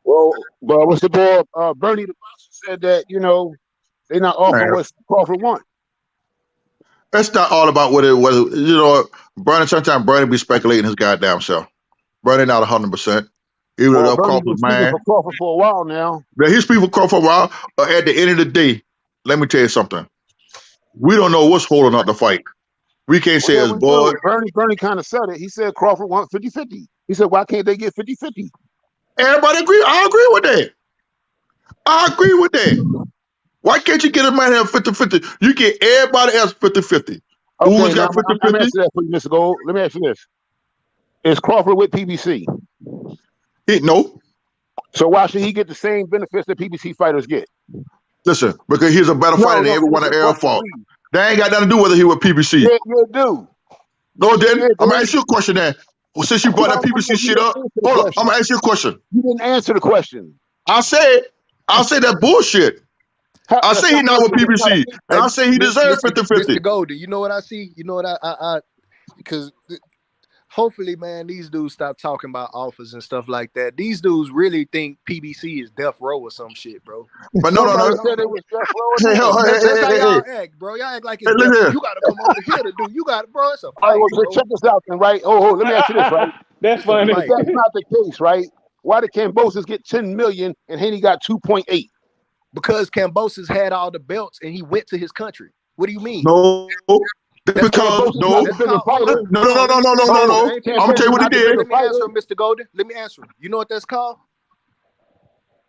F: Well, what's the boy? Bernie the boxer said that they're not offering what Crawford want.
J: That's not all about what it was. Bernie. Sometimes Bernie be speculating his goddamn self. Bernie not 100%. Even though Crawford's man.
F: For Crawford for a while now.
J: Yeah, he's speaking for Crawford for a while. At the end of the day, let me tell you something. We don't know what's holding up the fight. We can't say it's Bud.
F: Bernie kind of said it. He said Crawford wants 50-50. He said, why can't they get 50-50?
J: Everybody agree. I agree with that. Why can't you get a man here 50-50? You get everybody else 50-50. Who's got 50-50?
F: Let me answer that for you, Mr. Gold. Let me ask you this. Is Crawford with PBC?
J: No.
F: So why should he get the same benefits that PBC fighters get?
J: Listen, because he's a better fighter than everyone at Errol fought. That ain't got nothing to do whether he was PBC.
F: Yeah, you do.
J: No, then I'm gonna ask you a question then. Well, since you brought that PBC shit up, hold on. I'm gonna ask you a question.
F: You didn't answer the question.
J: I said that bullshit. I say he's not with PBC. And I say he deserves 50-50.
I: Mr. Golden, you know what I see? You know what I because hopefully, man, these dudes stop talking about offers and stuff like that. These dudes really think PBC is death row or some shit, bro.
J: But no.
F: Said it was death row.
I: That's how y'all act, bro. Y'all act like it's death. You gotta come over here to do. You got, bro. It's a fight.
F: Well, check this out, then, right? Oh, let me ask you this, right?
E: That's funny.
F: If that's not the case, right? Why did Cambosis get 10 million and Haney got 2.8?
I: Because Cambosis had all the belts and he went to his country. What do you mean?
J: No. Because no. I'm gonna tell you what he did.
I: Let me answer him, Mr. Golden. Let me answer him. You know what that's called?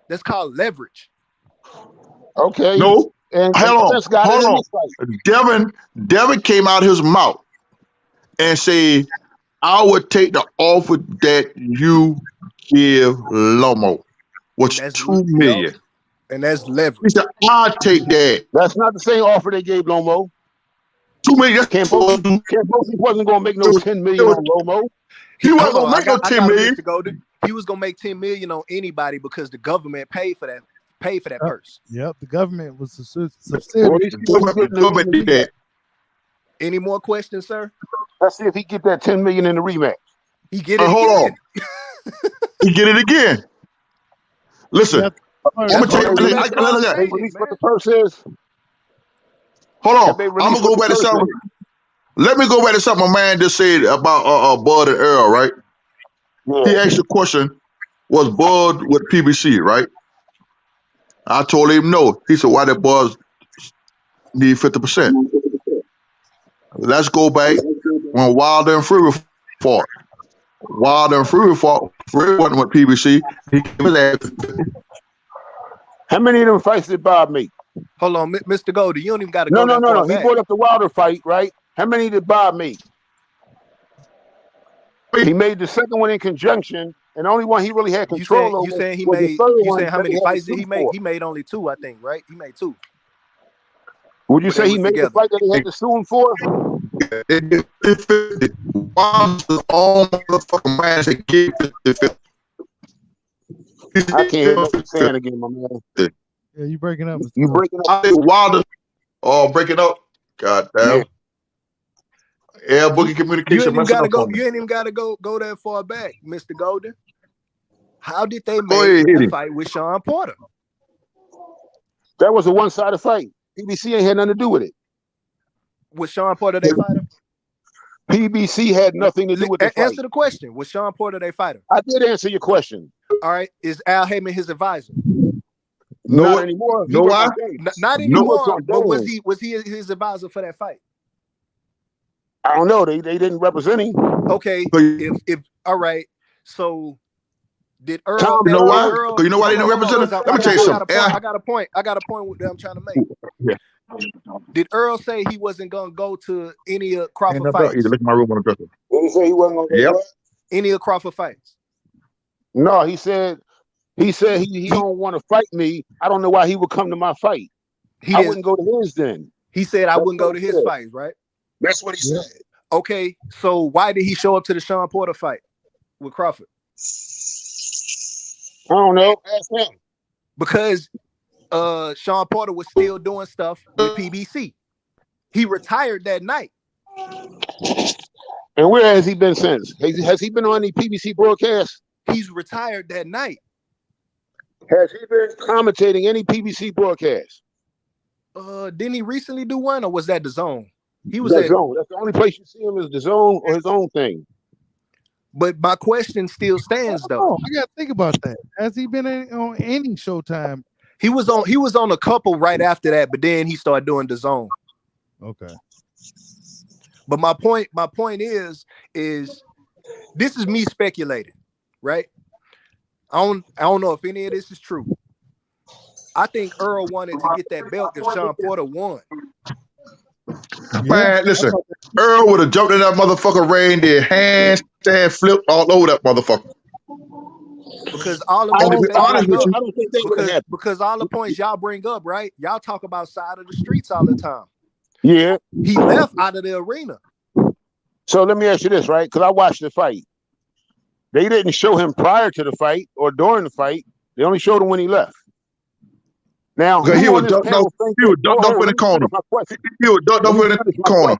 I: That's called leverage.
F: Okay.
J: No.
F: And
J: hold on. Devin came out his mouth and said, I would take the offer that you give Lomo, which is $2 million.
I: And that's leverage.
J: He said, I'll take that.
F: That's not the same offer they gave Lomo.
J: $2 million.
F: Cambosis wasn't going to make no 10 million on Lomo.
J: He wasn't going to make no 10 million.
I: He was going to make 10 million on anybody because the government paid for that purse.
A: Yep, the government was subsidiary.
J: Government did that.
I: Any more questions, sir?
F: Let's see if he get that 10 million in the rematch.
I: He get it
J: hold
I: again.
J: On. He get it again. Listen, I'm gonna tell you.
F: They release what the purse is.
J: Hold on. I'm gonna go back to something. Let me go back to something my man just said about Bud and Earl, right? Yeah. He asked the question, was Bud with PBC, right? I told him no. He said, why did Bud need 50%? Let's go back when Wilder and Fury fought. Wilder and Fury fought. Fury wasn't with PBC. He gave his ass 50.
F: How many of them fights did Bob make?
I: Hold on, Mr. Goldie, you don't even got to go.
F: No. He brought up the Wilder fight, right? How many did Bob make? He made the second one in conjunction, and the only one he really had control over.
I: You saying he made? You saying how many fights did he make? He made only 2, I think, right? He made 2.
F: Would you say he made the fight that he had to sue him for?
J: 50-50. Wilder's the all motherfucking man that get 50-50.
F: I can't hear what you're saying again, my man.
A: Yeah, you breaking up. Mr.
F: You
A: Cole.
F: breaking up?
J: I think Wilder, breaking up. God damn. Yeah, Boogie
I: You
J: Communication
I: ain't even
J: messing
I: gotta
J: up
I: go.
J: on me.
I: You ain't even gotta go that far back, Mr. Golden. How did they
J: Go
I: make
J: ahead, hit
I: the
J: him.
I: fight with Sean Porter?
F: That was a one-sided fight. PBC ain't had nothing to do with it.
I: Was Sean Porter they fighter?
F: PBC had nothing to do with the fight.
I: Answer the question. Was Sean Porter they fighter?
F: I did answer your question.
I: All right. Is Al Heyman his advisor?
F: Not anymore.
J: Know why?
I: Not anymore. But was he his advisor for that fight?
F: I don't know. They didn't represent him.
I: Okay. If all right. So did Earl?
F: Tom,
J: You know why?
I: Earl,
J: Because you know why they didn't represent him? Let me tell you something.
I: I got a point that I'm trying to make.
J: Yeah.
I: Did Earl say he wasn't gonna go to any of Crawford
J: Either
I: fights?
J: look at my room on the dresser.
F: Did he say he wasn't gonna go?
J: Yep.
I: Any of Crawford fights?
F: No, he said he don't want to fight me. I don't know why he would come to my fight. I wouldn't go to his then.
I: He said I wouldn't go to his fights, right?
F: That's what he said.
I: Okay, so why did he show up to the Sean Porter fight with Crawford?
F: I don't know. Ask him.
I: Because Sean Porter was still doing stuff with PBC. He retired that night.
F: And where has he been since? Has he been on any PBC broadcasts?
I: He's retired that night.
F: Has he been commentating any PBC broadcasts?
I: Didn't he recently do one, or was that the Zone? He was
F: The
I: at
F: Zone. That's the only place you see him is the Zone or his own thing.
I: But my question still stands though.
A: Oh, I gotta think about that. Has he been on any Showtime?
I: He was on a couple right after that, but then he started doing the Zone.
A: Okay.
I: But my point is this is me speculating, right? I don't know if any of this is true. I think Earl wanted to get that belt if Sean Porter won.
J: Man, listen, Earl would have jumped in that motherfucker ring, did handstand flip all over that motherfucker.
I: Because all the
J: I'm
I: points
J: gonna be honest with you.
F: I don't think that would happen.
I: because all the points y'all bring up, right? Y'all talk about side of the streets all the time.
F: Yeah.
I: He left out of the arena.
F: So let me ask you this, right? Because I watched the fight. They didn't show him prior to the fight or during the fight. They only showed him when he left. Now
J: He was ducked off in the corner. He was ducked off in the corner.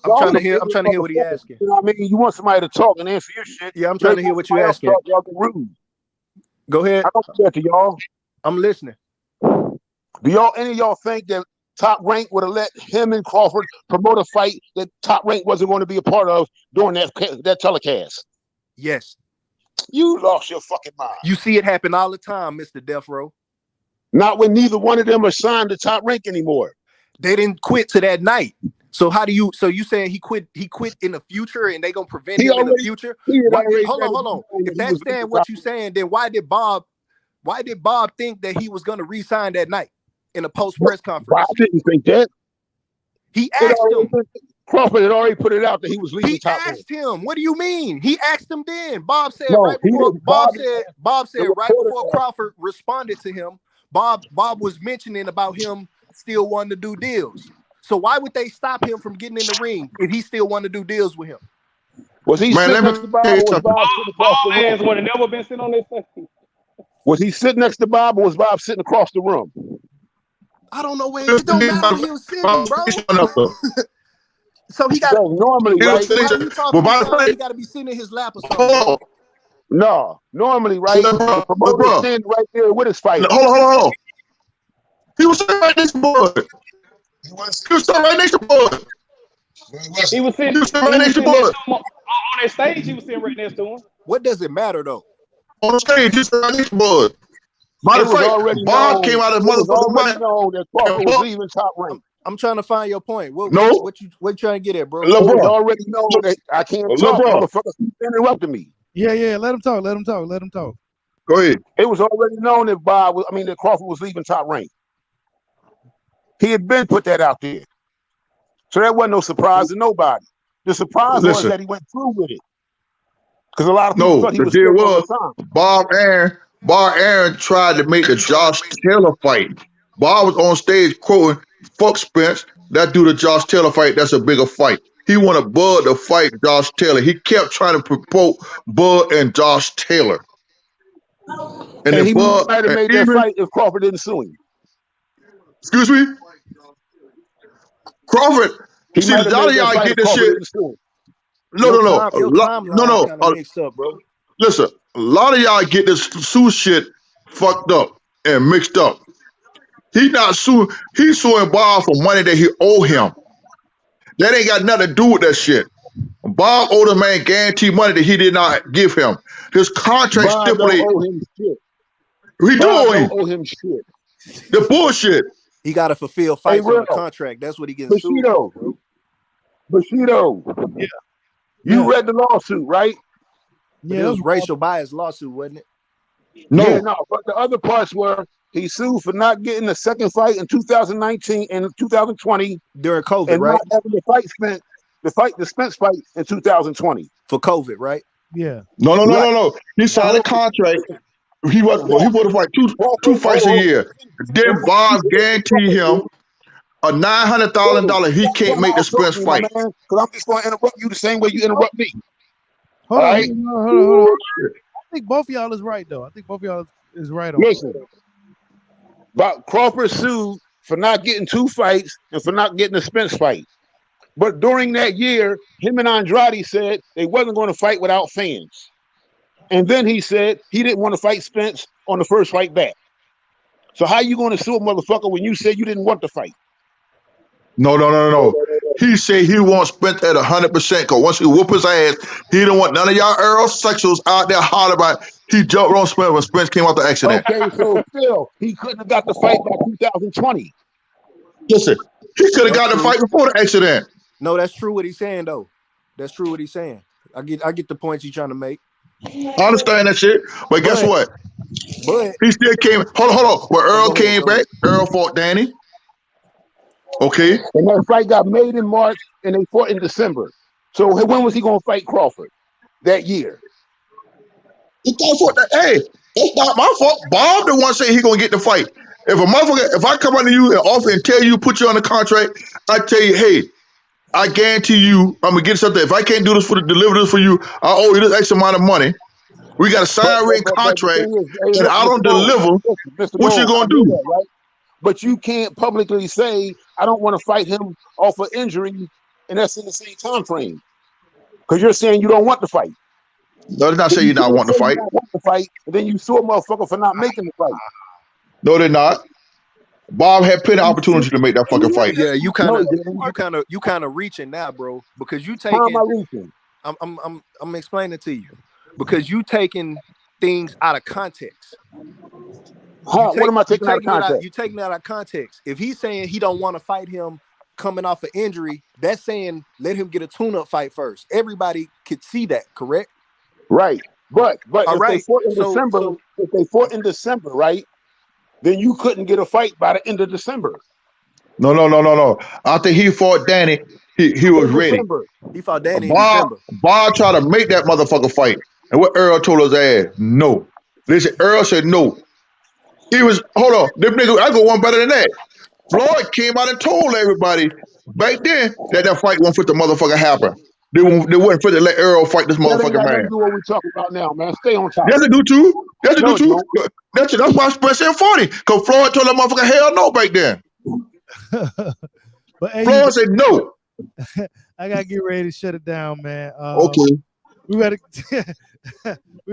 I: I'm trying to hear what he asking.
F: You know what I mean? You want somebody to talk and answer your shit.
I: Yeah, I'm trying to hear what you asking.
F: Y'all get rude.
I: Go ahead.
F: I don't do that to y'all.
I: I'm listening.
F: Do any of y'all think that Top Rank would have let him and Crawford promote a fight that Top Rank wasn't going to be a part of during that telecast?
I: Yes.
F: You lost your fucking mind.
I: You see it happen all the time, Mr. Death Row.
F: Not when neither one of them are signed to Top Rank anymore.
I: They didn't quit to that night. So you saying he quit in the future and they gonna prevent him in the future? Hold on. If that's saying what you saying, then why did Bob think that he was gonna re-sign that night in a post press conference?
F: I didn't think that.
I: He asked him.
F: Crawford had already put it out that he was leaving Top Rank.
I: He asked him, what do you mean? He asked him then. Bob said
F: No,
I: right before
F: Bob
I: said right before Crawford responded to him, Bob was mentioning about him still wanting to do deals. So why would they stop him from getting in the ring if he still wanted to do deals with him?
F: Was he sitting next to Bob, or was Bob sitting across the room?
E: Would have never been sitting on this thing.
F: Was he sitting next to Bob, or was Bob sitting across the room?
I: I don't know where it don't matter where he was sitting, bro. So he got
F: normally, right?
I: He got to be sitting in his lap or something.
F: No, normally, right? The promoter standing right there with his fighter.
J: Hold on. He was sitting right next to Bud. He was sitting right next to Bud.
E: He was sitting
J: right next to Bud.
E: On that stage, he was sitting right next to him.
I: What does it matter though?
J: On the stage, he was right next to Bud. Matter of fact, Bob came out of his motherfucking mind.
F: That Crawford was leaving Top Rank.
I: I'm trying to find your point. What you trying to get at, bro?
F: It was already known that I can't talk. Motherfuckers keep interrupting me.
A: Yeah. Let him talk.
J: Go ahead.
F: It was already known that that Crawford was leaving Top Rank. He had been put that out there. So that wasn't no surprise to nobody. The surprise was that he went through with it. Because a lot of people thought he was
J: deal was Bob Aaron tried to make the Josh Taylor fight. Bob was on stage quoting, "Fuck Spence, that dude, the Josh Taylor fight, that's a bigger fight. He wanted Bud to fight Josh Taylor. He kept trying to promote Bud and Josh Taylor. And
F: And
J: then
F: he
J: Bud,
F: might have
J: and
F: made that
J: even,
F: fight if Crawford didn't sue him.
J: excuse me, Crawford.
F: He
J: See, a
F: might have
J: lot of
F: made that
J: y'all
F: fight
J: get
F: if
J: this
F: Crawford
J: shit.
F: didn't sue him.
J: No, no, no.
I: Your timeline kind of mixed up, bro.
J: Listen, a lot of y'all get this sue shit fucked up and mixed up. He not suing. He's suing Bob for money that he owe him. That ain't got nothing to do with that shit. Bob owed a man guaranteed money that he did not give him. His contract
F: Bob don't
J: stipulate
F: owe him shit.
J: he do
F: Bob
J: owe him.
F: don't owe him shit.
J: The bullshit.
I: He got to fulfill
F: Hey,
I: fights on
F: real
I: the contract. That's what he getting sued
F: Bushido,
I: for, bro.
F: Bushido,
A: Yeah.
F: you
A: Yeah.
F: read the lawsuit, right?
I: But
A: Yeah,
I: it
A: it
I: was
A: was
I: racial bias lawsuit, wasn't it?
J: No.
F: Yeah, no. But the other parts were he sued for not getting a second fight in 2019 and 2020,
I: During COVID,
F: and
I: right?
F: not having the Spence fight in 2020.
I: For COVID, right?
A: yeah.
J: No, no, no,
F: Right.
J: no, no. He signed a contract. He was to fight two fights a year. Then Bob guaranteed him a $900,000. He can't make the Spence fight.
F: Because I'm just going to interrupt you the same way you interrupt me.
A: Hold
F: All
A: on,
F: right?
A: hold on. I think both of y'all is right though. I think both of y'all is right on.
F: Listen, but Crawford sued for not getting 2 fights and for not getting a Spence fight. But during that year, him and Andrade said they wasn't going to fight without fans. And then he said he didn't want to fight Spence on the first fight back. So how you going to sue a motherfucker when you said you didn't want to fight?
J: No. He said he wants Spence at 100% because once he whoop his ass, he don't want none of y'all Earl-sexuals out there holler about he jumped on Spence when Spence came out the accident.
F: Okay, so still, he couldn't have got the fight by 2020.
J: Listen, he could have got the fight before the accident.
I: No, that's true what he's saying though. That's true what he's saying. I get the points he's trying to make.
J: I understand that shit, but guess what?
I: But
J: He still came. Hold on. When Earl came back, Earl fought Danny. Okay.
F: And that fight got made in March, and they fought in December. So when was he going to fight Crawford? That year.
J: Hey, that's not my fault. Bob the one say he gonna get the fight. If I come under you and offer and tell you, put you on the contract, I tell you, hey, I guarantee you, I'm gonna get something. If I can't do this deliver this for you, I owe you this X amount of money. We got a signed written contract, and I don't deliver. What you gonna do?
F: That, right? But you can't publicly say I don't want to fight him off of injury, and that's in the same time frame. Because you're saying you don't want to fight.
J: No, they're not saying you not want to fight.
F: And then you sue a motherfucker for not making the fight.
J: No, they're not. Bob had plenty of opportunity to make that fucking fight.
I: Yeah, you kind of reaching now, bro, because you taking.
F: How am I reaching?
I: I'm explaining to you because you taking things out of context.
F: What am I taking out of context?
I: You taking that out of context. If he's saying he don't want to fight him coming off an injury, that's saying let him get a tune-up fight first. Everybody could see that, correct?
F: Right. But if
I: right.
F: they fought in December, if they fought in December, right, then you couldn't get a fight by the end of December.
J: No. After he fought Danny, he was ready.
I: He fought Danny in December.
J: Bob tried to make that motherfucker fight. And what Earl told his ass, no. Listen, Earl said no. He was, hold on, them niggas, I go one better than that. Floyd came out and told everybody back then that fight wasn't fit the motherfucker happen. They wasn't fit to let Earl fight this motherfucking man.
F: Do what we talking about now, man. Stay on top.
J: Yes, they do too. That's why Spence said 40. Because Floyd told that motherfucker hell no back then.
A: But hey,
J: Floyd said no.
A: I gotta get ready to shut it down, man.
J: Okay.
A: We'll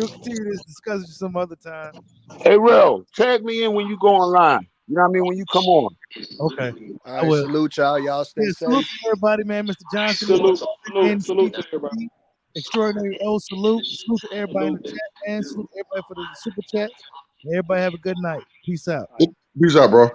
A: continue this discussion some other time.
F: Hey, Real, tag me in when you go online. You know what I mean? When you come on.
A: Okay.
I: All right, salute y'all. Y'all stay safe.
A: Salute to everybody, man. Mr. Johnson.
E: Salute to everybody.
A: Extraordinary salute. Salute to everybody in the chat, man. Salute to everybody for the super chat. Everybody have a good night. Peace out.
J: Peace out, bro.